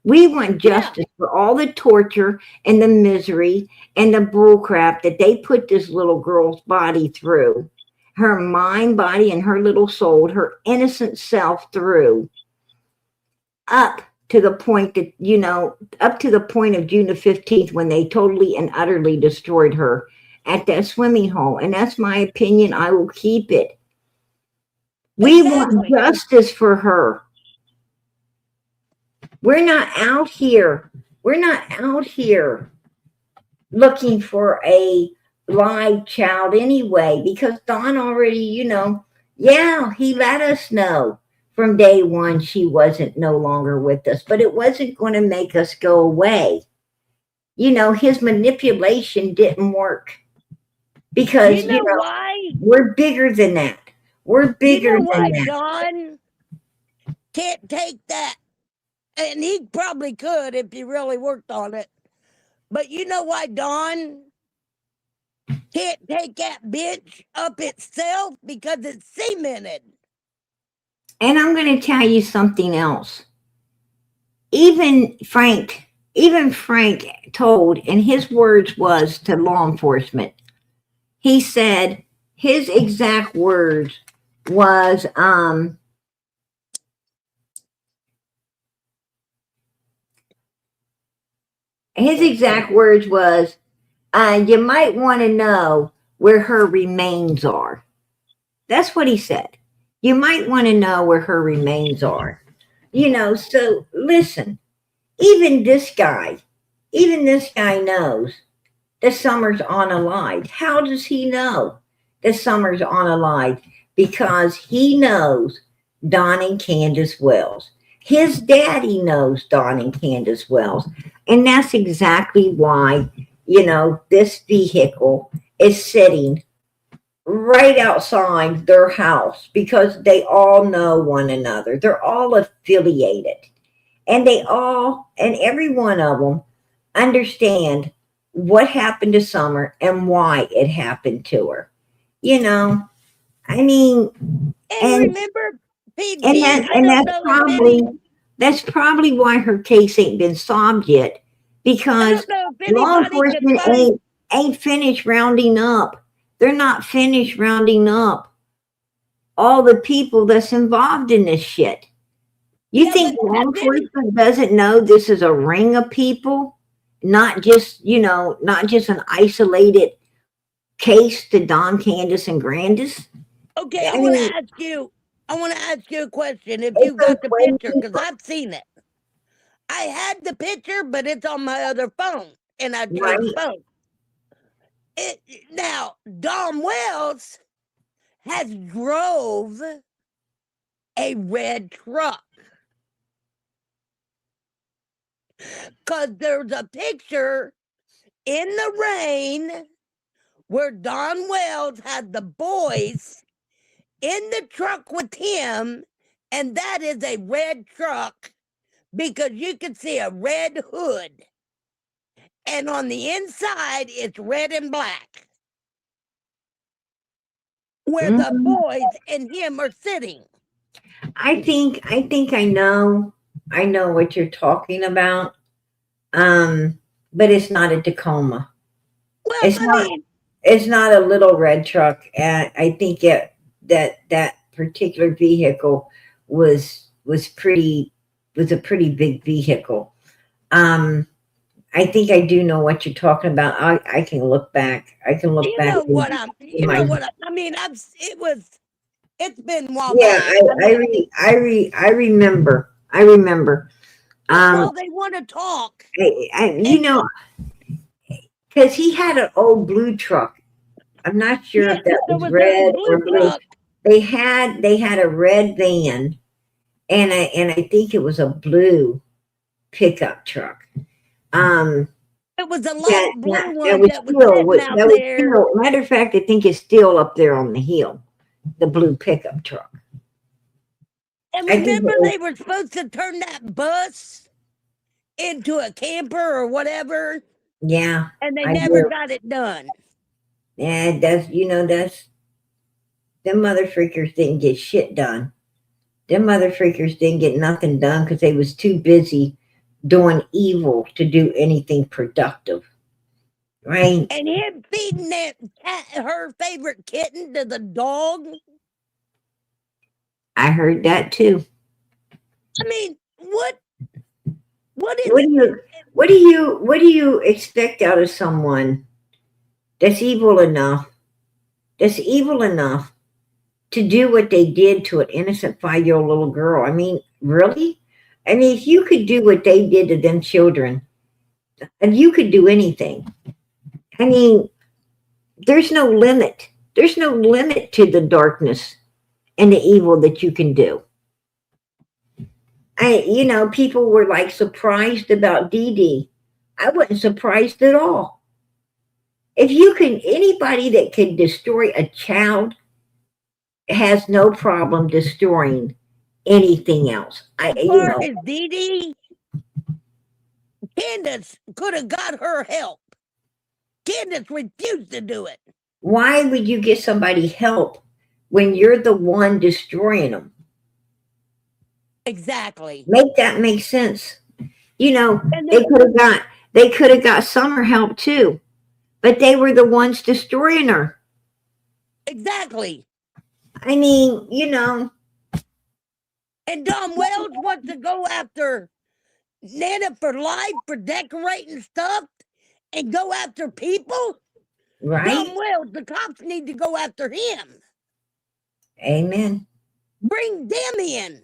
We want justice for all the torture and the misery and the bullcrap that they put this little girl's body through, her mind, body, and her little soul, her innocent self through, up to the point that, up to the point of June the 15th when they totally and utterly destroyed her at that swimming hole. And that's my opinion. I will keep it. We want justice for her. We're not out here. We're not out here looking for a live child anyway, because Don already, he let us know from day one she wasn't no longer with us, but it wasn't going to make us go away. His manipulation didn't work because, why? We're bigger than that. We're bigger than why that. Don can't take that? And he probably could if he really worked on it. But you know why Don can't take that bitch up itself? Because it's cemented. And I'm going to tell you something else. Even Frank told, and his words was to law enforcement, he said his exact words was, you might want to know where her remains are. That's what he said. You might want to know where her remains are. So listen, even this guy knows that Summer's unalived. How does he know that Summer's unalived? Because he knows Don and Candace Wells. His daddy knows Don and Candace Wells. And that's exactly why, this vehicle is sitting right outside their house, because they all know one another. They're all affiliated. And every one of them understand what happened to Summer and why it happened to her. I mean, and remember, PG, that's probably why her case ain't been solved yet, because law enforcement ain't finished rounding up. They're not finished rounding up all the people that's involved in this shit. You think law enforcement doesn't know this is a ring of people, not just an isolated case to Don, Candace, and Grandis? Okay, I want to ask you a question if you got the picture, because I've seen it. I had the picture, but it's on my other phone, and I changed phones. Now, Don Wells has drove a red truck. Because there's a picture in the rain where Don Wells had the boys in the truck with him, and that is a red truck because you can see a red hood. And on the inside, it's red and black. Where the boys and him are sitting. I think I know what you're talking about. But it's not a Tacoma. Well, It's not a little red truck. I think that particular vehicle was a pretty big vehicle. I think I do know what you're talking about. I can look back. You know what I mean. It's been a while back. I remember. Well, they want to talk. You know, because he had an old blue truck. I'm not sure if that was red or blue. They had a red van, and I think it was a blue pickup truck. It was a light blue one that was sitting out there. Matter of fact, I think it's still up there on the hill, the blue pickup truck. And remember, they were supposed to turn that bus into a camper or whatever. Yeah. And they never got it done. Yeah, them mother freakers didn't get shit done. Them mother freakers didn't get nothing done because they was too busy doing evil to do anything productive. Right? And him feeding her favorite kitten to the dog. I heard that too. I mean, what do you expect out of someone that's evil enough to do what they did to an innocent 5-year-old little girl? I mean, really? I mean, if you could do what they did to them children, and you could do anything. I mean, there's no limit. There's no limit to the darkness and the evil that you can do. People were like surprised about Dee Dee. I wasn't surprised at all. If you can, anybody that can destroy a child has no problem destroying anything else. As far as Dee Dee, Candus could have got her help. Candus refused to do it. Why would you get somebody help when you're the one destroying them? Exactly. Make that make sense. They could have got Summer help too, but they were the ones destroying her. Exactly. I mean, And Dom Wells wants to go after Nana for life for decorating stuff and go after people. Right. Dom Wells, the cops need to go after him. Amen. Bring them in.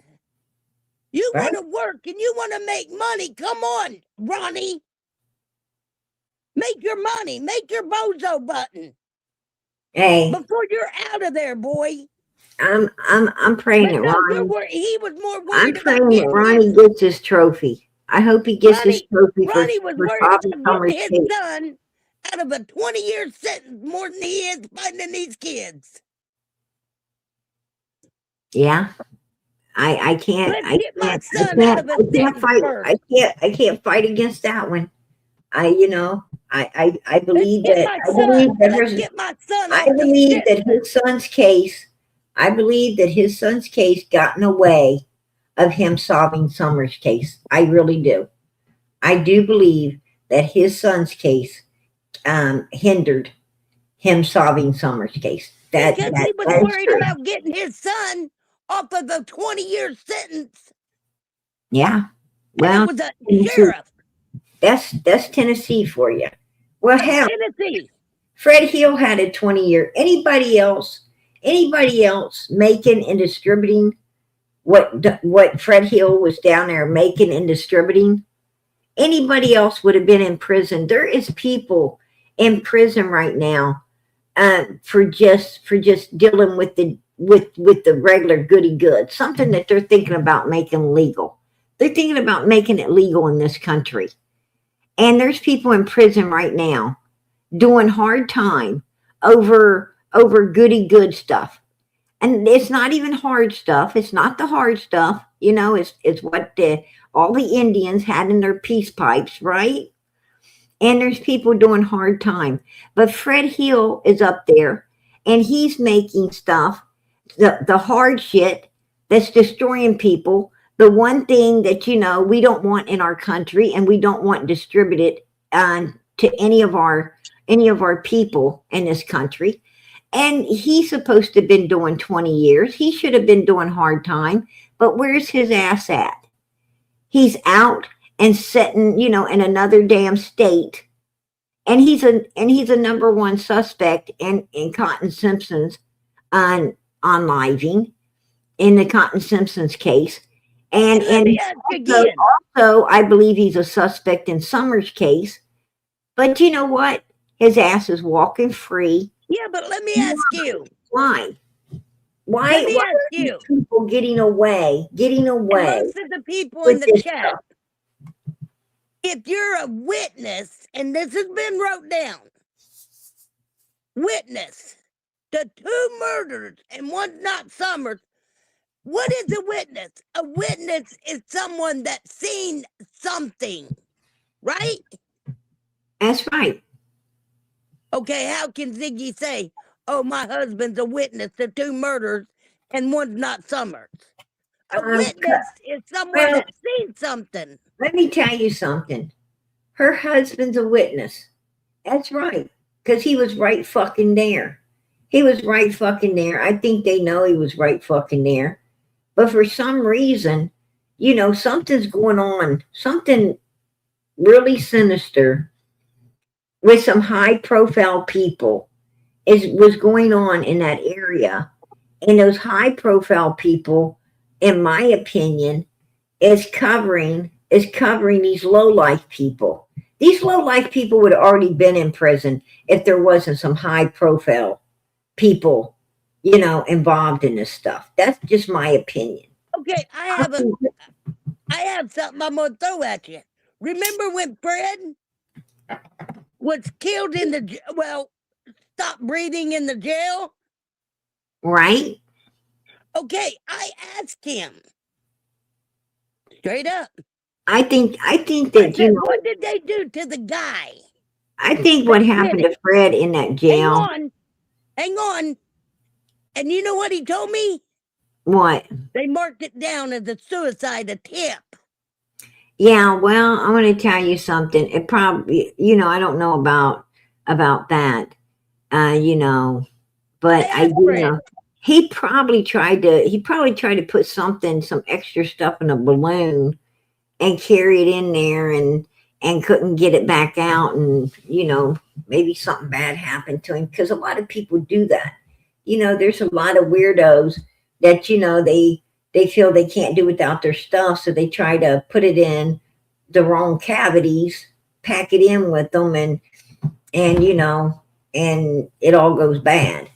You want to work and you want to make money. Come on, Ronnie. Make your money. Make your bozo button. Hey. Before you're out of there, boy. I'm praying that Ronnie. He was more worried I'm praying that Ronnie gets his trophy. I hope he gets his trophy Ronnie was worried about getting his case. son out of a 20-year sentence more than he is fighting these kids. Yeah. I can't fight against that one. I believe that his son's case. I believe that his son's case got in the way of him solving Summer's case. I really do. I do believe that his son's case hindered him solving Summer's case. Because he was worried about getting his son off of the 20-year sentence. Yeah. Well, it was a sheriff. That's Tennessee for you. Well, hell, Tennessee. Fred Hill had a 20-year. Anybody else making and distributing what Fred Hill was down there making and distributing, anybody else would have been in prison. There is people in prison right now for just dealing with the regular goody goods, something that they're thinking about making legal. They're thinking about making it legal in this country. And there's people in prison right now doing hard time over goody good stuff. And it's not even hard stuff. It's not the hard stuff. It's what all the Indians had in their peace pipes, right? And there's people doing hard time. But Fred Hill is up there and he's making stuff, the hard shit that's destroying people. The one thing that, we don't want in our country and we don't want distributed to any of our people in this country. And he's supposed to have been doing 20 years. He should have been doing hard time. But where's his ass at? He's out and sitting, in another damn state. And he's a number one suspect in Cotton Simpson's on living in the Cotton Simpson's case. And also, I believe he's a suspect in Summers' case. But you know what? His ass is walking free. Yeah, but let me ask you. Why? Let me ask you. People getting away. And most of the people in the chat, if you're a witness, and this has been wrote down, witness to 2 murders and one not Summers, what is a witness? A witness is someone that's seen something, right? That's right. Okay, how can Ziggy say, oh, my husband's a witness to 2 murders and one's not Summers? A witness is someone that's seen something. Let me tell you something. Her husband's a witness. That's right. Because he was right fucking there. He was right fucking there. I think they know he was right fucking there. But for some reason, something's going on. Something really sinister with some high profile people was going on in that area. And those high profile people, in my opinion, is covering these low life people. These low life people would have already been in prison if there wasn't some high profile people, involved in this stuff. That's just my opinion. Okay, I have something I'm gonna throw at you. Remember when Fred was killed stopped breathing in the jail? Right. Okay, I asked him straight up. I think that what did they do to the guy? I think what happened to Fred in that jail. Hang on. And you know what he told me? What? They marked it down as a suicide attempt. Yeah, well, I'm going to tell you something. It probably, I don't know about that, but I do know. He probably tried to put some extra stuff in a balloon and carry it in there and couldn't get it back out. And, maybe something bad happened to him because a lot of people do that. There's a lot of weirdos that, they feel they can't do without their stuff. So they try to put it in the wrong cavities, pack it in with them and it all goes bad.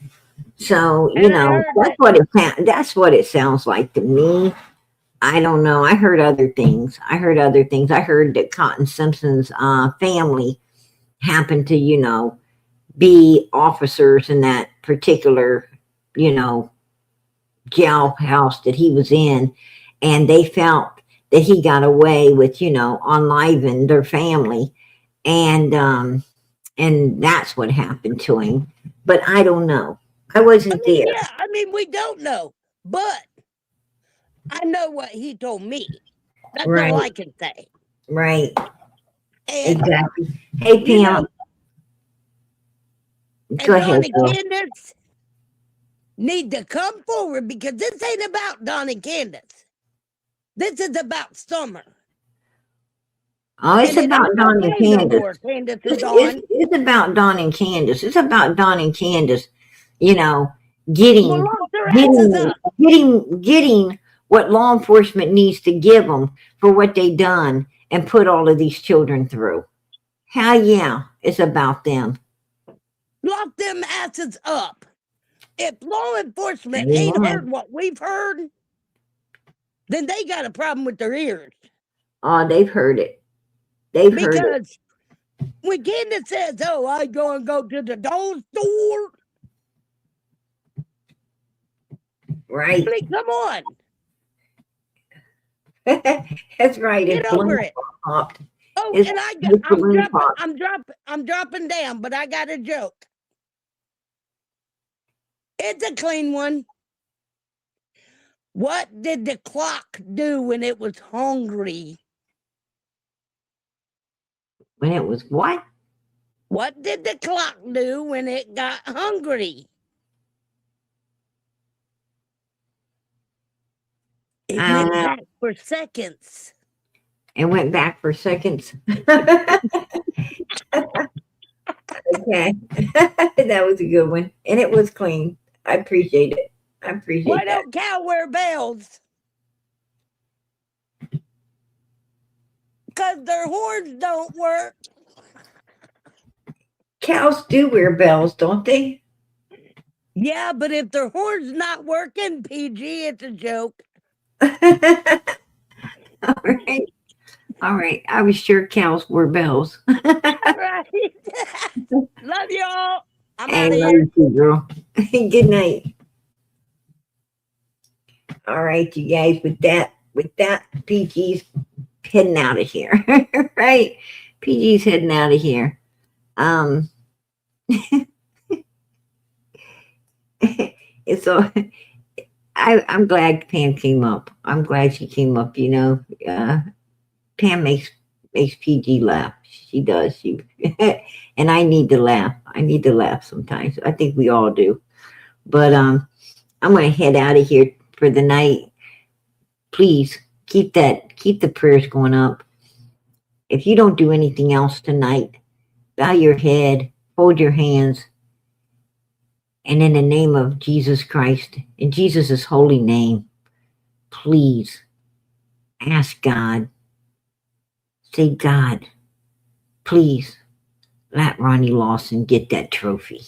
So, that's what it sounds like to me. I don't know. I heard other things. I heard that Cotton Simpson's family happened to, be officers in that particular, jailhouse that he was in. And they felt that he got away with, unliving their family. And that's what happened to him. But I don't know. I wasn't there. Yeah, we don't know. But I know what he told me. That's all I can say. Right. And, exactly. Hey, Pam. Go ahead. Candus need to come forward because this ain't about Don and Candus. This is about Summer. Oh, it's about Don and Candus. It's about Don and Candus. It's about Don and Candus, getting what law enforcement needs to give them for what they done and put all of these children through. Hell yeah, it's about them. Lock them asses up. If law enforcement ain't heard what we've heard, then they got a problem with their ears. Oh, they've heard it. Because when Candus says, oh, I go to the doll store, Right. Really, come on. That's right. Get It over it. popped. Oh, It's and his balloon popped. I'm dropping down, but I got a joke. It's a clean one. What did the clock do when it was hungry? When it was what? What did the clock do when it got hungry? It went back for seconds. It went back for seconds. Okay. That was a good one. And it was clean. I appreciate it. I appreciate Why that. don't cow wear bells? Because their horns don't work. Cows do wear bells, don't they? Yeah, but if their horn's not working, PG, it's a joke. All right. All right. I was sure cows wore bells. Right. Love y'all. I'm I out of love here. you too, girl. Good night. All right, you guys. With that, PG's heading out of here. Right? PG's heading out of here. It's all. I'm glad Pam came up. I'm glad she came up. You know, Pam makes PG laugh. She does. She and I need to laugh. I need to laugh sometimes. I think we all do. But I'm gonna head out of here for the night. Please keep the prayers going up. If you don't do anything else tonight, bow your head, hold your hands, and in the name of Jesus Christ, in Jesus' holy name, please ask God. Say, God, please let Ronnie Lawson get that trophy.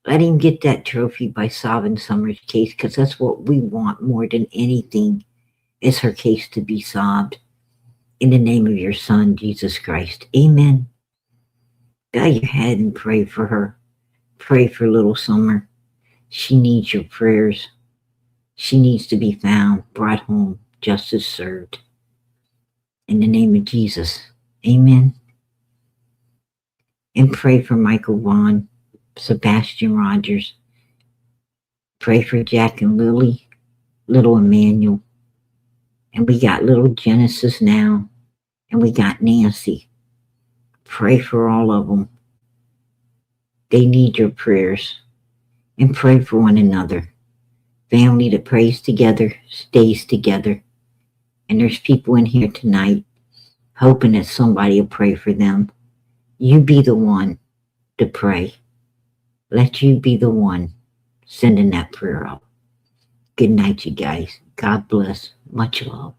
Let him get that trophy by solving Summer's case, because that's what we want more than anything, is her case to be solved. In the name of your Son, Jesus Christ. Amen. Bow your head and pray for her. Pray for little Summer. She needs your prayers. She needs to be found, brought home, justice served. In the name of Jesus. Amen. And pray for Michael Vaughn, Sebastian Rogers. Pray for Jack and Lily, little Emmanuel. And we got little Genesis now. And we got Nancy. Pray for all of them. They need your prayers. And pray for one another. Family that prays together stays together. And there's people in here tonight hoping that somebody will pray for them. You be the one to pray. Let you be the one sending that prayer out. Good night, you guys. God bless. Much love.